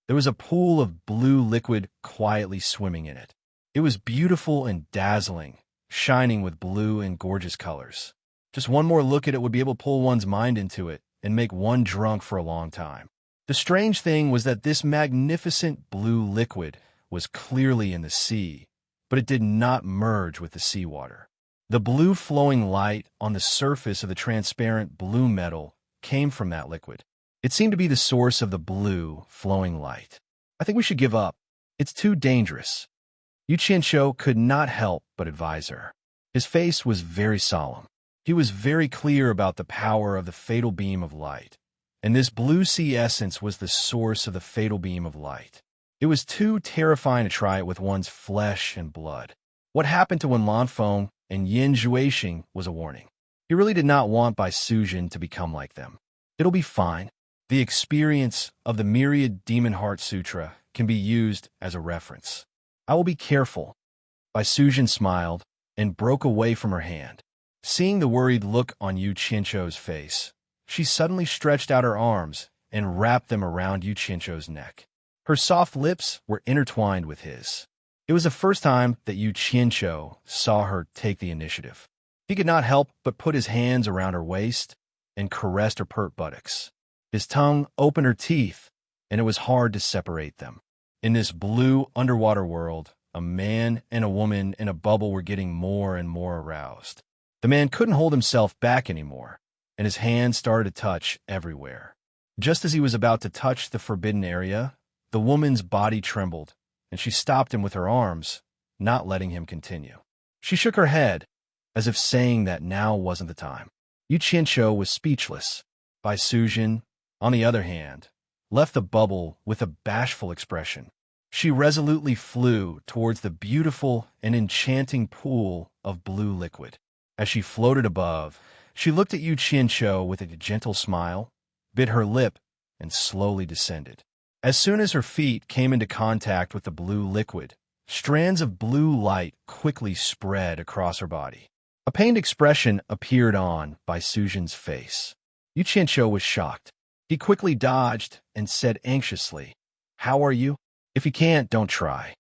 There was a pool of blue liquid quietly swimming in it. It was beautiful and dazzling, shining with blue and gorgeous colors. Just one more look at it would be able to pull one's mind into it and make one drunk for a long time. The strange thing was that this magnificent blue liquid was clearly in the sea, but it did not merge with the seawater. The blue flowing light on the surface of the transparent blue metal came from that liquid. It seemed to be the source of the blue flowing light. "I think we should give up," It's too dangerous. Yu Qianqiu could not help but advise her. His face was very solemn. He was very clear about the power of the fatal beam of light, and this blue sea essence was the source of the fatal beam of light. It was too terrifying to try it with one's flesh and blood. What happened to Wen Lanfeng and Yin Zhuixing was a warning. He really did not want Bai Sujin to become like them. It'll be fine. The experience of the Myriad Demon Heart Sutra can be used as a reference. I will be careful. Bai Sujin smiled and broke away from her hand. Seeing the worried look on Yu Qianqiu's face, she suddenly stretched out her arms and wrapped them around Yu Qianqiu's neck. Her soft lips were intertwined with his. It was the first time that Yu Qianqiu saw her take the initiative. He could not help but put his hands around her waist and caressed her pert buttocks. His tongue opened her teeth, and it was hard to separate them. In this blue underwater world, a man and a woman in a bubble were getting more and more aroused. The man couldn't hold himself back anymore, and his hands started to touch everywhere. Just as he was about to touch the forbidden area, the woman's body trembled, and she stopped him with her arms, not letting him continue. She shook her head, as if saying that now wasn't the time. Yu Qianqiu was speechless. Bai Sujin, on the other hand, left the bubble with a bashful expression. She resolutely flew towards the beautiful and enchanting pool of blue liquid. As she floated above, she looked at Yu Qianqiu with a gentle smile, bit her lip, and slowly descended. As soon as her feet came into contact with the blue liquid, strands of blue light quickly spread across her body. A pained expression appeared on Bai Sujin's face. Yu Qianqiu was shocked. He quickly dodged and said anxiously, "How are you? If you can't, don't try."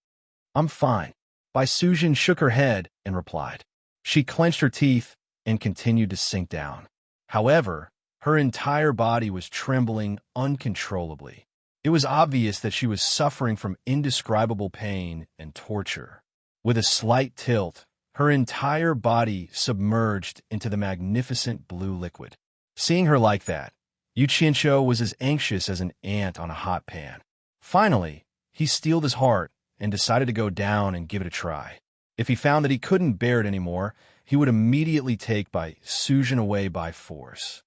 "I'm fine." Bai Sujin shook her head and replied. She clenched her teeth and continued to sink down. However, her entire body was trembling uncontrollably. It was obvious that she was suffering from indescribable pain and torture. With a slight tilt, her entire body submerged into the magnificent blue liquid. Seeing her like that, Yu Qianqiu was as anxious as an ant on a hot pan. Finally, he steeled his heart and decided to go down and give it a try. If he found that he couldn't bear it anymore, he would immediately take Bai Sujin away by force.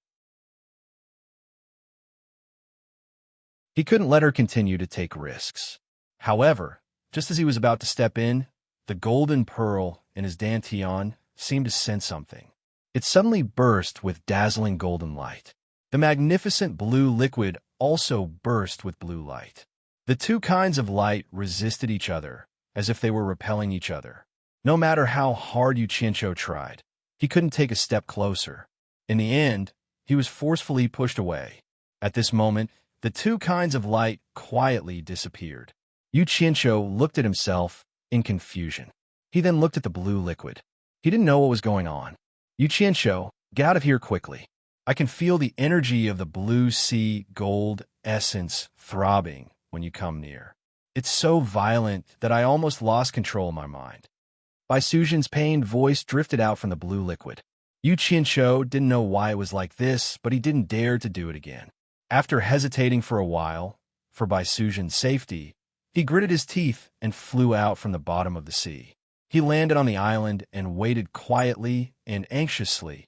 He couldn't let her continue to take risks. However, just as he was about to step in, the golden pearl in his dantian seemed to sense something. It suddenly burst with dazzling golden light. The magnificent blue liquid also burst with blue light. The two kinds of light resisted each other, as if they were repelling each other. No matter how hard Yu Qianqiu tried, he couldn't take a step closer. In the end, he was forcefully pushed away. At this moment, the two kinds of light quietly disappeared. Yu Qianqiu looked at himself in confusion. He then looked at the blue liquid. He didn't know what was going on. "Yu Qianqiu, get out of here quickly. I can feel the energy of the blue sea gold essence throbbing when you come near. It's so violent that I almost lost control of my mind." Bai Sujin's pained voice drifted out from the blue liquid. Yu Qianqiu didn't know why it was like this, but he didn't dare to do it again. After hesitating for a while, for Bai Sujin's safety, he gritted his teeth and flew out from the bottom of the sea. He landed on the island and waited quietly and anxiously.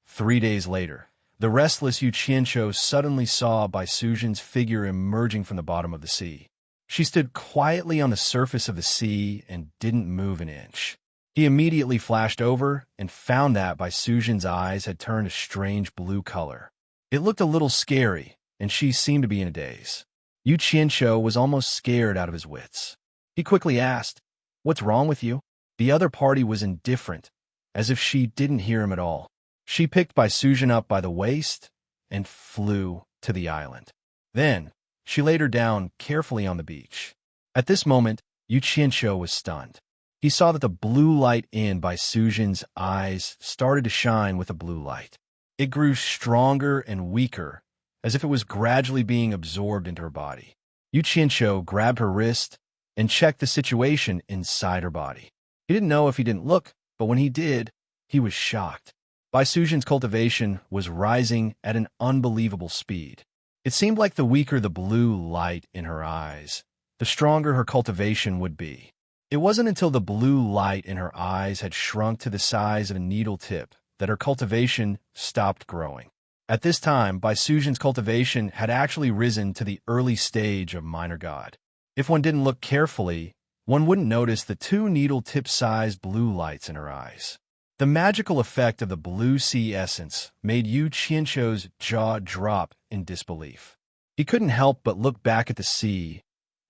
3 days later, the restless Yu Qianqiu suddenly saw Bai Sujin's figure emerging from the bottom of the sea. She stood quietly on the surface of the sea and didn't move an inch. He immediately flashed over and found that Bai Sujin's eyes had turned a strange blue color. It looked a little scary, and she seemed to be in a daze. Yu Qianqiu was almost scared out of his wits. He quickly asked, "What's wrong with you?" The other party was indifferent, as if she didn't hear him at all. She picked Bai Sujin up by the waist and flew to the island. Then, she laid her down carefully on the beach. At this moment, Yu Qianqiu was stunned. He saw that the blue light in Bai Sujin's eyes started to shine with a blue light. It grew stronger and weaker, as if it was gradually being absorbed into her body. Yu Qianqiu grabbed her wrist and checked the situation inside her body. He didn't know if he didn't look, but when he did, he was shocked. Bai Sujin's cultivation was rising at an unbelievable speed. It seemed like the weaker the blue light in her eyes, the stronger her cultivation would be. It wasn't until the blue light in her eyes had shrunk to the size of a needle tip that her cultivation stopped growing. At this time, Baisujin's cultivation had actually risen to the early stage of minor god. If one didn't look carefully, one wouldn't notice the two needle-tip-sized blue lights in her eyes. The magical effect of the blue sea essence made Yu Qianqiu's jaw drop in disbelief. He couldn't help but look back at the sea,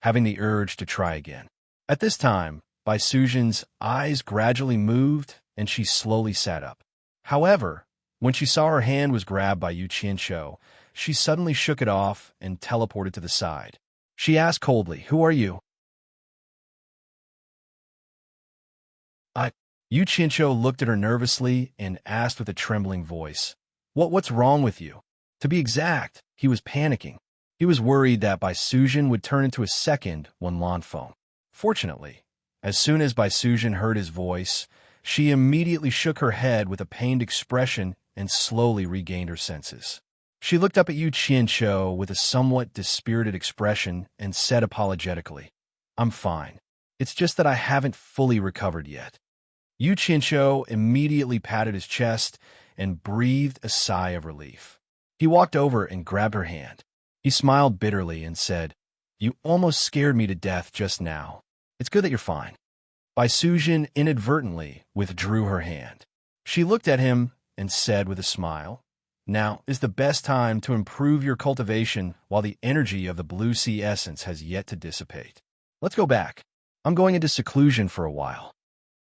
having the urge to try again. At this time, Baisujin's eyes gradually moved and she slowly sat up. However, when she saw her hand was grabbed by Yu Qianqiu, she suddenly shook it off and teleported to the side. She asked coldly, "Who are you?" Yu Qianqiu looked at her nervously and asked with a trembling voice, What's wrong with you?" To be exact, he was panicking. He was worried that Baisujin would turn into a second Wanlanfeng. Fortunately, as soon as Baisujin heard his voice, she immediately shook her head with a pained expression and slowly regained her senses. She looked up at Yu Qianqiu with a somewhat dispirited expression and said apologetically, "I'm fine. It's just that I haven't fully recovered yet." Yu Qianqiu immediately patted his chest and breathed a sigh of relief. He walked over and grabbed her hand. He smiled bitterly and said, "You almost scared me to death just now. It's good that you're fine." Baisujin inadvertently withdrew her hand. She looked at him and said with a smile, "Now is the best time to improve your cultivation while the energy of the blue sea essence has yet to dissipate. Let's go back. I'm going into seclusion for a while."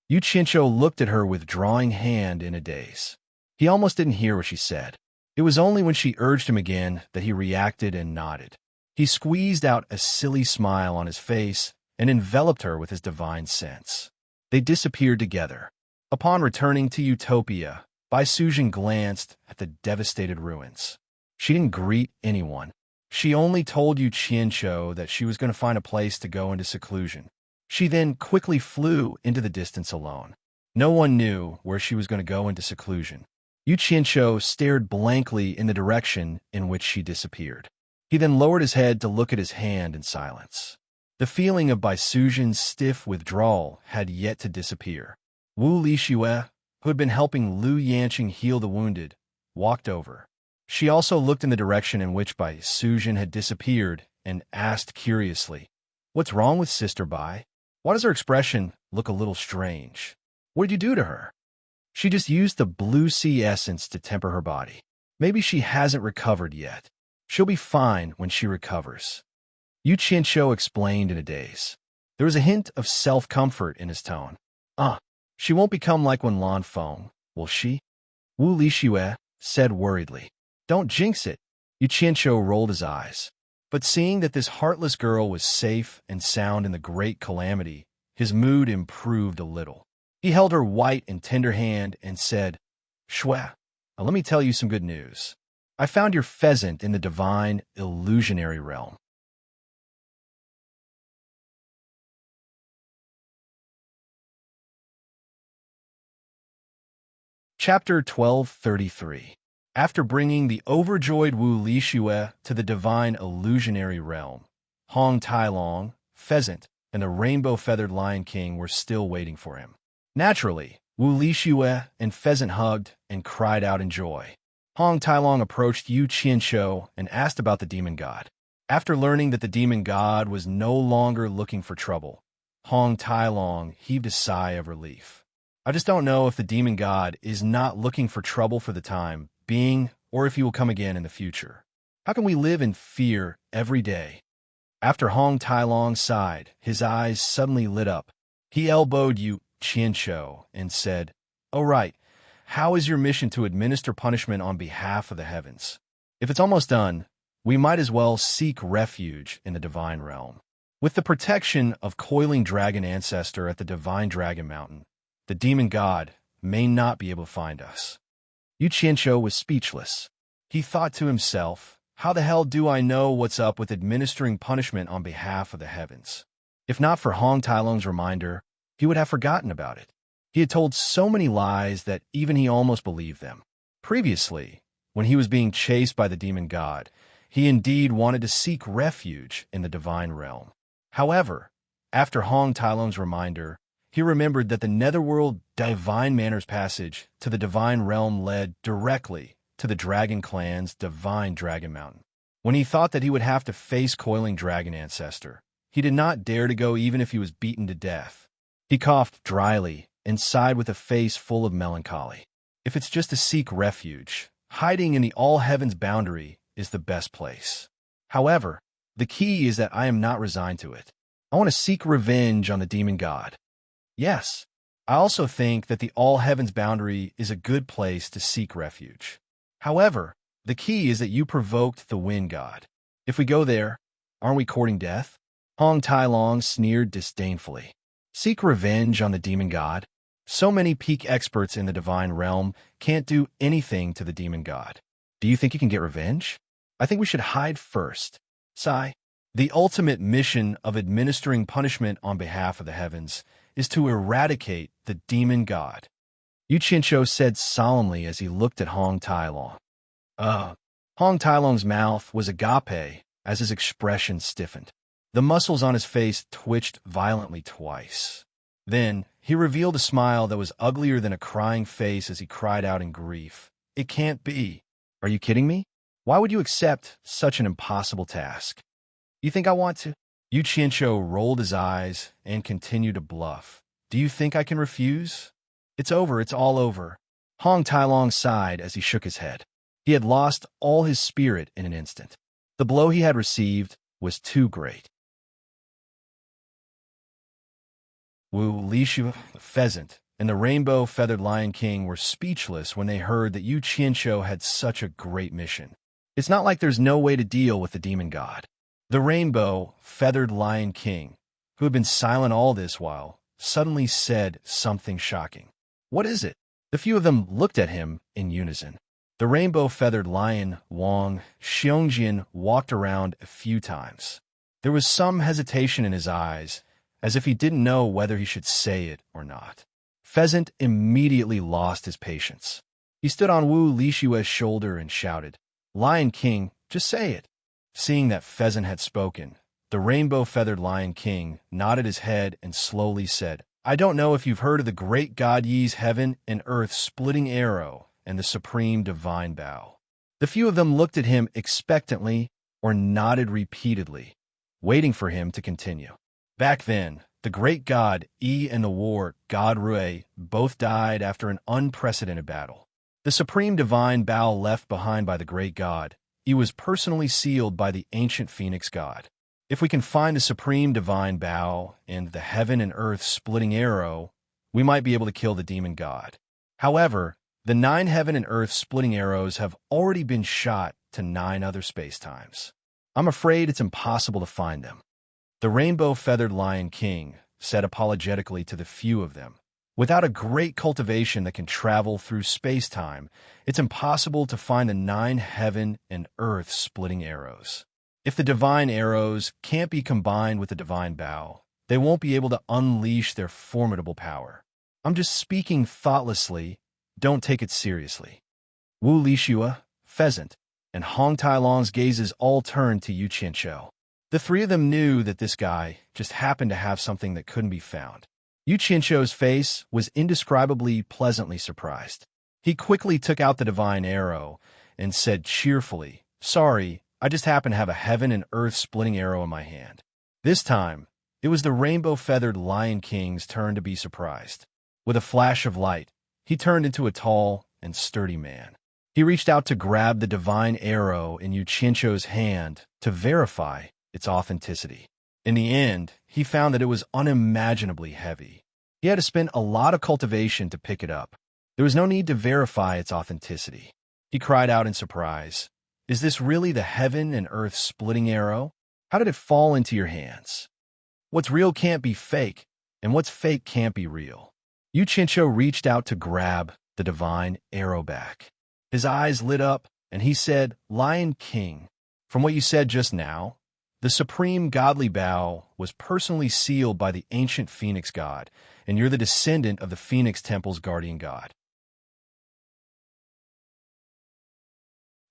Yu Qianqiu looked at her withdrawing hand in a daze. He almost didn't hear what she said. It was only when she urged him again that he reacted and nodded. He squeezed out a silly smile on his face and enveloped her with his divine sense. They disappeared together. Upon returning to Utopia, Baisujin glanced at the devastated ruins. She didn't greet anyone. She only told Yu Qianqiu that she was going to find a place to go into seclusion. She then quickly flew into the distance alone. No one knew where she was going to go into seclusion. Yu Qianqiu stared blankly in the direction in which she disappeared. He then lowered his head to look at his hand in silence. The feeling of Baisujin's stiff withdrawal had yet to disappear. Wu Lixue, who had been helping Lu Yanqing heal the wounded, walked over. She also looked in the direction in which Baisujin had disappeared and asked curiously, "What's wrong with Sister Bai? Why does her expression look a little strange? What did you do to her?" "She just used the blue sea essence to temper her body. Maybe she hasn't recovered yet. She'll be fine when she recovers." Yu Qianqiu explained in a daze. There was a hint of self-comfort in his tone. She won't become like Wanlanfeng, will she?" Wu Lixue said worriedly. "Don't jinx it." Yu Qianqiu rolled his eyes. But seeing that this heartless girl was safe and sound in the great calamity, his mood improved a little. He held her white and tender hand and said, "Shue, let me tell you some good news. I found your pheasant in the divine illusionary realm." Chapter 1233. After bringing the overjoyed Wu Lixue to the divine illusionary realm, Hong Tailong, Pheasant, and the rainbow-feathered Lion King were still waiting for him. Naturally, Wu Lixue and Pheasant hugged and cried out in joy. Hong Tailong approached Yu Qianqiu and asked about the demon god. After learning that the demon god was no longer looking for trouble, Hong Tailong heaved a sigh of relief. "I just don't know if the demon god is not looking for trouble for the time being, or if he will come again in the future. How can we live in fear every day?" After Hong Tailong sighed, his eyes suddenly lit up. He elbowed Yu Qianqiu and said, "Oh right, how is your mission to administer punishment on behalf of the heavens? If it's almost done, we might as well seek refuge in the divine realm. With the protection of Coiling Dragon Ancestor at the Divine Dragon Mountain, the demon god may not be able to find us." Yu Qianqiu was speechless. He thought to himself, how the hell do I know what's up with administering punishment on behalf of the heavens? If not for Hong Tailong's reminder, he would have forgotten about it. He had told so many lies that even he almost believed them. Previously, when he was being chased by the demon god, he indeed wanted to seek refuge in the divine realm. However, after Hong Tailong's reminder, he remembered that the netherworld divine manners passage to the divine realm led directly to the dragon clan's divine dragon mountain. When he thought that he would have to face coiling dragon ancestor, he did not dare to go even if he was beaten to death. He coughed dryly and sighed with a face full of melancholy. If it's just to seek refuge, hiding in the all-heavens boundary is the best place. However, the key is that I am not resigned to it. I want to seek revenge on the demon god. Yes, I also think that the all-heavens boundary is a good place to seek refuge. However, the key is that you provoked the wind god. If we go there, aren't we courting death? Hong Tailong sneered disdainfully. Seek revenge on the demon god? So many peak experts in the divine realm can't do anything to the demon god. Do you think you can get revenge? I think we should hide first. Sigh. The ultimate mission of administering punishment on behalf of the heavens is to eradicate the demon god, Yu Qianqiu said solemnly as he looked at Hong Tailong. Hong Tailong's mouth was agape as his expression stiffened. The muscles on his face twitched violently twice. Then, he revealed a smile that was uglier than a crying face as he cried out in grief. It can't be. Are you kidding me? Why would you accept such an impossible task? You think I want to? Yu Qianqiu rolled his eyes and continued to bluff. Do you think I can refuse? It's over, it's all over. Hong Tailong sighed as he shook his head. He had lost all his spirit in an instant. The blow he had received was too great. Wu Lishu, the pheasant, and the rainbow-feathered Lion King were speechless when they heard that Yu Qianqiu had such a great mission. It's not like there's no way to deal with the demon god. The rainbow-feathered Lion King, who had been silent all this while, suddenly said something shocking. What is it? The few of them looked at him in unison. The rainbow-feathered lion, Wang Xiongjian, walked around a few times. There was some hesitation in his eyes, as if he didn't know whether he should say it or not. Pheasant immediately lost his patience. He stood on Wu Lishua's shoulder and shouted, Lion King, just say it. Seeing that Pheasant had spoken, the rainbow-feathered Lion King nodded his head and slowly said, I don't know if you've heard of the great god Yi's heaven and earth splitting arrow and the supreme divine bow. The few of them looked at him expectantly or nodded repeatedly, waiting for him to continue. Back then, the great god Yi and the war god Rui both died after an unprecedented battle. The supreme divine bow left behind by the great god, Yi was personally sealed by the ancient phoenix god. If we can find the supreme divine bow and the heaven and earth splitting arrow, we might be able to kill the demon god. However, the 9 heaven and earth splitting arrows have already been shot to 9 other spacetimes. I'm afraid it's impossible to find them. The rainbow-feathered Lion King said apologetically to the few of them, without a great cultivation that can travel through space-time, it's impossible to find the 9 heaven and earth splitting arrows. If the divine arrows can't be combined with the divine bow, they won't be able to unleash their formidable power. I'm just speaking thoughtlessly. Don't take it seriously. Wu Lishua, Pheasant, and Hong Tailong's gazes all turned to Yu Qianqiu. The 3 of them knew that this guy just happened to have something that couldn't be found. Yu Qianqiu's face was indescribably pleasantly surprised. He quickly took out the divine arrow and said cheerfully, Sorry, I just happen to have a heaven and earth splitting arrow in my hand. This time, it was the rainbow-feathered Lion King's turn to be surprised. With a flash of light, he turned into a tall and sturdy man. He reached out to grab the divine arrow in Yu Qianqiu's hand to verify its authenticity. In the end, he found that it was unimaginably heavy. He had to spend a lot of cultivation to pick it up. There was no need to verify its authenticity. He cried out in surprise, Is this really the heaven and earth splitting arrow? How did it fall into your hands? What's real can't be fake, and what's fake can't be real. Yu Qianqiu reached out to grab the divine arrow back. His eyes lit up, and he said, Lion King, from what you said just now, the supreme godly bow was personally sealed by the ancient phoenix god, and you're the descendant of the phoenix temple's guardian god.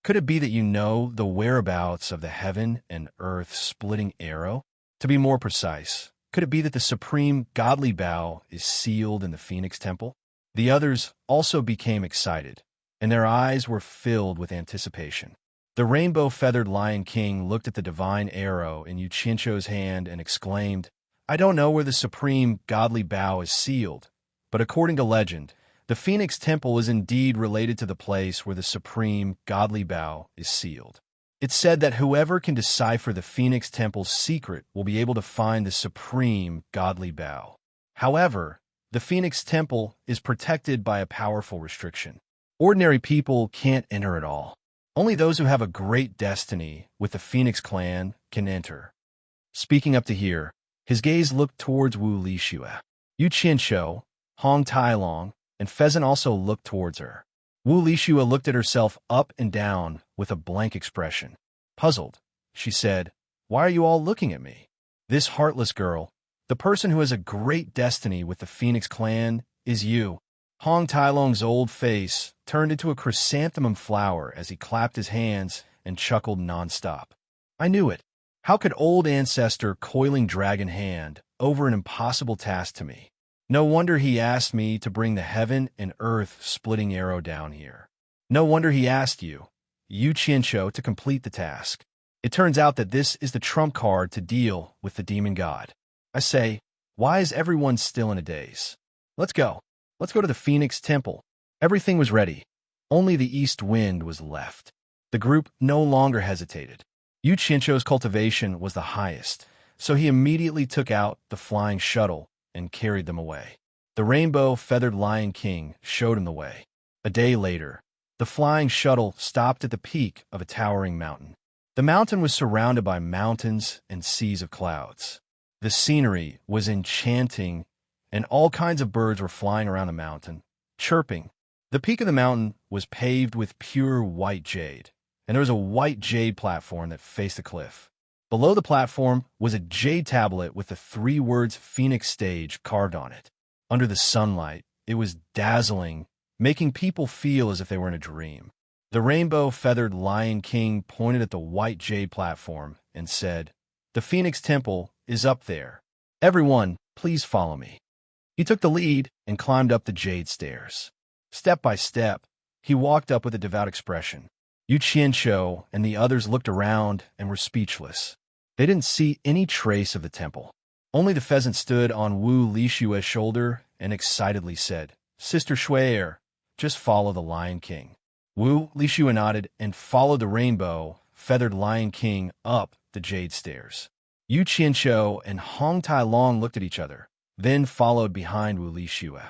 Could it be that you know the whereabouts of the heaven and earth splitting arrow? To be more precise, could it be that the supreme godly bough is sealed in the Phoenix Temple? The others also became excited, and their eyes were filled with anticipation. The rainbow-feathered Lion King looked at the divine arrow in Yuchincho's hand and exclaimed, "I don't know where the supreme godly bough is sealed, but according to legend, the Phoenix Temple is indeed related to the place where the supreme godly bough is sealed. It's said that whoever can decipher the Phoenix Temple's secret will be able to find the supreme godly bough. However, the Phoenix Temple is protected by a powerful restriction. Ordinary people can't enter at all. Only those who have a great destiny with the Phoenix clan can enter." Speaking up to here, his gaze looked towards Wu Lixue. Yu Qinshu, Hong Tailong, and Pheasant also looked towards her. Wu Lixue looked at herself up and down with a blank expression. Puzzled, she said, "Why are you all looking at me? This heartless girl, the person who has a great destiny with the Phoenix clan, is you." Hong Tailong's old face turned into a chrysanthemum flower as he clapped his hands and chuckled nonstop. "I knew it. How could old ancestor coiling dragon hand over an impossible task to me? No wonder he asked me to bring the heaven and earth splitting arrow down here. No wonder he asked you, Yu Qinshu, to complete the task. It turns out that this is the trump card to deal with the demon god. I say, why is everyone still in a daze? Let's go. Let's go to the Phoenix Temple." Everything was ready. Only the east wind was left. The group no longer hesitated. Yu Qinshu's cultivation was the highest, so he immediately took out the flying shuttle and carried them away. The rainbow-feathered Lion King showed him the way. A day later, the flying shuttle stopped at the peak of a towering mountain. The mountain was surrounded by mountains and seas of clouds. The scenery was enchanting, and all kinds of birds were flying around the mountain, chirping. The peak of the mountain was paved with pure white jade, and there was a white jade platform that faced the cliff. Below the platform was a jade tablet with the 3 words Phoenix Stage carved on it. Under the sunlight, it was dazzling, making people feel as if they were in a dream. The rainbow-feathered Lion King pointed at the white jade platform and said, "The Phoenix Temple is up there. Everyone, please follow me." He took the lead and climbed up the jade stairs. Step by step, he walked up with a devout expression. Yu Qinshu and the others looked around and were speechless. They didn't see any trace of the temple. Only the pheasant stood on Wu Lixue's shoulder and excitedly said, "Sister Shui'er, just follow the Lion King." Wu Lixue nodded and followed the rainbow-feathered Lion King up the jade stairs. Yu Qinshu and Hong Tailong looked at each other, then followed behind Wu Lixue.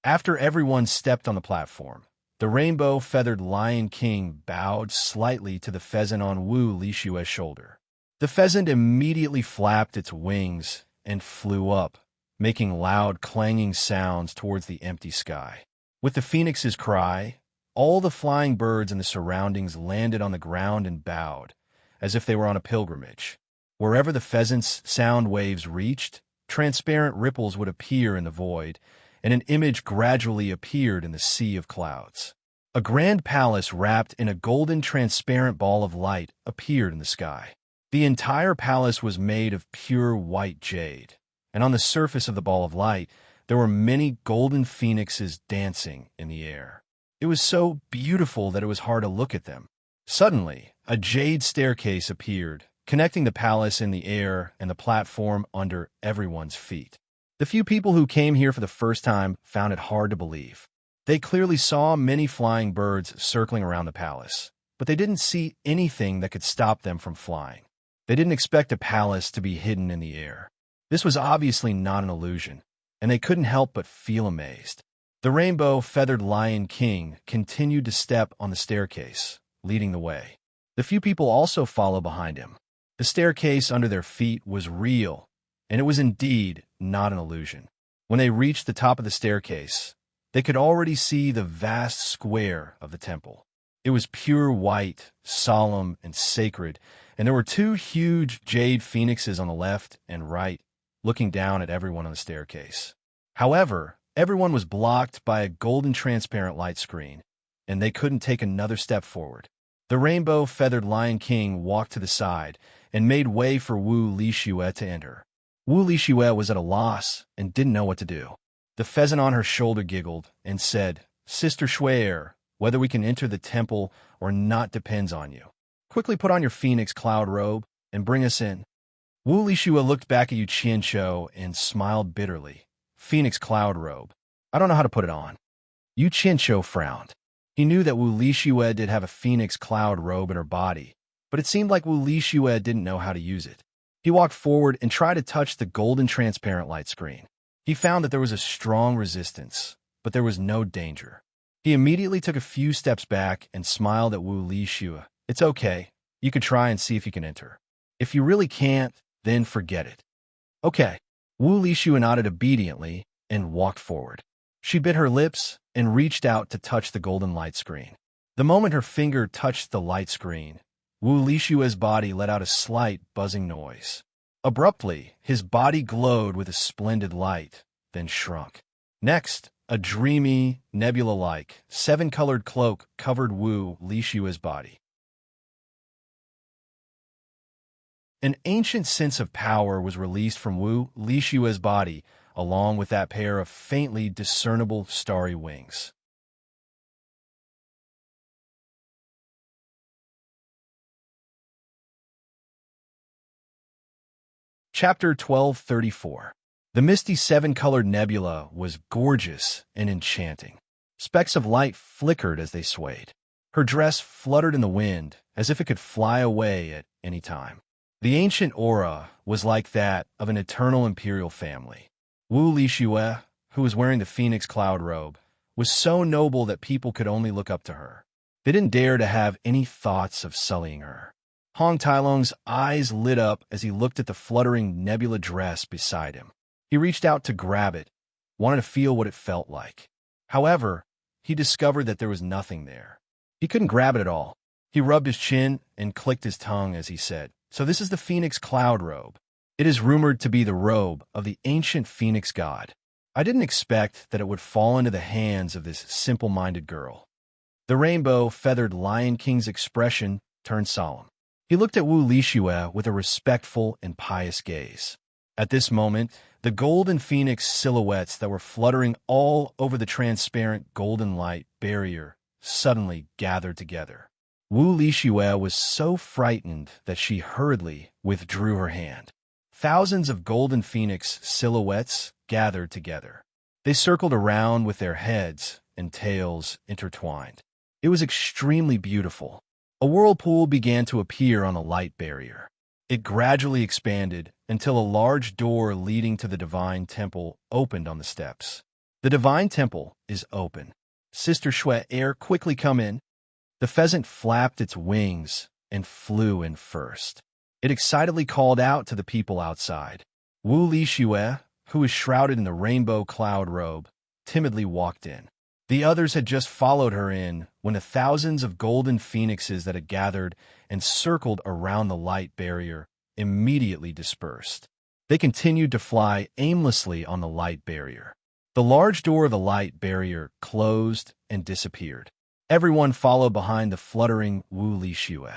After everyone stepped on the platform, the rainbow-feathered Lion King bowed slightly to the pheasant on Wu Lixue's shoulder. The pheasant immediately flapped its wings and flew up, making loud clanging sounds towards the empty sky. With the phoenix's cry, all the flying birds in the surroundings landed on the ground and bowed, as if they were on a pilgrimage. Wherever the pheasant's sound waves reached, transparent ripples would appear in the void, and an image gradually appeared in the sea of clouds. A grand palace wrapped in a golden transparent ball of light appeared in the sky. The entire palace was made of pure white jade, and on the surface of the ball of light, there were many golden phoenixes dancing in the air. It was so beautiful that it was hard to look at them. Suddenly, a jade staircase appeared, connecting the palace in the air and the platform under everyone's feet. The few people who came here for the first time found it hard to believe. They clearly saw many flying birds circling around the palace, but they didn't see anything that could stop them from flying. They didn't expect a palace to be hidden in the air. This was obviously not an illusion, and they couldn't help but feel amazed. The rainbow-feathered Lion King continued to step on the staircase, leading the way. The few people also followed behind him. The staircase under their feet was real, and it was indeed not an illusion. When they reached the top of the staircase, they could already see the vast square of the temple. It was pure white, solemn, and sacred, and there were 2 huge jade phoenixes on the left and right, looking down at everyone on the staircase. However, everyone was blocked by a golden transparent light screen, and they couldn't take another step forward. The rainbow-feathered Lion King walked to the side and made way for Wu Lixue to enter. Wu Lixue was at a loss and didn't know what to do. The pheasant on her shoulder giggled and said, "Sister Shue'er, whether we can enter the temple or not depends on you. Quickly put on your phoenix cloud robe and bring us in." Wu Lixue looked back at Yu Qianqiu and smiled bitterly. "Phoenix cloud robe. I don't know how to put it on." Yu Qianqiu frowned. He knew that Wu Lixue did have a phoenix cloud robe in her body, but it seemed like Wu Lixue didn't know how to use it. He walked forward and tried to touch the golden transparent light screen. He found that there was a strong resistance, but there was no danger. He immediately took a few steps back and smiled at Wu Lixue. "It's okay. You could try and see if you can enter. If you really can't, then forget it." "Okay." Wu Lixue nodded obediently and walked forward. She bit her lips and reached out to touch the golden light screen. The moment her finger touched the light screen, Wu Lixue's body let out a slight buzzing noise. Abruptly, his body glowed with a splendid light, then shrunk. Next, a dreamy, nebula-like, seven-colored cloak covered Wu Lixue's body. An ancient sense of power was released from Wu Lixue's body, along with that pair of faintly discernible starry wings. Chapter 1234. The misty seven-colored nebula was gorgeous and enchanting. Specks of light flickered as they swayed. Her dress fluttered in the wind as if it could fly away at any time. The ancient aura was like that of an eternal imperial family. Wu Lixue, who was wearing the phoenix cloud robe, was so noble that people could only look up to her. They didn't dare to have any thoughts of sullying her. Hong Tailong's eyes lit up as he looked at the fluttering nebula dress beside him. He reached out to grab it, wanted to feel what it felt like. However, he discovered that there was nothing there. He couldn't grab it at all. He rubbed his chin and clicked his tongue as he said, "So this is the phoenix cloud robe. It is rumored to be the robe of the ancient phoenix god. I didn't expect that it would fall into the hands of this simple-minded girl." The rainbow-feathered Lion King's expression turned solemn. He looked at Wu Lixue with a respectful and pious gaze. At this moment, the golden phoenix silhouettes that were fluttering all over the transparent golden light barrier suddenly gathered together. Wu Lixue was so frightened that she hurriedly withdrew her hand. Thousands of golden phoenix silhouettes gathered together. They circled around with their heads and tails intertwined. It was extremely beautiful. A whirlpool began to appear on the light barrier. It gradually expanded until a large door leading to the divine temple opened on the steps. "The divine temple is open. Sister Shue'er, quickly come in." The pheasant flapped its wings and flew in first. It excitedly called out to the people outside. Wu Lixue, who was shrouded in the rainbow cloud robe, timidly walked in. The others had just followed her in when the thousands of golden phoenixes that had gathered and circled around the light barrier immediately dispersed. They continued to fly aimlessly on the light barrier. The large door of the light barrier closed and disappeared. Everyone followed behind the fluttering Wu Lixue.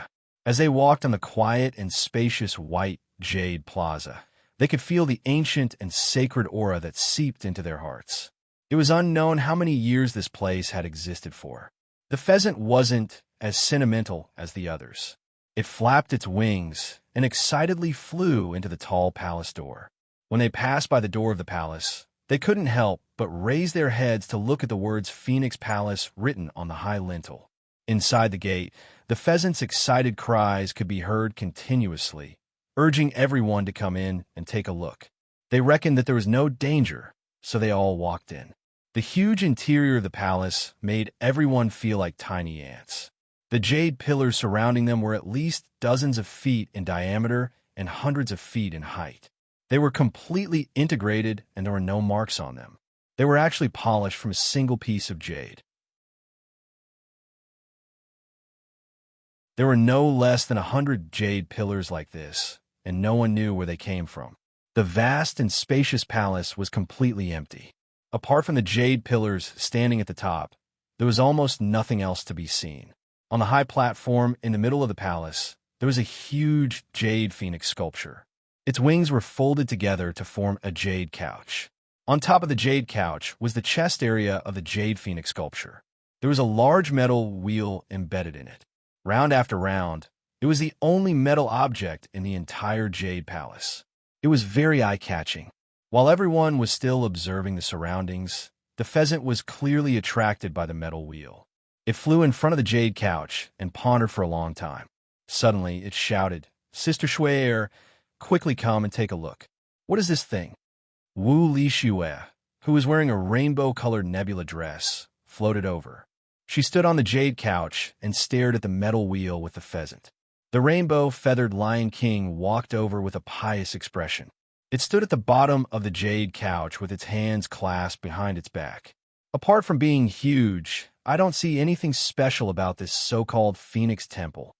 As they walked on the quiet and spacious white Jade Plaza, they could feel the ancient and sacred aura that seeped into their hearts. It was unknown how many years this place had existed for. The pheasant wasn't as sentimental as the others. It flapped its wings and excitedly flew into the tall palace door. When they passed by the door of the palace, they couldn't help but raise their heads to look at the words Phoenix Palace written on the high lintel. Inside the gate, the pheasant's excited cries could be heard continuously, urging everyone to come in and take a look. They reckoned that there was no danger, so they all walked in. The huge interior of the palace made everyone feel like tiny ants. The jade pillars surrounding them were at least dozens of feet in diameter and hundreds of feet in height. They were completely integrated and there were no marks on them. They were actually polished from a single piece of jade. There were no less than 100 jade pillars like this, and no one knew where they came from. The vast and spacious palace was completely empty. Apart from the jade pillars standing at the top, there was almost nothing else to be seen. On the high platform in the middle of the palace, there was a huge jade phoenix sculpture. Its wings were folded together to form a jade couch. On top of the jade couch was the chest area of the jade phoenix sculpture. There was a large metal wheel embedded in it. Round after round, it was the only metal object in the entire jade palace. It was very eye-catching. While everyone was still observing the surroundings, the pheasant was clearly attracted by the metal wheel. It flew in front of the jade couch and pondered for a long time. Suddenly, it shouted, "Sister Shue'er, quickly come and take a look. What is this thing?" Wu Li Shue, who was wearing a rainbow-colored nebula dress, floated over. She stood on the jade couch and stared at the metal wheel with the pheasant. The rainbow-feathered Lion King walked over with a pious expression. It stood at the bottom of the jade couch with its hands clasped behind its back. "Apart from being huge, I don't see anything special about this so-called Phoenix Temple."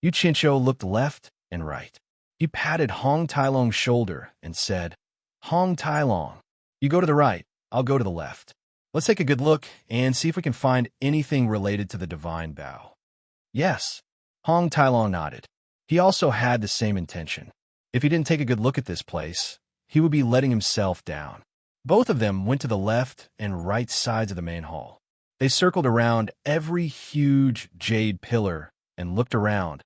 Yu Qinshu looked left and right. He patted Hong Tailong's shoulder and said, "Hong Tailong, you go to the right, I'll go to the left. Let's take a good look and see if we can find anything related to the divine bow." "Yes." Hong Tailong nodded. He also had the same intention. If he didn't take a good look at this place, he would be letting himself down. Both of them went to the left and right sides of the main hall. They circled around every huge jade pillar and looked around,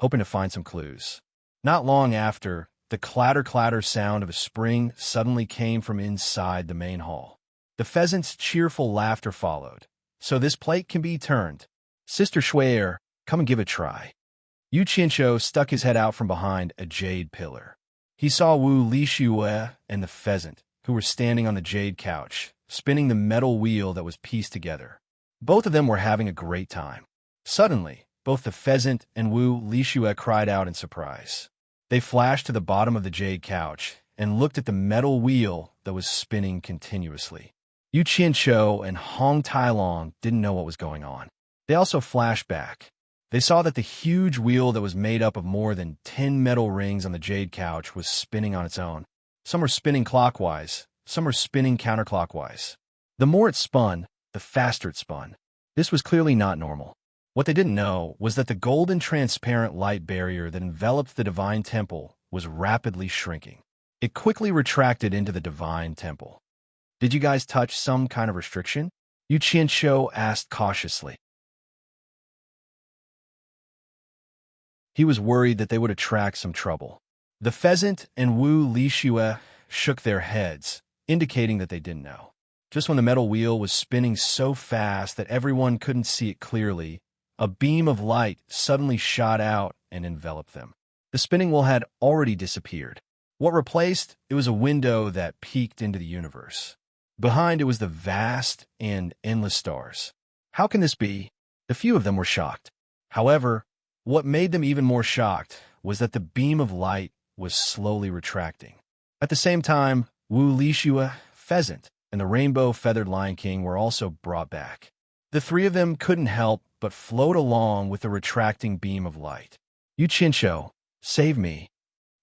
hoping to find some clues. Not long after, the clatter-clatter sound of a spring suddenly came from inside the main hall. The pheasant's cheerful laughter followed. "So this plate can be turned. Sister Shue'er, come and give it a try." Yu Qinshu stuck his head out from behind a jade pillar. He saw Wu Li Shue and the pheasant, who were standing on the jade couch, spinning the metal wheel that was pieced together. Both of them were having a great time. Suddenly, both the pheasant and Wu Li Shue cried out in surprise. They flashed to the bottom of the jade couch and looked at the metal wheel that was spinning continuously. Yu Qinshu and Hong Tailong didn't know what was going on. They also flashed back. They saw that the huge wheel that was made up of more than 10 metal rings on the jade couch was spinning on its own. Some were spinning clockwise, some were spinning counterclockwise. The more it spun, the faster it spun. This was clearly not normal. What they didn't know was that the golden transparent light barrier that enveloped the divine temple was rapidly shrinking. It quickly retracted into the divine temple. "Did you guys touch some kind of restriction?" Yu Qinshu asked cautiously. He was worried that they would attract some trouble. The pheasant and Wu Li Shue shook their heads, indicating that they didn't know. Just when the metal wheel was spinning so fast that everyone couldn't see it clearly, a beam of light suddenly shot out and enveloped them. The spinning wheel had already disappeared. What replaced it was a window that peeked into the universe. Behind it was the vast and endless stars. How can this be? A few of them were shocked. However, what made them even more shocked was that the beam of light was slowly retracting. At the same time, Wu Li Shue, pheasant, and the rainbow-feathered Lion King were also brought back. The three of them couldn't help but float along with the retracting beam of light. "Yu Qinshu, save me!"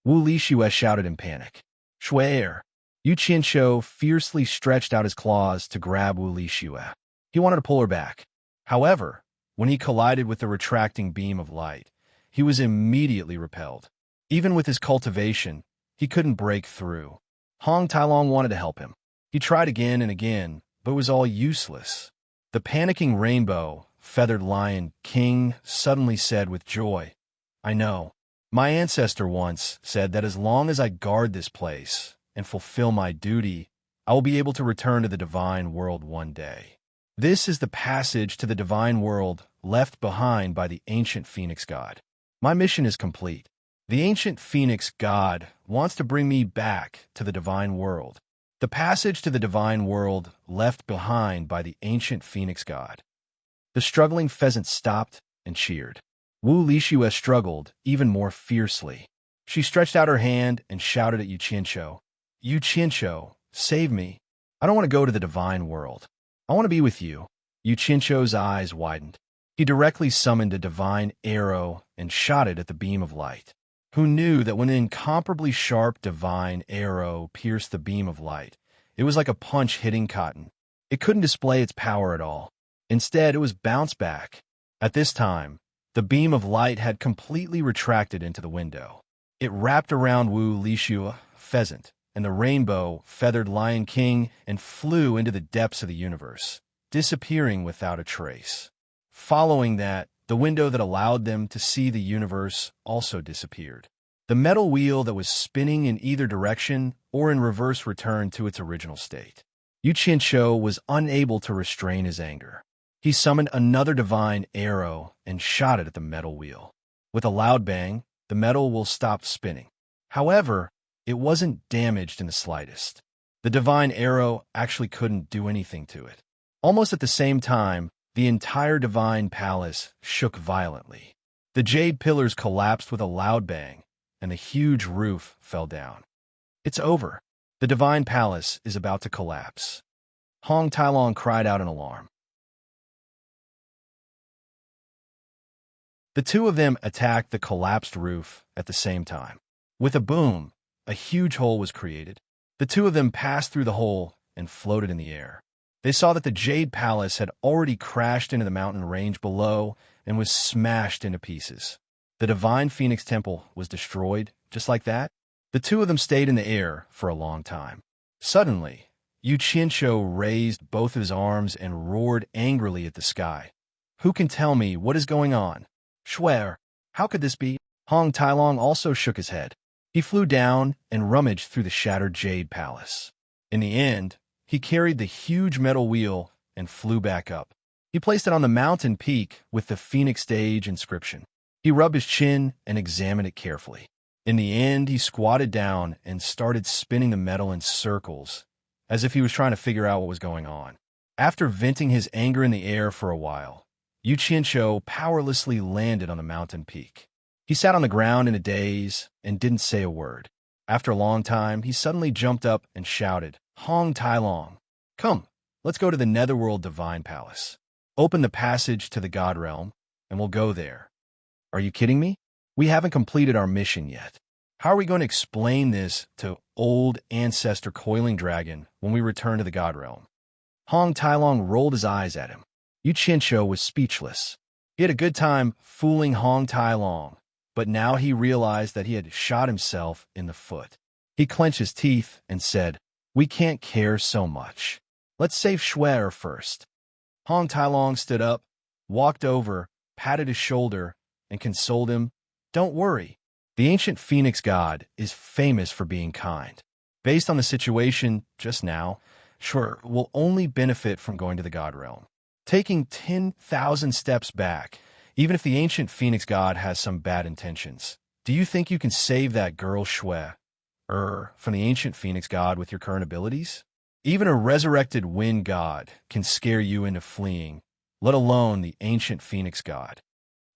Wu Li Shue shouted in panic. "Shue'er!" Yu Qinshu fiercely stretched out his claws to grab Wu Li Shue. He wanted to pull her back. However, when he collided with the retracting beam of light, he was immediately repelled. Even with his cultivation, he couldn't break through. Hong Tailong wanted to help him. He tried again and again, but it was all useless. The panicking rainbow-feathered Lion King suddenly said with joy, "I know. My ancestor once said that as long as I guard this place and fulfill my duty, I will be able to return to the divine world one day. This is the passage to the divine world left behind by the ancient Phoenix God. My mission is complete. The ancient Phoenix God wants to bring me back to the divine world. The passage to the divine world left behind by the ancient Phoenix God." The struggling pheasant stopped and cheered. Wu Li Shue struggled even more fiercely. She stretched out her hand and shouted at Yu Qinshu, "Yu Qinshu, save me. I don't want to go to the divine world. I want to be with you." Yu Qinshu's eyes widened. He directly summoned a divine arrow and shot it at the beam of light. Who knew that when an incomparably sharp divine arrow pierced the beam of light, it was like a punch hitting cotton. It couldn't display its power at all. Instead, it was bounced back. At this time, the beam of light had completely retracted into the window. It wrapped around Wu Lishua, pheasant, and the rainbow, feathered lion king, and flew into the depths of the universe, disappearing without a trace. Following that, the window that allowed them to see the universe also disappeared. The metal wheel that was spinning in either direction or in reverse returned to its original state. Yu Qianshou was unable to restrain his anger. He summoned another divine arrow and shot it at the metal wheel. With a loud bang, the metal wheel stopped spinning. However, it wasn't damaged in the slightest. The divine arrow actually couldn't do anything to it. Almost at the same time, the entire divine palace shook violently. The jade pillars collapsed with a loud bang, and the huge roof fell down. It's over. The divine palace is about to collapse. Hong Tailong cried out in alarm. The two of them attacked the collapsed roof at the same time. With a boom, a huge hole was created. The two of them passed through the hole and floated in the air. They saw that the Jade Palace had already crashed into the mountain range below and was smashed into pieces. The Divine Phoenix Temple was destroyed, just like that. The two of them stayed in the air for a long time. Suddenly, Yu Qianshou raised both his arms and roared angrily at the sky. Who can tell me what is going on? Swear, how could this be? Hong Tailong also shook his head. He flew down and rummaged through the shattered Jade Palace. In the end, he carried the huge metal wheel and flew back up. He placed it on the mountain peak with the Phoenix Stage inscription. He rubbed his chin and examined it carefully. In the end, he squatted down and started spinning the metal in circles, as if he was trying to figure out what was going on. After venting his anger in the air for a while, Yu Qianshou powerlessly landed on the mountain peak. He sat on the ground in a daze and didn't say a word. After a long time, he suddenly jumped up and shouted, Hong Tailong, come, let's go to the Netherworld Divine Palace. Open the passage to the God Realm, and we'll go there. Are you kidding me? We haven't completed our mission yet. How are we going to explain this to old ancestor Coiling Dragon when we return to the God Realm? Hong Tailong rolled his eyes at him. Yu Qianshou was speechless. He had a good time fooling Hong Tailong, but now he realized that he had shot himself in the foot. He clenched his teeth and said, we can't care so much. Let's save Shuer first. Hong Tailong stood up, walked over, patted his shoulder, and consoled him. Don't worry. The ancient Phoenix God is famous for being kind. Based on the situation just now, Shuer will only benefit from going to the God Realm. Taking 10,000 steps back, even if the ancient Phoenix God has some bad intentions, do you think you can save that girl Shuer from the ancient Phoenix God with your current abilities? Even a resurrected wind god can scare you into fleeing, let alone the ancient Phoenix God.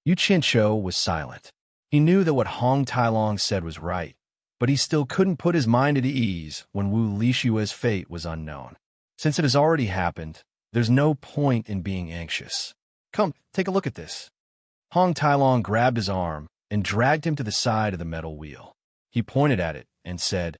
Yu Qianshou was silent. He knew that what Hong Tailong said was right, but he still couldn't put his mind at ease when Wu Lishua's fate was unknown. Since it has already happened, there's no point in being anxious. Come, take a look at this. Hong Tailong grabbed his arm and dragged him to the side of the metal wheel. He pointed at it and said,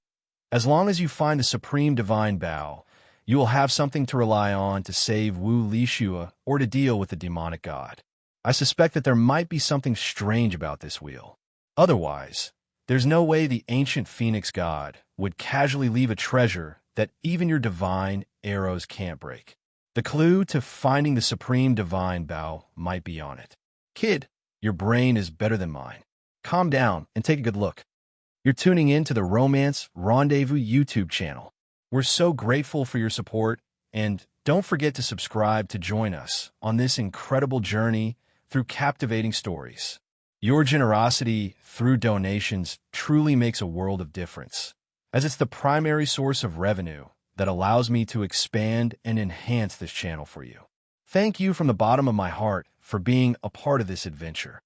as long as you find the Supreme Divine Bow, you will have something to rely on to save Wu Lishua or to deal with the demonic god. I suspect that there might be something strange about this wheel. Otherwise, there's no way the ancient Phoenix God would casually leave a treasure that even your divine arrows can't break. The clue to finding the Supreme Divine Bow might be on it. Kid, your brain is better than mine. Calm down and take a good look. You're tuning in to the Romance Rendezvous YouTube channel. We're so grateful for your support, and don't forget to subscribe to join us on this incredible journey through captivating stories. Your generosity through donations truly makes a world of difference, as it's the primary source of revenue that allows me to expand and enhance this channel for you. Thank you from the bottom of my heart for being a part of this adventure.